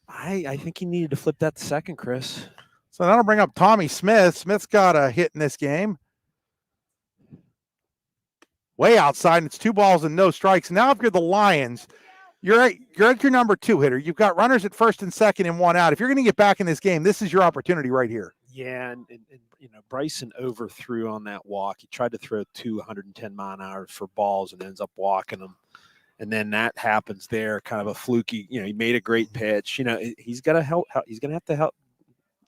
I think he needed to flip that to second, Chris. So that'll bring up Tommy Smith. Smith's got a hit in this game. Way outside, and it's 2 balls and no strikes. Now if you're the Lions, you're at your number 2 hitter. You've got runners at first and second and 1 out. If you're going to get back in this game, this is your opportunity right here. Yeah, and Bryson overthrew on that walk. He tried to throw 210 mile an hour for balls and ends up walking them. And then that happens there, kind of a fluky, he made a great pitch. He's got to help. He's going to have to help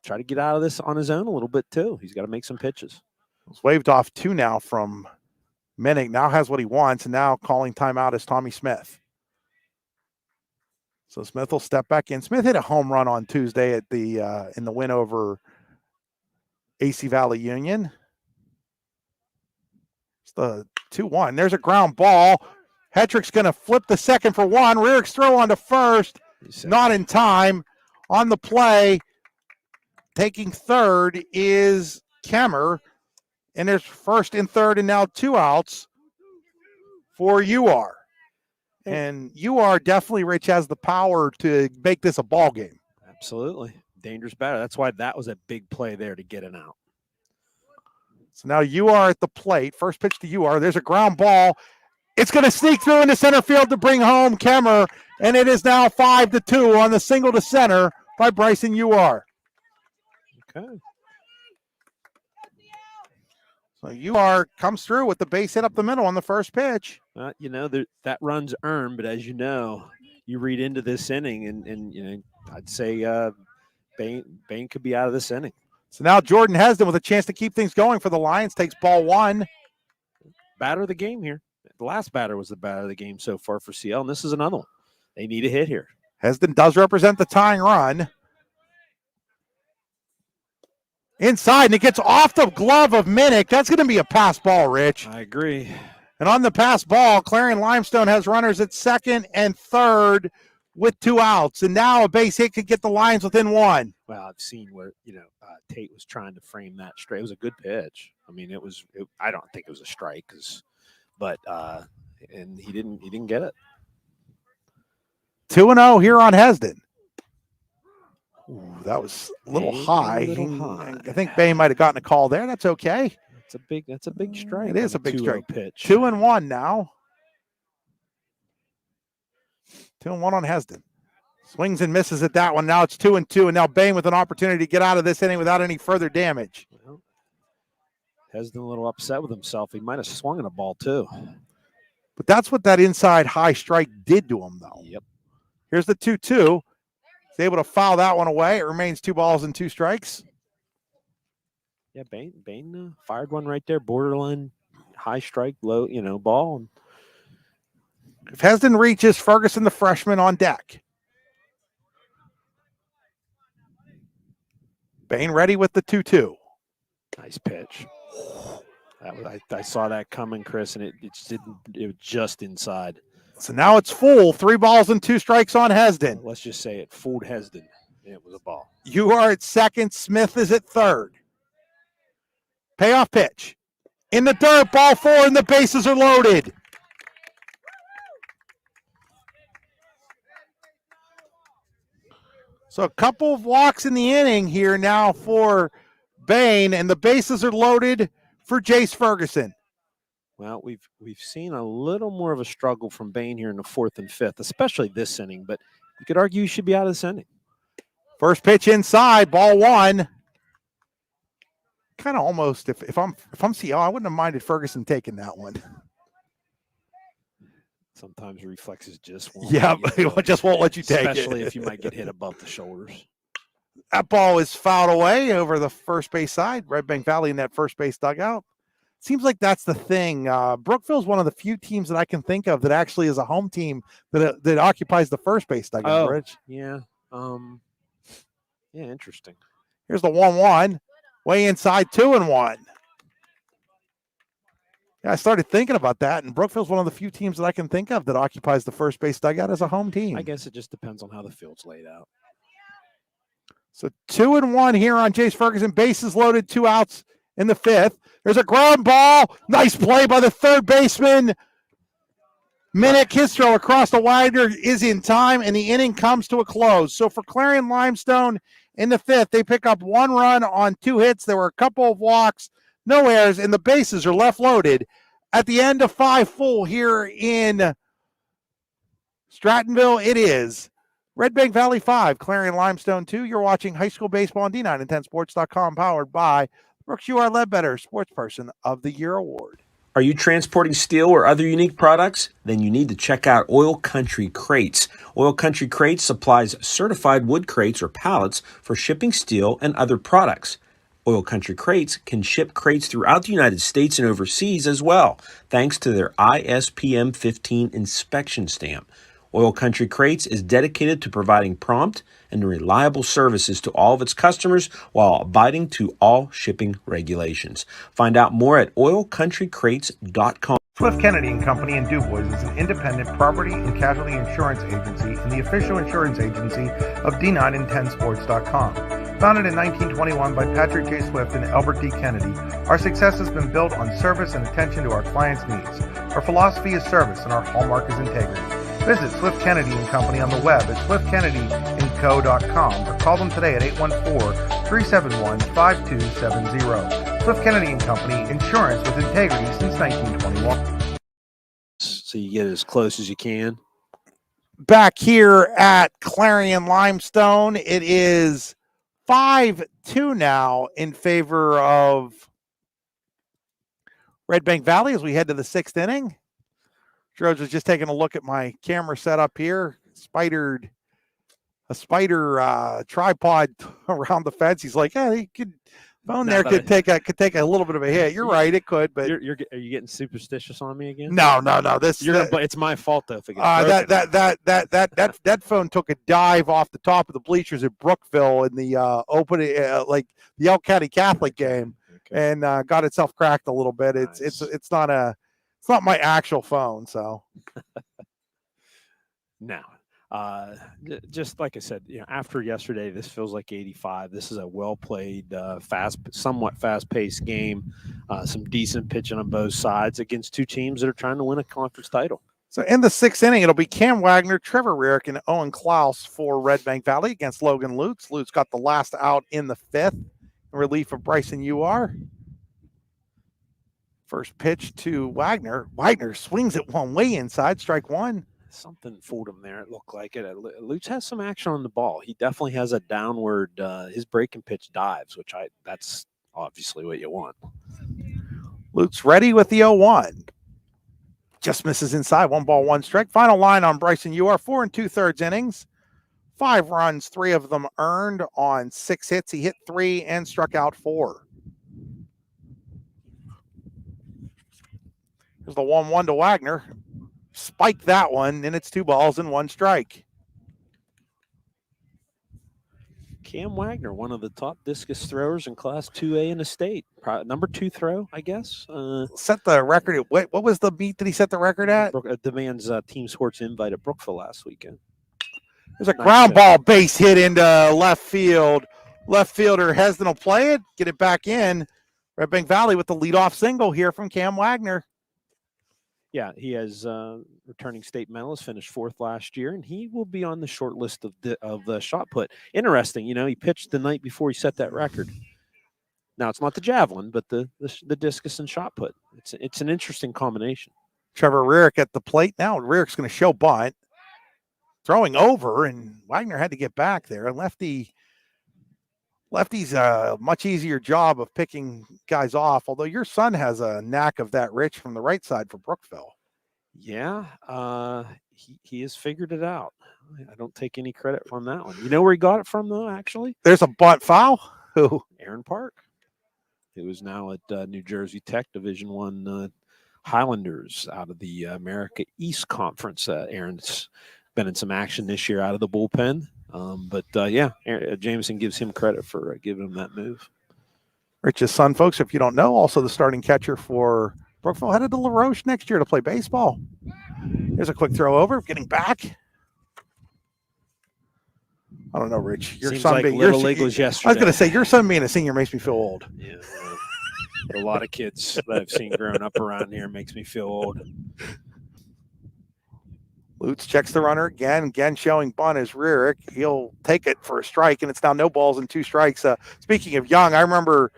try to get out of this on his own a little bit too. He's got to make some pitches. It's waved off 2 now from Minnick. Now has what he wants, and now calling timeout is Tommy Smith. So Smith will step back in. Smith hit a home run on Tuesday at the in the win over AC Valley Union. It's the 2-1. There's a ground ball. Hetrick's going to flip the second for 1. Rearick's throw on to first. Not in time. On the play, taking third is Kemmer. And there's first and third and now 2 outs for UR. And UR definitely, Rich, has the power to make this a ball game. Absolutely. Dangerous batter. That's why that was a big play there to get an out. So now UR at the plate. First pitch to UR. There's a ground ball. It's going to sneak through into center field to bring home Kemmer. And it is now 5-2 on the single to center by Bryson UR. Okay. So UR comes through with the base hit up the middle on the first pitch. That run's earned, but as you know, you read into this inning, and I'd say Bain could be out of this inning. So now Jordan Hesden with a chance to keep things going for the Lions takes ball 1. Batter of the game here. The last batter was the batter of the game so far for CL, and this is another one. They need a hit here. Hesden does represent the tying run. Inside, and it gets off the glove of Minnick. That's going to be a pass ball, Rich. I agree. And on the pass ball, Clarion Limestone has runners at second and third with 2 outs. And now a base hit could get the Lions within 1. Well, I've seen where, Tate was trying to frame that straight. It was a good pitch. I mean, I don't think it was a strike, but he didn't get it. 2-0 here on Hesden. Ooh, that was a little high. I think Bay might have gotten a call there. That's okay. That's a big strike. It is a big strike. Pitch. 2-1 now. 2-1 on Hesden. Swings and misses at that one. Now it's 2-2, and now Bain with an opportunity to get out of this inning without any further damage. Well, Hesden a little upset with himself. He might have swung at a ball too. But that's what that inside high strike did to him, though. Yep. Here's the 2-2. He's able to foul that one away. It remains 2 balls and 2 strikes. Yeah, Bain fired one right there, borderline high strike, low, ball. If Hesden reaches, Ferguson, the freshman, on deck. Bain ready with the 2-2. Nice pitch. I saw that coming, Chris, and it was just inside. So now it's full. 3 balls and 2 strikes on Hesden. Let's just say it fooled Hesden. It was a ball. You are at second. Smith is at third. Payoff pitch. In the dirt, ball 4, and the bases are loaded. So a couple of walks in the inning here now for Bain, and the bases are loaded for Jace Ferguson. Well, we've seen a little more of a struggle from Bain here in the 4th and 5th, especially this inning, but you could argue he should be out of this inning. First pitch inside, ball 1. kind of almost if I'm CL, I wouldn't have minded Ferguson taking that one. Sometimes reflexes just won't. Yeah, just won't let you take it. Especially if you might get hit above the shoulders. That ball is fouled away over the first base side. Redbank Valley in that first base dugout. Seems like that's the thing. Brookville is one of the few teams that I can think of that actually is a home team that occupies the first base dugout, Rich. Yeah. Yeah, interesting. Here's the 1-1. Way inside, 2-1. Yeah, I started thinking about that, and Brookville's one of the few teams that I can think of that occupies the first base dugout as a home team. I guess it just depends on how the field's laid out. So 2-1 here on Jace Ferguson. Bases loaded, 2 outs in the 5th. There's a ground ball. Nice play by the third baseman. Minute Kistro across the Wagner is in time, and the inning comes to a close. So for Clarion Limestone in the 5th, they pick up 1 run on 2 hits. There were a couple of walks, no errors, and the bases are left loaded. At the end of 5 full here in Strattonville, it is Redbank Valley 5, Clarion Limestone 2. You're watching high school baseball on D910sports.com, powered by Brooks UR Ledbetter Sportsperson of the Year Award. Are you transporting steel or other unique products? Then you need to check out Oil Country Crates. Oil Country Crates supplies certified wood crates or pallets for shipping steel and other products. Oil Country Crates can ship crates throughout the United States and overseas as well, thanks to their ISPM 15 inspection stamp. Oil Country Crates is dedicated to providing prompt and reliable services to all of its customers while abiding to all shipping regulations. Find out more at oilcountrycrates.com. Swift Kennedy and Company in DuBois is an independent property and casualty insurance agency and the official insurance agency of D910sports.com. Founded in 1921 by Patrick J. Swift and Albert D. Kennedy, our success has been built on service and attention to our clients' needs. Our philosophy is service and our hallmark is integrity. Visit Swift Kennedy and Company on the web at swiftkennedyandco.com or call them today at 814-371-5270. Swift Kennedy and Company, insurance with integrity since 1921. So you get as close as you can. Back here at Clarion Limestone, it is 5-2 now in favor of Redbank Valley as we head to the 6th inning. George was just taking a look at my camera setup here. A spider tripod around the fence. He's like, yeah, he could phone there could take a little bit of a hit. You're right, it could, but are you getting superstitious on me again? No. But it's my fault though. If it gets that phone took a dive off the top of the bleachers at Brookville in the opening, like the Elk County Catholic game, and got itself cracked a little bit. Nice. It's not my actual phone, so. No. Just like I said, after yesterday, this feels like 85. This is a well-played, somewhat fast-paced game. Some decent pitching on both sides against 2 teams that are trying to win a conference title. So in the 6th inning, it'll be Cam Wagner, Trevor Rarick, and Owen Klaus for Redbank Valley against Logan Lutz. Lutz got the last out in the 5th in relief of Bryson UR. First pitch to Wagner. Wagner swings it one way inside, strike 1. Something fooled him there. It looked like it. Lutz has some action on the ball. He definitely has a downward. His breaking pitch dives, that's obviously what you want. Lutz ready with the 0-1. Just misses inside. 1 ball, 1 strike. Final line on Bryson UR. 4 2/3 innings. 5 runs, 3 of them earned on 6 hits. He hit 3 and struck out 4. Here's the 1-1 to Wagner. Spike that one, and it's 2 balls and 1 strike. Cam Wagner, one of the top discus throwers in Class 2A in the state. Number 2 throw, I guess. Set the record at what was the meet that he set the record at? Demands Team Sports invite at Brookville last weekend. There's a ground ball base hit into left field. Left fielder Hesden will play it, get it back in. Redbank Valley with the leadoff single here from Cam Wagner. Yeah, he has returning state medalist, finished 4th last year, and he will be on the short list of the shot put. Interesting, he pitched the night before he set that record. Now it's not the javelin, but the discus and shot put. It's an interesting combination. Trevor Rarick at the plate now. Rarick's going to show bunt, throwing over, and Wagner had to get back there. Lefty Lefty's a much easier job of picking guys off, although your son has a knack of that, Rich, from the right side for Brookville. Yeah, he has figured it out. I don't take any credit on that one. You know where he got it from, though, actually? There's a bunt foul. Who? Aaron Park, who is now at New Jersey Tech Division I Highlanders out of the America East Conference. Aaron's been in some action this year out of the bullpen. Jameson gives him credit for giving him that move. Rich's son, folks, if you don't know, also the starting catcher for Brookville, headed to LaRoche next year to play baseball. Here's a quick throw over, getting back. I don't know, Rich. Your Seems son like being Little League was yesterday. I was going to say, your son being a senior makes me feel old. Yeah, a lot of kids that I've seen growing up around here makes me feel old. Lutz checks the runner again showing bunt is Rierick. He'll take it for a strike, and it's now no balls and 2 strikes. Speaking of young, I remember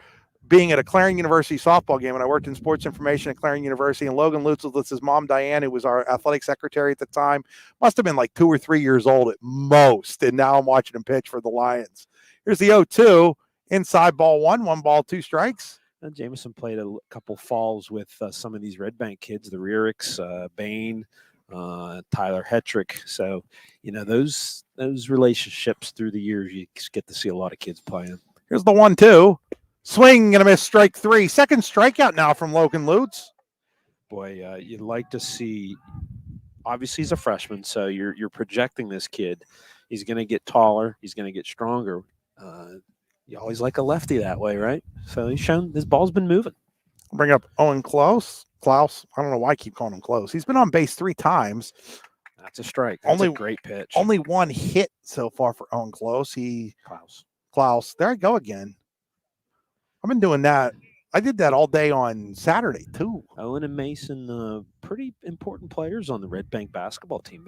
being at a Clarion University softball game, and I worked in sports information at Clarion University, and Logan Lutz was with his mom, Diane, who was our athletic secretary at the time. Must have been like 2 or 3 years old at most, and now I'm watching him pitch for the Lions. Here's the 0-2, inside ball 1 ball, 2 strikes. Jameson played a couple falls with some of these Redbank kids, the Rearicks, Bain, Tyler Hetrick. So, those relationships through the years, you get to see a lot of kids playing. Here's the 1-2. Swing and a miss, strike 3. Second strikeout now from Logan Lutz. Boy, you'd like to see. Obviously, he's a freshman, so you're projecting this kid. He's going to get taller. He's going to get stronger. You always like a lefty that way, right? So he's shown this ball's been moving. Bring up Owen Klaus. I don't know why I keep calling him Close. He's been on base 3 times. That's a strike. That's a great pitch. Only 1 hit so far for Owen Klaus. Klaus. There I go again. I've been doing that. I did that all day on Saturday, too. Owen and Mason, pretty important players on the Redbank basketball team.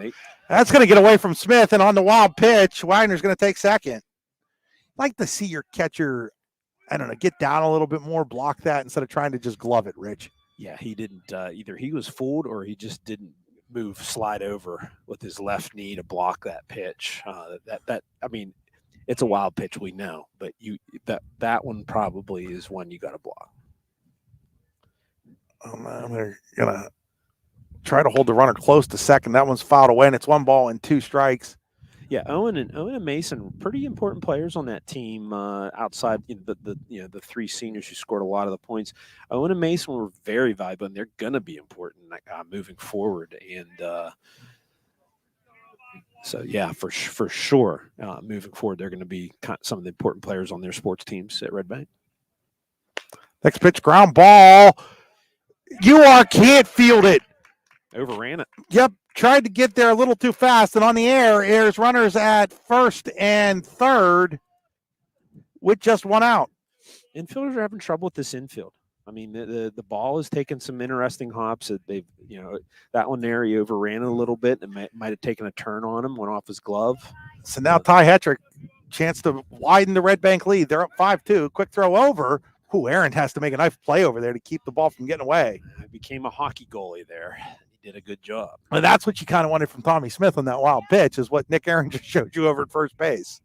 That's going to get away from Smith, and on the wild pitch, Wagner's going to take second. Like to see your catcher, I don't know, get down a little bit more, block that instead of trying to just glove it, Rich. Yeah, he didn't. Either he was fooled or he just didn't slide over with his left knee to block that pitch. It's a wild pitch, we know, but that one probably is one you got to block. I'm gonna try to hold the runner close to second. That one's fouled away, and it's 1 ball and 2 strikes. Yeah, Owen and Mason, pretty important players on that team. Outside the 3 seniors who scored a lot of the points, Owen and Mason were very valuable, and they're going to be important moving forward. And so, yeah, for sure, moving forward, they're going to be some of the important players on their sports teams at Redbank. Next pitch, ground ball. Can't field it. Overran it. Yep. Tried to get there a little too fast, and on the air, airs runners at first and third with just 1 out. Infielders are having trouble with this infield. I mean, the ball has taken some interesting hops. They've, that one there, he overran it a little bit and might have taken a turn on him, went off his glove. So now Ty Hetrick, chance to widen the Redbank lead. They're up 5-2. Quick throw over. Aaron has to make a nice play over there to keep the ball from getting away. It became a hockey goalie there. Did a good job. And that's what you kind of wanted from Tommy Smith on that wild pitch, is what Nick Aaron just showed you over at first base.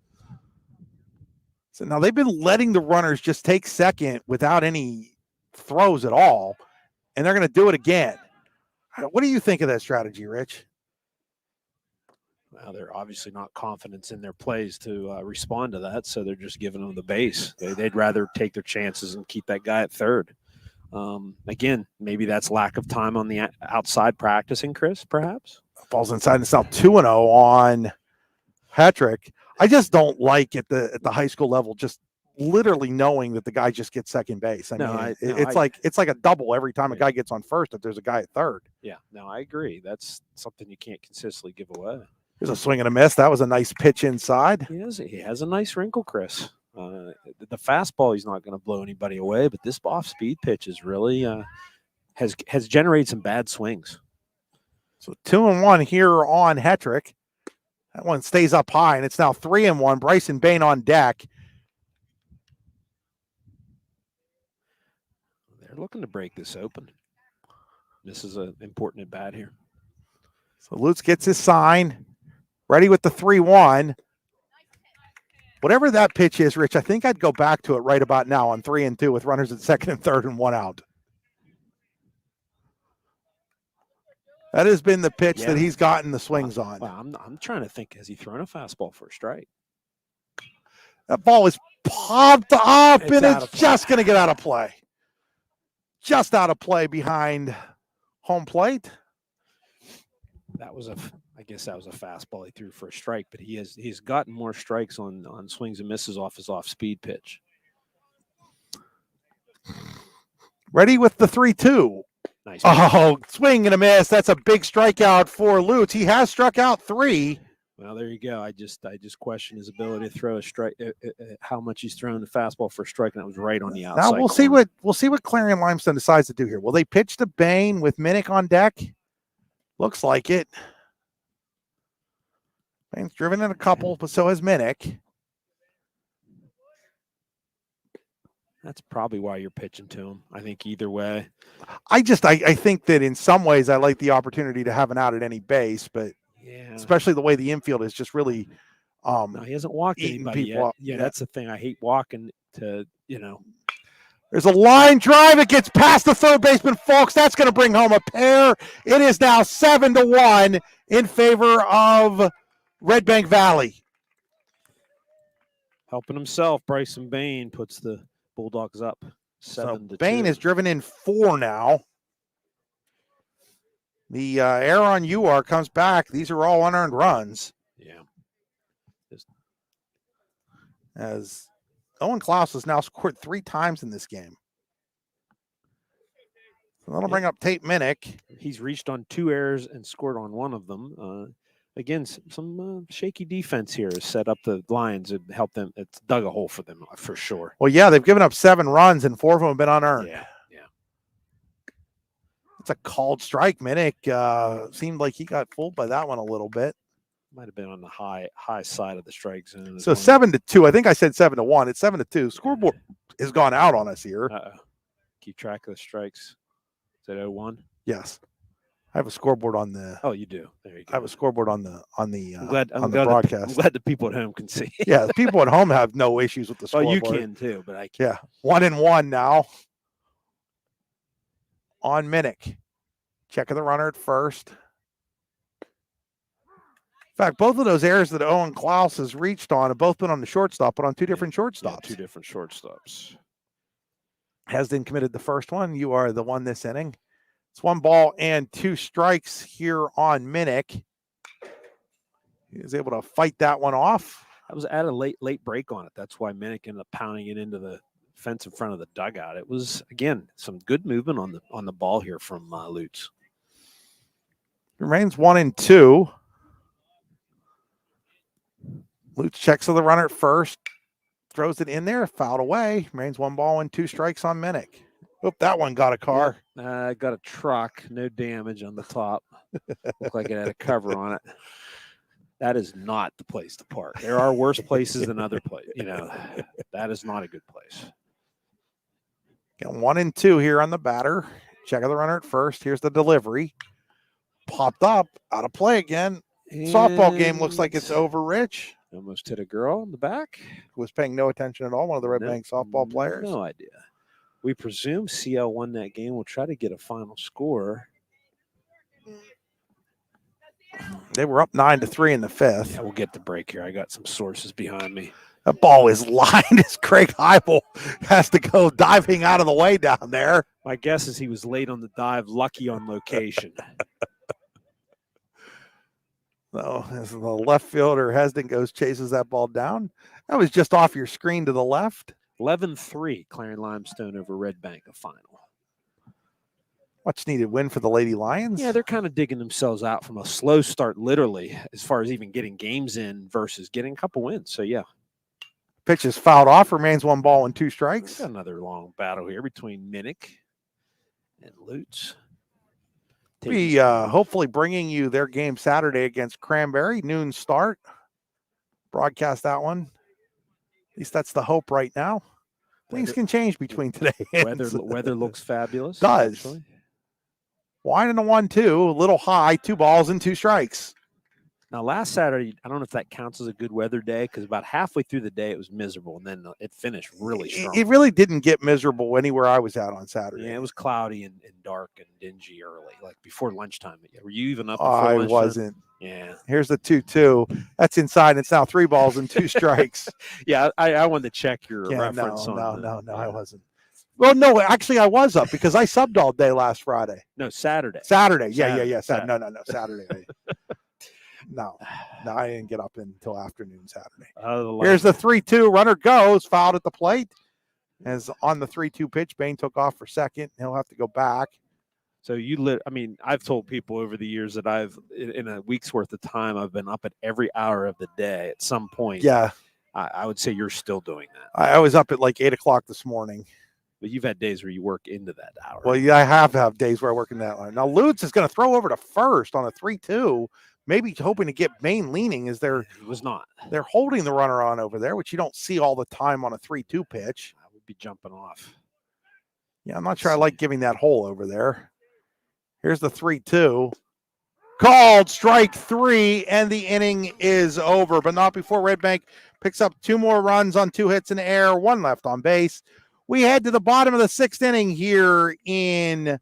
So now they've been letting the runners just take second without any throws at all, and they're going to do it again. What do you think of that strategy, Rich? Well, they're obviously not confident in their plays to respond to that, so they're just giving them the base. They'd rather take their chances and keep that guy at third. Again, maybe that's lack of time on the outside practicing, Chris, perhaps. Ball's inside, and it's now 2-0 on Hetrick. I just don't like at the high school level just literally knowing that the guy just gets second base. It's like a double every time a guy gets on first if there's a guy at third. Yeah, no, I agree. That's something you can't consistently give away. There's a swing and a miss. That was a nice pitch inside. He has a nice wrinkle, Chris. The fastball, he's not going to blow anybody away, but this off-speed pitch is really has generated some bad swings. So 2-1 here on Hetrick. That one stays up high, and it's now 3-1. Bryson Bain on deck. They're looking to break this open. This is an important at bat here. So Lutz gets his sign. Ready with the 3-1. Whatever that pitch is, Rich, I think I'd go back to it right about now on 3-2 with runners at second and third and 1 out. That has been the pitch that he's gotten the swings on. Well, I'm trying to think, has he thrown a fastball for a strike? That ball is popped up, and it's just going to get out of play. Just out of play behind home plate. I guess that was a fastball he threw for a strike, but he's gotten more strikes on swings and misses off his off-speed pitch. Ready with the 3-2. Nice. Oh, swing and a miss. That's a big strikeout for Lutz. He has struck out 3. Well, there you go. I just question his ability to throw a strike. How much he's thrown the fastball for a strike, and that was right on the outside. Now we'll see what Clarion Limestone decides to do here. Will they pitch to Bain with Minnick on deck? Looks like it. Bain's driven in a couple, but so has Minnick. That's probably why you're pitching to him. I think either way. I think that in some ways I like the opportunity to have an out at any base, but especially the way the infield is just really no, he hasn't walked anybody yet. Yeah, that's the thing. I hate walking to, There's a line drive. It gets past the third baseman, folks. That's going to bring home a pair. It is now 7-1 in favor of Redbank Valley. Helping himself, Bryson Bain puts the Bulldogs up 7-2. Bain is driven in 4 now. The error on UR comes back. These are all unearned runs. Yeah. As Owen Klaus has now scored 3 times in this game. So that'll bring up Tate Minnick. He's reached on 2 errors and scored on 1 of them. Again, some shaky defense here has set up the Lions and helped them. It's dug a hole for them for sure. Well, yeah, they've given up 7 runs and 4 of them have been unearned. Yeah. It's a called strike. Minnick seemed like he got fooled by that one a little bit. Might have been on the high side of the strike zone. So 7-2. I think I said 7-1. It's 7-2. Scoreboard has gone out on us here. Keep track of the strikes. Is that 0-1? Yes. I have a scoreboard on the. Oh, you do. There you go. I have a scoreboard on the I'm broadcast. I'm glad the people at home can see. Yeah, the people at home have no issues with the scoreboard. Oh, you can too, but I can't. Yeah, 1-1 now on Minnick. Check of the runner at first. In fact, both of those errors that Owen Klaus has reached on have both been on the shortstop, but on 2 different shortstops. Yeah, 2 different shortstops. Hasden committed the first one. You are the one this inning. It's 1 ball and 2 strikes here on Minnick. He was able to fight that one off. I was at a late break on it. That's why Minnick ended up pounding it into the fence in front of the dugout. It was, again, some good movement on the ball here from Lutz. Remains 1-2. Lutz checks to the runner at first. Throws it in there. Fouled away. Remains 1 ball and 2 strikes on Minnick. Oop, that one got a car. Got a truck. No damage on the top. Looked like it had a cover on it. That is not the place to park. There are worse places than other places. That is not a good place. Got 1-2 here on the batter. Check of the runner at first. Here's the delivery. Popped up. Out of play again. Softball game looks like it's over, Rich. Almost hit a girl in the back. Who was paying no attention at all. One of the Redbank softball players. No idea. We presume CL won that game. We'll try to get a final score. They were up 9-3 in the 5th. Yeah, we'll get the break here. I got some sources behind me. That ball is lined as Craig Heibel has to go diving out of the way down there. My guess is he was late on the dive, lucky on location. So as the left fielder, Hesden chases that ball down. That was just off your screen to the left. 11-3, Clarion Limestone over Redbank, a final. Much needed win for the Lady Lions. Yeah, they're kind of digging themselves out from a slow start, literally, as far as even getting games in versus getting a couple wins. So, yeah. Pitch is fouled off, remains 1 ball and 2 strikes. Got another long battle here between Minnick and Lutz. Be hopefully bringing you their game Saturday against Cranberry, noon start. Broadcast that one. At least that's the hope right now. Things can change between today. Weather looks fabulous. Does. Actually. Wide and a 1-2, a little high, 2 balls and 2 strikes. Now, last Saturday, I don't know if that counts as a good weather day because about halfway through the day it was miserable, and then it finished really strong. It really didn't get miserable anywhere I was at on Saturday. Yeah, it was cloudy and dark and dingy early, like before lunchtime. Were you even up before I lunchtime? wasn't. Yeah. Here's the 2-2. That's inside. It's now 3 balls and 2 strikes. Yeah, I wanted to check your reference no, on I wasn't. Well, no, actually, I was up because I subbed all day last Friday. No, Saturday. Saturday. Saturday. Yeah. No, Saturday. No, I didn't get up until afternoon Saturday. Here's the 3-2. Runner goes. Fouled at the plate. As on the 3-2 pitch, Bain took off for second. He'll have to go back. So I've told people over the years that in a week's worth of time, I've been up at every hour of the day at some point. Yeah. I would say you're still doing that. I was up at like 8 o'clock this morning. But you've had days where you work into that hour. Well, yeah, I have days where I work in that line. Now, Lutz is going to throw over to first on a 3-2. Maybe hoping to get Bain leaning as they're holding the runner on over there, which you don't see all the time on a 3-2 pitch. I would be jumping off. Yeah, I'm not sure I like giving that hole over there. Here's the 3-2. Called strike 3, and the inning is over, but not before Redbank picks up 2 more runs on 2 hits in the air, 1 left on base. We head to the bottom of the 6th inning here in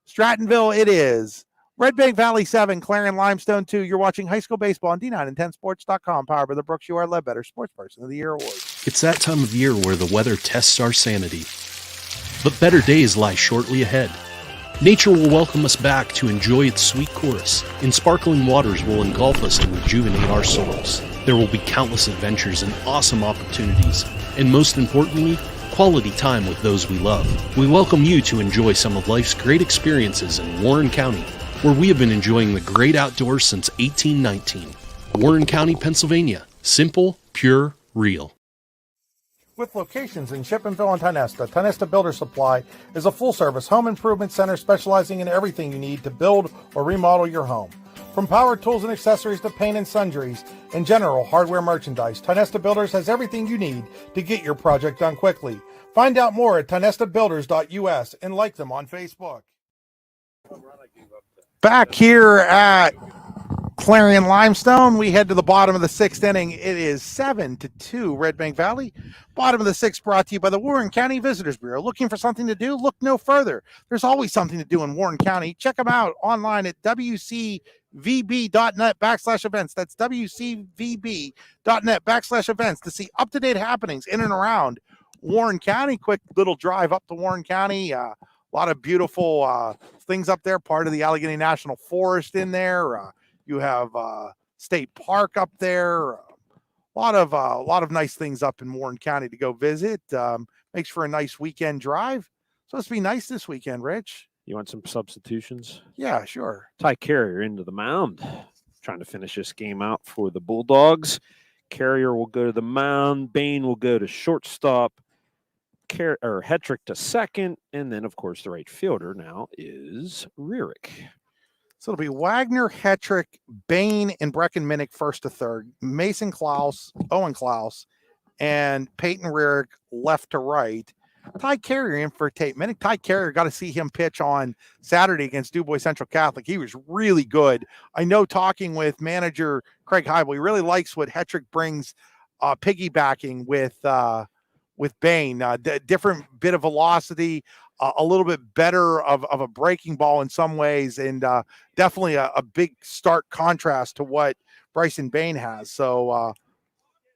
Strattonville. It is Redbank Valley 7, Clarion Limestone 2. You're watching high school baseball on D910sports.com, powered by the Brooks UR Ledbetter Sports Person of the Year Award. It's that time of year where the weather tests our sanity. But better days lie shortly ahead. Nature will welcome us back to enjoy its sweet chorus, and sparkling waters will engulf us to rejuvenate our souls. There will be countless adventures and awesome opportunities, and most importantly, quality time with those we love. We welcome you to enjoy some of life's great experiences in Warren County, where we have been enjoying the great outdoors since 1819. Warren County, Pennsylvania. Simple, pure, real. With locations in Shippenville and Tionesta, Tionesta Builder Supply is a full-service home improvement center specializing in everything you need to build or remodel your home. From power tools and accessories to paint and sundries and general hardware merchandise, Tionesta Builders has everything you need to get your project done quickly. Find out more at tionestabuilders.us and like them on Facebook. Back here at Clarion Limestone, we head to the bottom of the 6th inning. It is 7-2 Redbank Valley. Bottom of the 6th brought to you by the Warren County Visitors Bureau. Looking for something to do? Look no further. There's always something to do in Warren County. Check them out online at wcvb.net/events. That's wcvb.net/events to see up-to-date happenings in and around Warren County. Quick little drive up to Warren County. A lot of beautiful things up there. Part of the Allegheny National Forest in there. You have State Park up there. A lot of nice things up in Warren County to go visit. Makes for a nice weekend drive. Supposed to be nice this weekend, Rich. You want some substitutions? Yeah, sure. Ty Carrier into the mound, trying to finish this game out for the Bulldogs. Carrier will go to the mound. Bain will go to shortstop. Hetrick to second, and then of course the right fielder now is Rierick. So it'll be Wagner, Hetrick, Bain, and Brecken Minnick first to third. Mason Klaus, Owen Klaus, and Peyton Rierick left to right. Ty Carrier in for Tate Minnick. Ty Carrier, got to see him pitch on Saturday against DuBois Central Catholic. He was really good. I know, talking with manager Craig Heibel, he really likes what Hetrick brings, piggybacking with Bain. Different bit of velocity, a little bit better of a breaking ball in some ways, and definitely a big stark contrast to what Bryson Bain has. So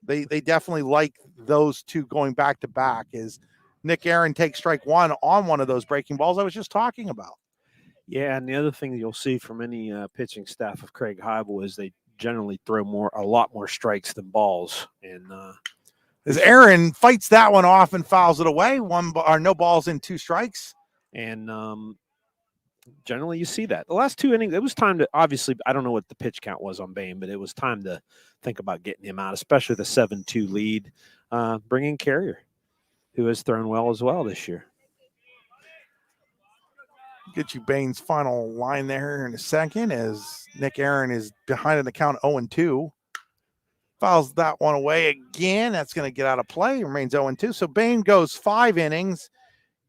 they definitely like those two going back to back as Nick Aaron takes strike 1 on one of those breaking balls I was just talking about. Yeah, and the other thing you'll see from any pitching staff of Craig Heibel is they generally throw a lot more strikes than balls. And as Aaron fights that one off and fouls it away, no balls in 2 strikes. And generally you see that. The last 2 innings, it was time to, obviously, I don't know what the pitch count was on Bain, but it was time to think about getting him out, especially the 7-2 lead. Bring in Carrier, who has thrown well as well this year. Get you Bain's final line there in a second as Nick Aaron is behind in the count 0-2. Fouls that one away again. That's going to get out of play. Remains 0-2. So Bain goes 5 innings,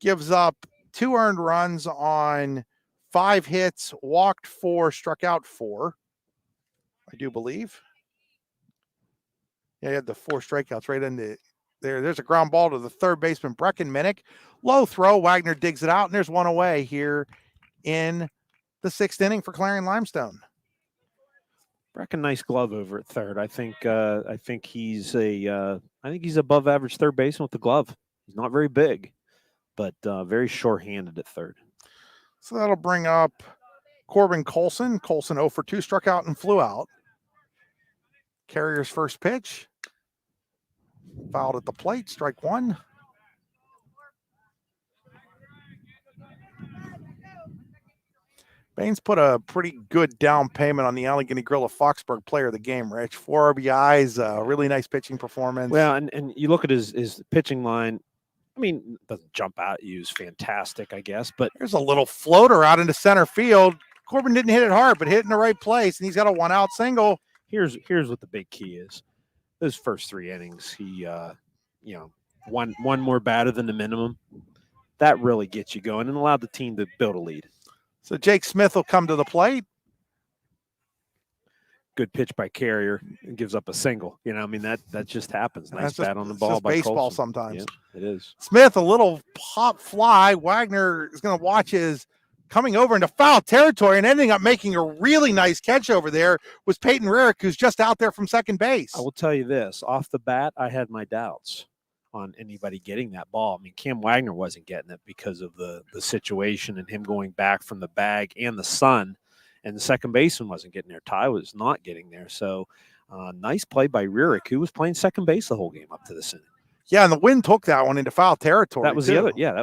gives up 2 earned runs on 5 hits, walked 4, struck out 4. I do believe. Yeah, he had the 4 strikeouts right into there. There's a ground ball to the third baseman, Brecken Minnick. Low throw. Wagner digs it out, and there's one away here in the 6th inning for Clarion Limestone. Brecken, nice glove over at third. I think he's above average third baseman with the glove. He's not very big, but very sure-handed at third. So that'll bring up Corbin Colson. Colson 0 for 2, struck out and flew out. Carrier's first pitch. Fouled at the plate, strike 1. Baines put a pretty good down payment on the Allegheny Grill of Foxburg player of the game, Rich. 4 RBIs, really nice pitching performance. Well, and you look at his pitching line. I mean, doesn't jump out at you is fantastic, I guess. But there's a little floater out into center field. Corbin didn't hit it hard, but hit in the right place, and he's got a 1-out single. Here's what the big key is. Those first 3 innings, he one more batter than the minimum. That really gets you going and allowed the team to build a lead. So Jake Smith will come to the plate. Good pitch by Carrier and gives up a single. That just happens. Nice bat on the ball by baseball Colson. sometimes. Yeah, it is. Smith, a little pop fly. Wagner is going to watch his coming over into foul territory and ending up making a really nice catch over there was Peyton Rarick, who's just out there from second base. I will tell you this. Off the bat, I had my doubts on anybody getting that ball. I mean, Cam Wagner wasn't getting it because of the situation and him going back from the bag and the sun, and the second baseman wasn't getting there. Ty was not getting there. So nice play by Rarick, who was playing second base the whole game up to this inning. Yeah, and the wind took that one into foul territory. That was too. the other. Yeah,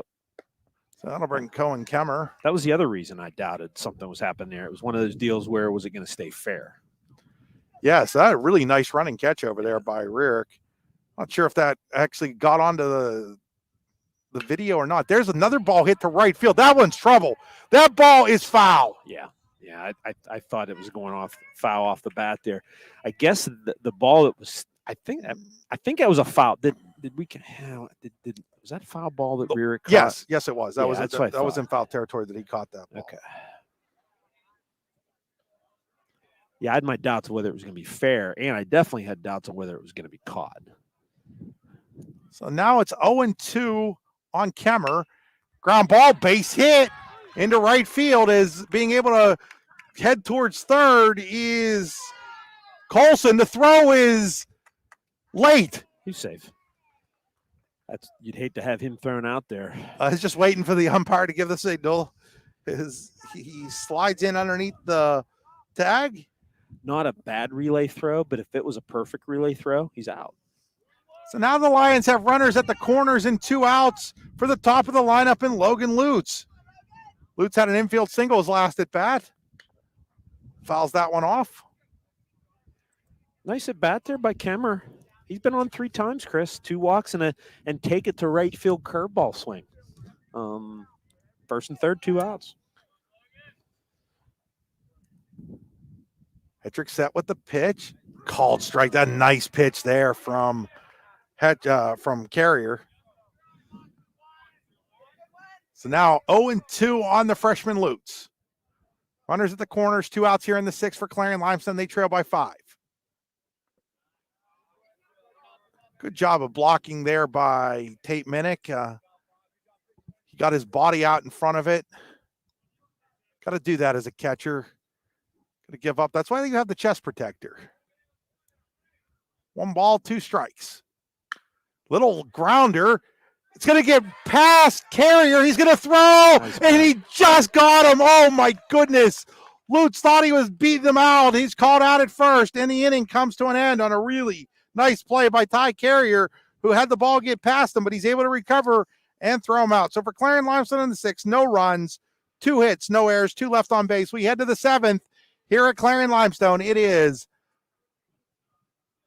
so that'll bring Cohen Kemmer. That was the other reason I doubted something was happening there. It was one of those deals where was it going to stay fair? Yeah, so that a really nice running catch over there by Rarick. Not sure if that actually got onto the video or not. There's another ball hit to right field. That one's trouble. That ball is foul. Yeah. I thought it was going off foul off the bat there. I guess the ball that was. I think that was a foul. Did we? Was that foul ball that Rarick caught? Yes, it was. That was in foul territory that he caught that ball. Okay. Yeah, I had my doubts whether it was going to be fair, and I definitely had doubts on whether it was going to be caught. So now it's 0-2 on Kemmer. Ground ball, base hit into right field, is being able to head towards third is Colson. The throw is late. He's safe. You'd hate to have him thrown out there. I was just waiting for the umpire to give the signal. He slides in underneath the tag. Not a bad relay throw, but if it was a perfect relay throw, he's out. So now the Lions have runners at the corners and 2 outs for the top of the lineup in Logan Lutz. Lutz had an infield single his last at bat. Fouls that one off. Nice at bat there by Kemmer. He's been on 3 times, Chris. 2 walks and take it to right field curveball swing. First and third, 2 outs. Hetrick set with the pitch. Called strike. That nice pitch there from Carrier. So now 0-2 on the freshman Lutz. Runners at the corners, 2 outs here in the 6th for Clarion Limestone. They trail by 5. Good job of blocking there by Tate Minnick. He got his body out in front of it. Got to do that as a catcher. Got to give up. That's why you have the chest protector. 1 ball, 2 strikes. Little grounder. It's going to get past Carrier. He's going to throw, and he just got him. Oh, my goodness. Lutz thought he was beating him out. He's called out at first, and the inning comes to an end on a really nice play by Ty Carrier, who had the ball get past him, but he's able to recover and throw him out. So for Clarion Limestone in the 6th, no runs, 2 hits, no errors, 2 left on base. We head to the 7th here at Clarion Limestone. It is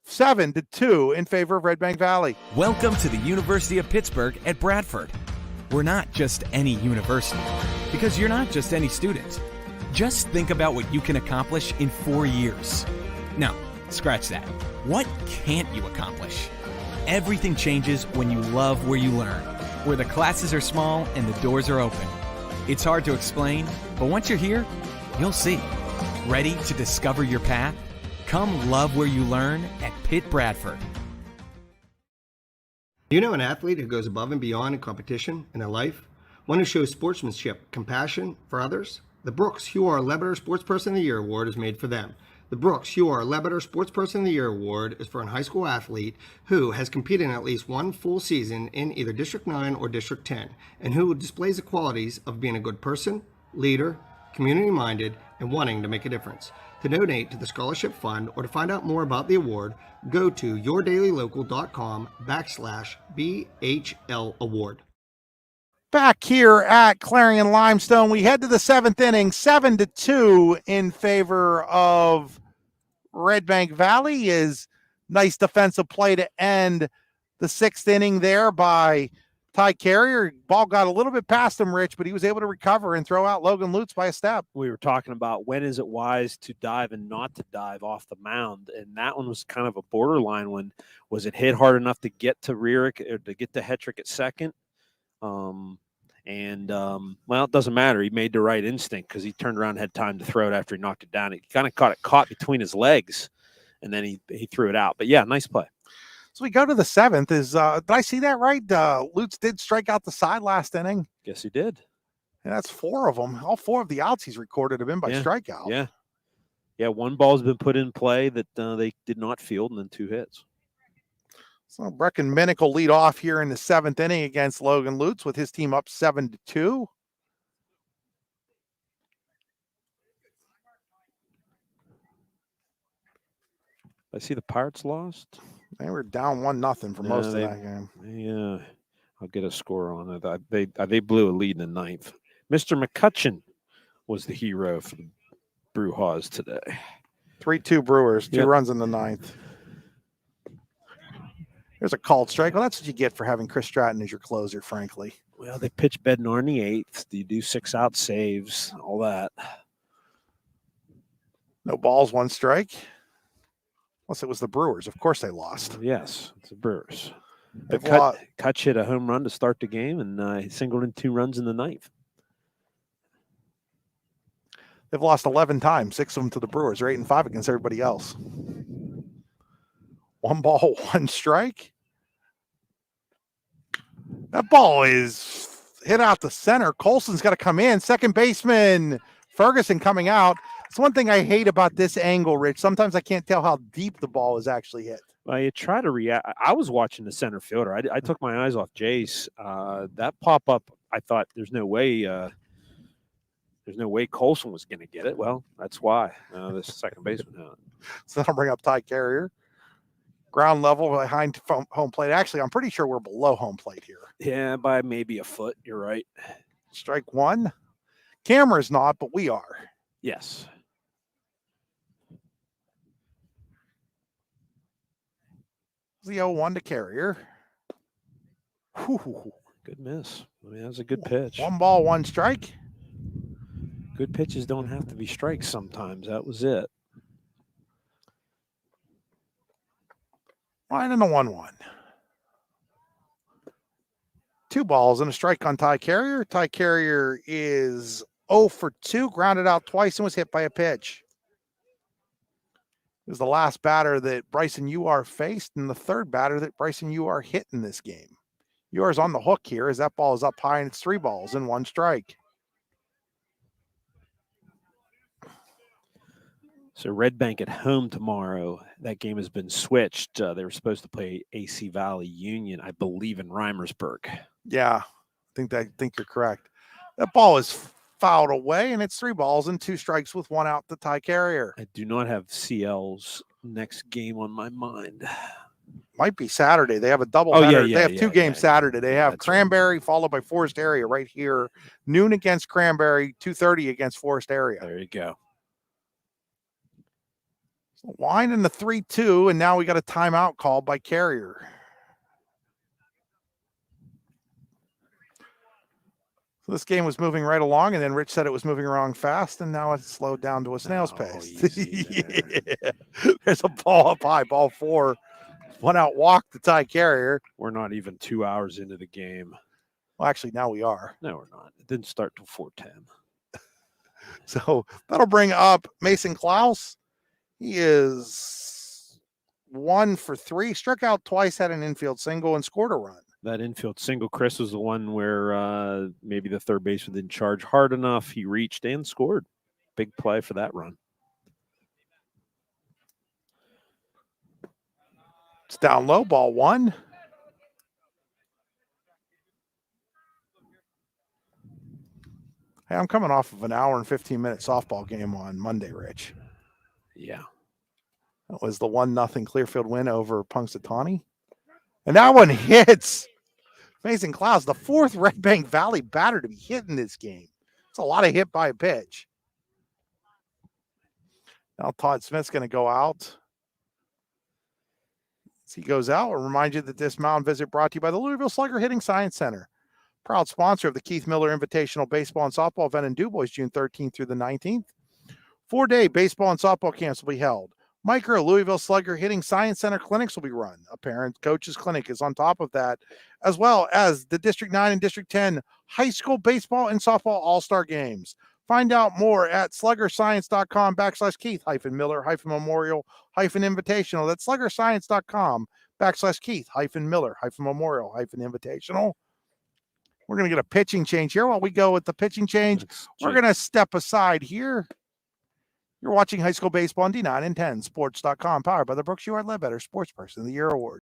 7-2 in favor of Redbank Valley. Welcome to the University of Pittsburgh at Bradford. We're not just any university, because you're not just any student. Just think about what you can accomplish in 4 years. No, scratch that. What can't you accomplish? Everything changes when you love where you learn, where the classes are small and the doors are open. It's hard to explain, but once you're here, you'll see. Ready to discover your path? Come love where you learn at Pitt Bradford. Do you know an athlete who goes above and beyond in competition in their life? One who shows sportsmanship, compassion for others? The Brooks Huar Lebeter Sportsperson of the Year Award is made for them. The Brooks Huar Lebeter Sportsperson of the Year Award is for a high school athlete who has competed in at least one full season in either District 9 or District 10, and who displays the qualities of being a good person, leader, community-minded, and wanting to make a difference. To donate to the Scholarship Fund or to find out more about the award, go to yourdailylocal.com/BHL Award. Back here at Clarion Limestone, we head to the 7th inning, 7-2 in favor of Redbank Valley. Is nice defensive play to end the 6th inning there by Ty Carrier. Ball got a little bit past him, Rich, but he was able to recover and throw out Logan Lutz by a step. We were talking about when is it wise to dive and not to dive off the mound, and that one was kind of a borderline one. Was it hit hard enough to get to Rierick or to get to Hetrick at second? Well, it doesn't matter. He made the right instinct because he turned around and had time to throw it after he knocked it down. He kind of caught between his legs, and then he threw it out. But, yeah, nice play. So we go to the 7th. Did I see that right? Lutz did strike out the side last inning. Guess he did. And that's 4 of them. All 4 of the outs he's recorded have been by strikeout. Yeah. Yeah, one ball's been put in play that they did not field, and then 2 hits. So Brecken Minnick will lead off here in the 7th inning against Logan Lutz with his team up 7-2. I see the Pirates lost. They were down 1-0 for most of that game. Yeah, I'll get a score on it. They blew a lead in the 9th. Mr. McCutcheon was the hero for the Brewhaws today. 3-2 Brewers, 2 runs in the 9th. There's a called strike. Well, that's what you get for having Chris Stratton as your closer, frankly. Well, they pitch Bednar in the 8th. You do 6-out saves, all that. No balls, 1 strike. Unless it was the Brewers. Of course they lost. Yes, it's the Brewers. Kutch hit a home run to start the game, and he singled in 2 runs in the 9th. They've lost 11 times, 6 of them to the Brewers. They're 8-5 against everybody else. 1 ball, 1 strike. That ball is hit out the center. Colson's got to come in. Second baseman Ferguson coming out. It's one thing I hate about this angle, Rich. Sometimes I can't tell how deep the ball is actually hit. Well, you try to react. I was watching the center fielder. I took my eyes off Jace. That pop up, I thought there's no way Colson was going to get it. Well, that's why the second baseman had it. So that'll bring up Ty Carrier. Ground level behind home plate. Actually, I'm pretty sure we're below home plate here. Yeah, by maybe a foot. You're right. Strike 1. Camera's not, but we are. Yes. The 0-1 to Carrier. Whew. Good miss. I mean, that was a good pitch. 1 ball, 1 strike. Good pitches don't have to be strikes sometimes. That was it. Line and a 1-1. 2 balls and a strike on Ty Carrier. Ty Carrier is 0 for 2, grounded out twice and was hit by a pitch. It was the last batter that Bryson UR faced and the 3rd batter that Bryson UR hit in this game. UR is on the hook here as that ball is up high and it's 3 balls and 1 strike. So Redbank at home tomorrow. That game has been switched. They were supposed to play AC Valley Union, I believe, in Reimersburg. Yeah, I think you're correct. That ball is fouled away, and it's 3 balls and 2 strikes with 1 out to Ty Carrier. I do not have CL's next game on my mind. Might be Saturday. They have a double header. They have 2 games Saturday. They have Cranberry right, followed by Forest Area right here. Noon against Cranberry, 2:30 against Forest Area. There you go. Line in the 3-2, and now we got a timeout called by Carrier. So this game was moving right along, and then Rich said it was moving along fast, and now it's slowed down to a snail's pace. Yeah. There's a ball up high, ball 4. 1 out walk to Ty Carrier. We're not even 2 hours into the game. Well, actually, now we are. No, we're not. It didn't start till 4:10. So that'll bring up Mason Klaus. He is 1 for 3, struck out twice, had an infield single, and scored a run. That infield single, Chris, was the one where maybe the third baseman didn't charge hard enough. He reached and scored. Big play for that run. It's down low, ball 1. Hey, I'm coming off of an hour and 15-minute softball game on Monday, Rich. Yeah. That was the 1-0 Clearfield win over Punxsutawney. And that one hits. Amazing Clouds, the 4th Redbank Valley batter to be hit in this game. It's a lot of hit by a pitch. Now Todd Smith's going to go out. As he goes out, we'll remind you that this mound visit brought to you by the Louisville Slugger Hitting Science Center. Proud sponsor of the Keith Miller Invitational Baseball and Softball event in Du Bois, June 13th through the 19th. 4-day baseball and softball camps will be held. Micro Louisville Slugger Hitting Science Center clinics will be run. A parent coach's clinic is on top of that, as well as the District 9 and District 10 high school baseball and softball all-star games. Find out more at sluggerscience.com/Keith-Miller-Memorial-Invitational. That's sluggerscience.com/Keith-Miller-Memorial-Invitational. We're going to get a pitching change here. While we go with the pitching change, we're going to step aside here. You're watching high school baseball on D9 and 10 Sports.com, powered by the Brooks Huard Ledbetter Sports Person of the Year Award.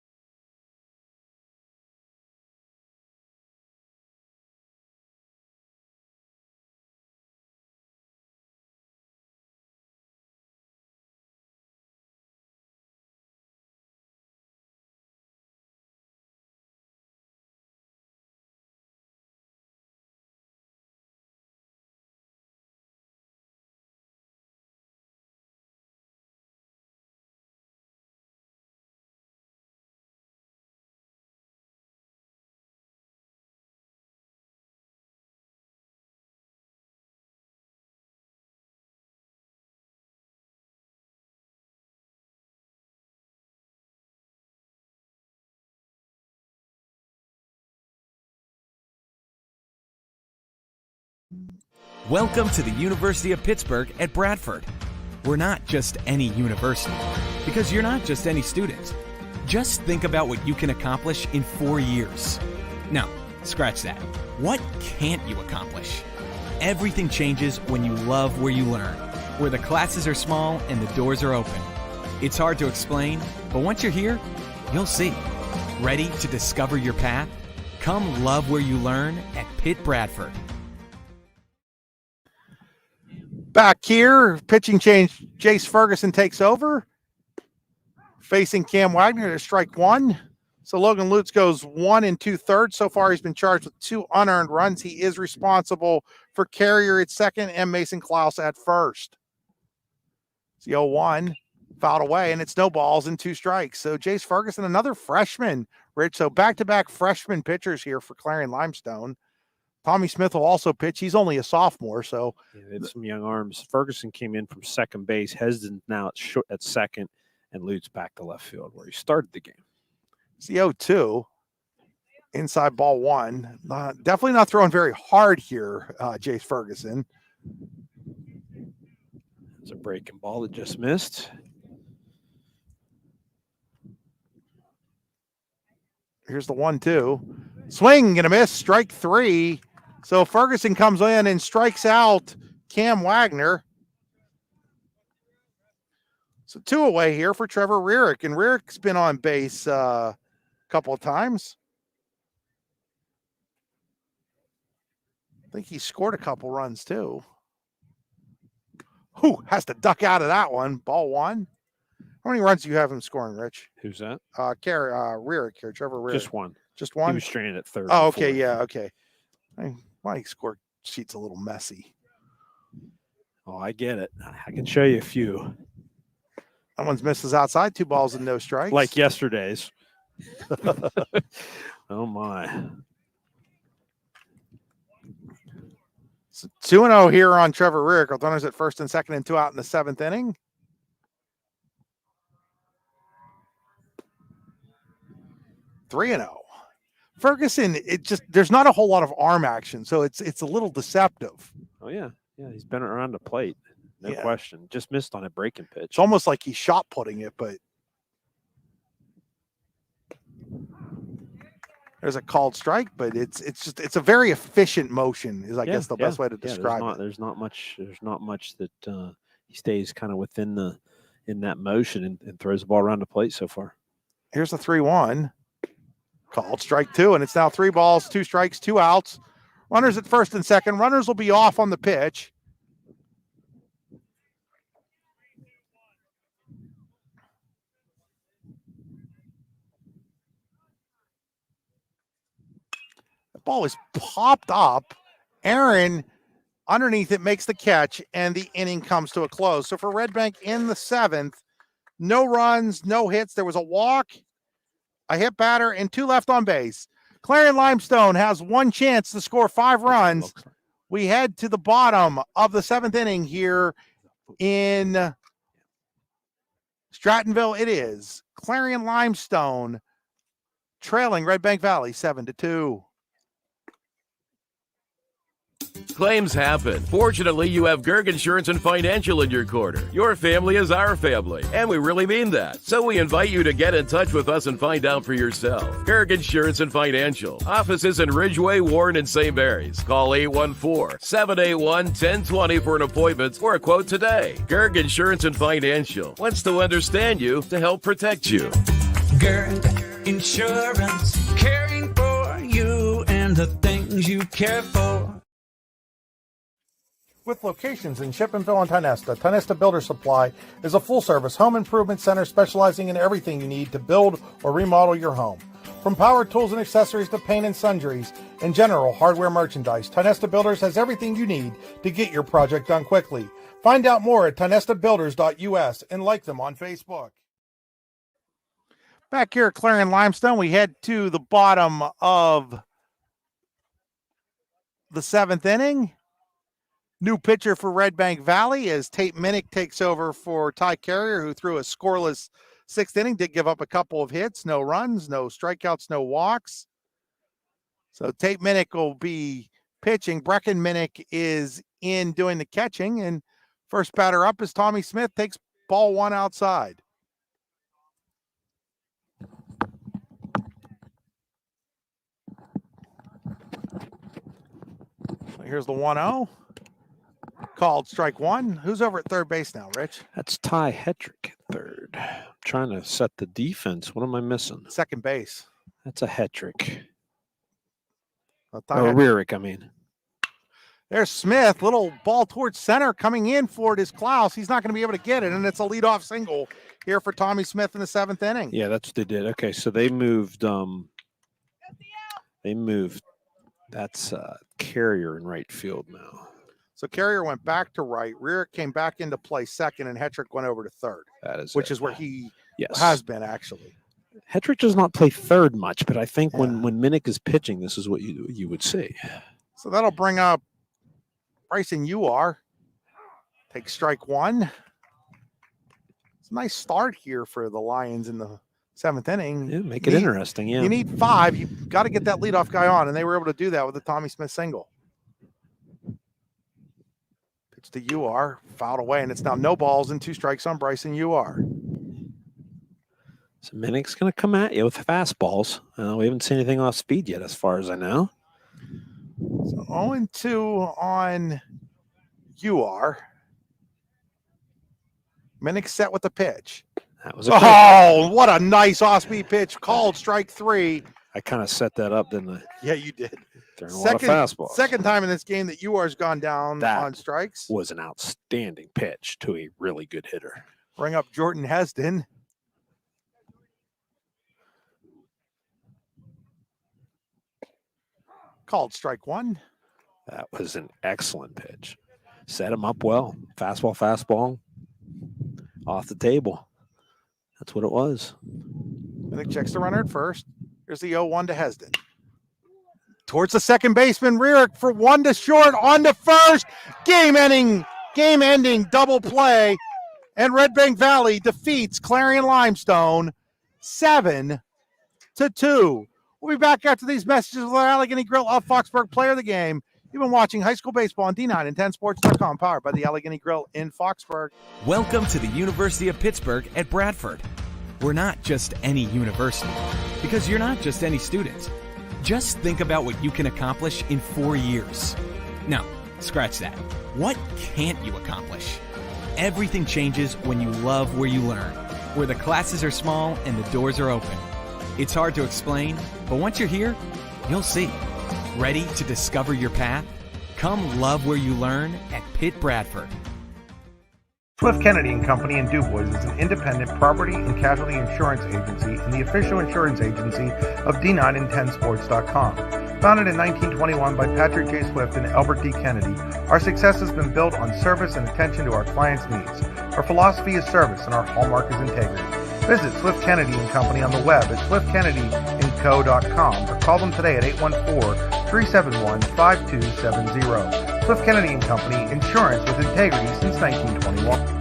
Welcome to the University of Pittsburgh at Bradford. We're not just any university, because you're not just any student. Just think about what you can accomplish in 4 years. No, scratch that. What can't you accomplish? Everything changes when you love where you learn, where the classes are small and the doors are open. It's hard to explain, but once you're here, you'll see. Ready to discover your path? Come love where you learn at Pitt Bradford. Back here, pitching change, Jace Ferguson takes over, facing Cam Wagner to strike 1. So Logan Lutz goes 1 2/3. So far, he's been charged with 2 unearned runs. He is responsible for Carrier at second and Mason Klaus at first. It's the 0-1, fouled away, and it's no balls and 2 strikes. So Jace Ferguson, another freshman, Rich. So back-to-back freshman pitchers here for Clarion Limestone. Tommy Smith will also pitch. He's only a sophomore, so it's some young arms. Ferguson came in from second base. Hesden now at second, and Lutz back to left field where he started the game. It's the 0-2. Inside ball 1. Definitely not throwing very hard here, Jace Ferguson. It's a breaking ball that just missed. Here's the 1-2. Swing and a miss, strike 3. So Ferguson comes in and strikes out Cam Wagner. So 2 away here for Trevor Rearick, and Rearick's been on base a couple of times. I think he scored a couple runs too. Who has to duck out of that one? Ball 1. How many runs do you have him scoring, Rich? Who's that? Rearick here, Trevor Rearick. Just 1. Just 1? He was stranded at third. Oh, okay, yeah, okay. My score sheet's a little messy. Oh, I get it. I can show you a few. That one's misses outside, 2 balls and no strikes. Like yesterday's. Oh, my. So 2-0 here on Trevor Rearick. Runners at first and second and 2 out in the 7th inning. Three 3-0. Ferguson, there's not a whole lot of arm action, so it's a little deceptive. Oh yeah, he's been around the plate. no question. Just missed on a breaking pitch. It's almost like he's shot putting it, but there's a called strike. But it's a very efficient motion. Is I guess the best way to describe it. There's not much that he stays kind of in that motion and throws the ball around the plate so far. Here's the 3-1. Called strike 2, and it's now 3 balls, 2 strikes, 2 outs. Runners at first and second. Runners will be off on the pitch. The ball is popped up. Aaron underneath it makes the catch, and the inning comes to a close. So for Redbank in the 7th, no runs, no hits. There was a walk, a hit batter, and 2 left on base. Clarion Limestone has 1 chance to score 5 runs. We head to the bottom of the 7th inning here in Strattonville. It is Clarion Limestone trailing Redbank Valley 7-2. Claims happen. Fortunately, you have Gerg Insurance and Financial in your corner. Your family is our family, and we really mean that. So we invite you to get in touch with us and find out for yourself. Gerg Insurance and Financial. Offices in Ridgeway, Warren, and St. Mary's. Call 814-781-1020 for an appointment or a quote today. Gerg Insurance and Financial wants to understand you to help protect you. Gerg Insurance, caring for you and the things you care for. With locations in Shippenville and Tionesta, Tionesta Builder Supply is a full-service home improvement center specializing in everything you need to build or remodel your home. From power tools and accessories to paint and sundries and general hardware merchandise, Tionesta Builders has everything you need to get your project done quickly. Find out more at tionestabuilders.us and like them on Facebook. Back here at Clarion Limestone, we head to the bottom of the 7th inning. New pitcher for Redbank Valley as Tate Minnick takes over for Ty Carrier, who threw a scoreless 6th inning, did give up a couple of hits, no runs, no strikeouts, no walks. So Tate Minnick will be pitching. Brecken Minnick is in doing the catching, and first batter up is Tommy Smith, takes ball 1 outside. Here's the 1-0. Called strike 1. Who's over at third base now, Rich? That's Ty Hetrick at third. I'm trying to set the defense. What am I missing? Second base. That's a Hetrick. Hetrick. Rearick, I mean. There's Smith. Little ball towards center coming in for it is Klaus. He's not going to be able to get it, and it's a leadoff single here for Tommy Smith in the 7th inning. Yeah, that's what they did. Okay, so they moved. That's Carrier in right field now. So Carrier went back to right. Rearick came back into play second, and Hetrick went over to third. Which is where he has been actually. Hetrick does not play third much, but I think when Minnick is pitching, this is what you would see. So that'll bring up Bryson Uar. Take strike 1. It's a nice start here for the Lions in the 7th inning. Yeah, make it interesting. Yeah, you need 5. You've got to get that leadoff guy on, and they were able to do that with the Tommy Smith single. Pitch to Uar, fouled away, and it's now no balls and 2 strikes on Bryson Uar. So Minnick's going to come at you with fastballs. We haven't seen anything off speed yet, as far as I know. So 0-2 on Uar. Minnick set with the pitch. That was what a nice off-speed pitch. Called strike 3. I kind of set that up, didn't I? Yeah, you did. Throwing a lot of fastballs. Second time in this game that Uar's gone down on strikes. Was an outstanding pitch to a really good hitter. Bring up Jordan Hesden. Called strike 1. That was an excellent pitch. Set him up well. Fastball, off the table. That's what it was. Minnick checks the runner at first. Here's the 0-1 to Hesden. Towards the second baseman, Rearick for 1 to short, on to first. Game-ending double play. And Redbank Valley defeats Clarion Limestone 7-2. We'll be back after these messages with our Allegheny Grill of Foxburg Player of the Game You've been watching high school baseball on D9 and 10sports.com, powered by the Allegheny Grill in Foxburg. Welcome to the University of Pittsburgh at Bradford. We're not just any university, because you're not just any student. Just think about what you can accomplish in 4 years. No, scratch that. What can't you accomplish? Everything changes when you love where you learn, where the classes are small and the doors are open. It's hard to explain, but once you're here, you'll see. Ready to discover your path? Come love where you learn at Pitt Bradford. Swift Kennedy and Company in DuBois is an independent property and casualty insurance agency and the official insurance agency of D9 and 10sports.com. Founded in 1921 by Patrick J. Swift and Albert D. Kennedy, our success has been built on service and attention to our clients' needs. Our philosophy is service and our hallmark is integrity. Visit Swift Kennedy and Company on the web at swiftkennedyandco.com or call them today at 814-371-5270. Swift Kennedy and Company, insurance with integrity since 1921.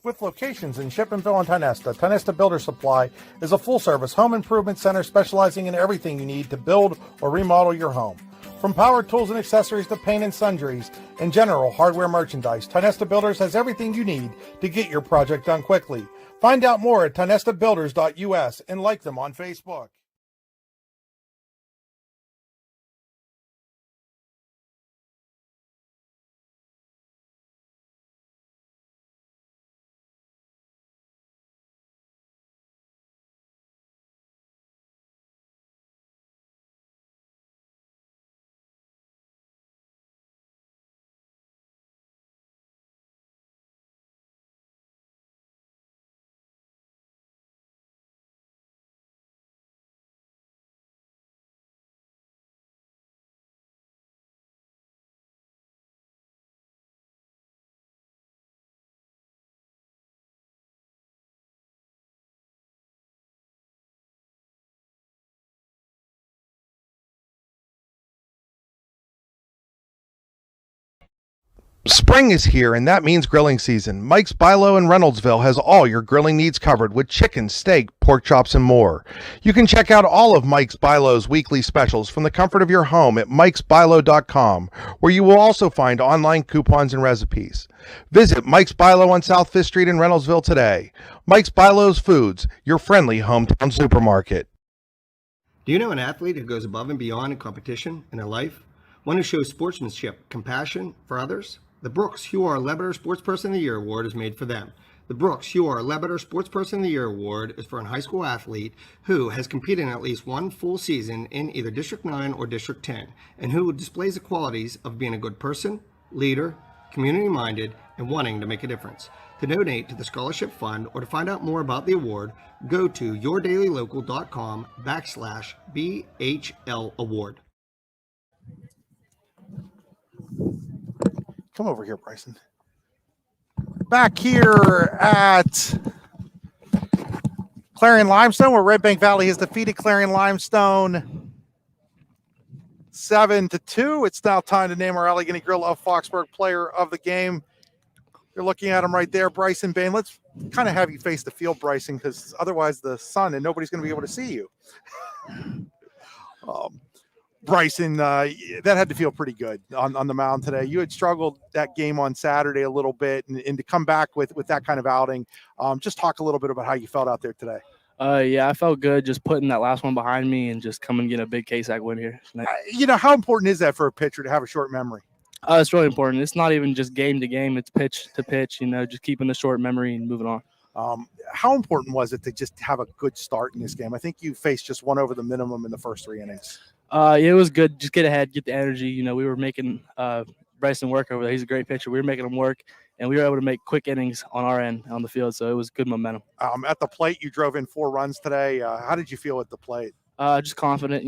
With locations in Shippenville and Tionesta, Tionesta Builder Supply is a full-service home improvement center specializing in everything you need to build or remodel your home. From power tools and accessories to paint and sundries and general hardware merchandise, Tionesta Builders has everything you need to get your project done quickly. Find out more at tionestabuilders.us and like them on Facebook. Spring is here, and that means grilling season. Mike's Bilo in Reynoldsville has all your grilling needs covered with chicken, steak, pork chops, and more. You can check out all of Mike's Bilo's weekly specials from the comfort of your home at mikesbilo.com, where you will also find online coupons and recipes. Visit Mike's Bilo on South 5th Street in Reynoldsville today. Mike's Bilo's Foods, your friendly hometown supermarket. Do you know an athlete who goes above and beyond in competition in their life? One who shows sportsmanship, compassion for others? The Brooks Huar Lebeter Sportsperson of the Year Award is made for them. The Brooks Huar Lebeter Sportsperson of the Year Award is for a high school athlete who has competed in at least one full season in either District 9 or District 10, and who displays the qualities of being a good person, leader, community-minded, and wanting to make a difference. To donate to the Scholarship Fund or to find out more about the award, go to yourdailylocal.com/BHL Award. Come over here, Bryson. Back here at Clarion Limestone, where Redbank Valley has defeated Clarion Limestone 7-2. It's now time to name our Allegheny Grill of Foxburg player of the game. You're looking at him right there, Bryson Bain. Let's kind of have you face the field, Bryson, because otherwise the sun and nobody's going to be able to see you. Bryson, that had to feel pretty good on the mound today. You had struggled that game on Saturday a little bit, and to come back with that kind of outing, just talk a little bit about how you felt out there today. Yeah, I felt good just putting that last one behind me and just coming and getting a big KSAC win here. How important is that for a pitcher to have a short memory? It's really important. It's not even just game to game. It's pitch to pitch, just keeping the short memory and moving on. How important was it to just have a good start in this game? I think you faced just one over the minimum in the first 3 innings. It was good. Just get ahead, get the energy. We were making Bryson work over there. He's a great pitcher. We were making him work, and we were able to make quick innings on our end on the field, so it was good momentum. At the plate, you drove in 4 runs today. How did you feel at the plate? Just confident,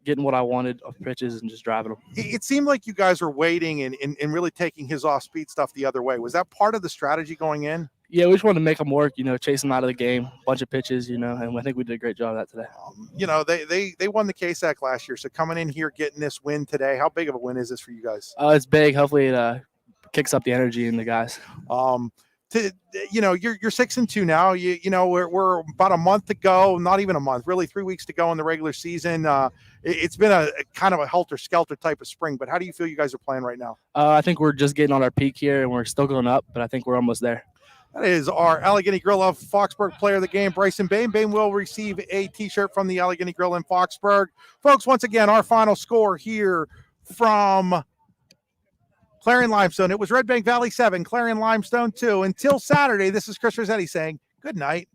getting what I wanted off pitches and just driving them. It seemed like you guys were waiting and really taking his off-speed stuff the other way. Was that part of the strategy going in? Yeah, we just wanted to make him work, chase him out of the game, bunch of pitches, and I think we did a great job of that today. They won the KSAC last year, so coming in here, getting this win today, how big of a win is this for you guys? It's big. Hopefully it kicks up the energy in the guys. you're 6-2 now. We're about a month to go, not even a month, really 3 weeks to go in the regular season. It's been a kind of a helter-skelter type of spring, but how do you feel you guys are playing right now? I think we're just getting on our peak here, and we're still going up, but I think we're almost there. That is our Allegheny Grill of Foxburg player of the game, Bryson Bain. Bain will receive a T-shirt from the Allegheny Grill in Foxburg. Folks, once again, our final score here from Clarion Limestone. It was Redbank Valley 7, Clarion Limestone 2. Until Saturday, this is Chris Rossetti saying good night.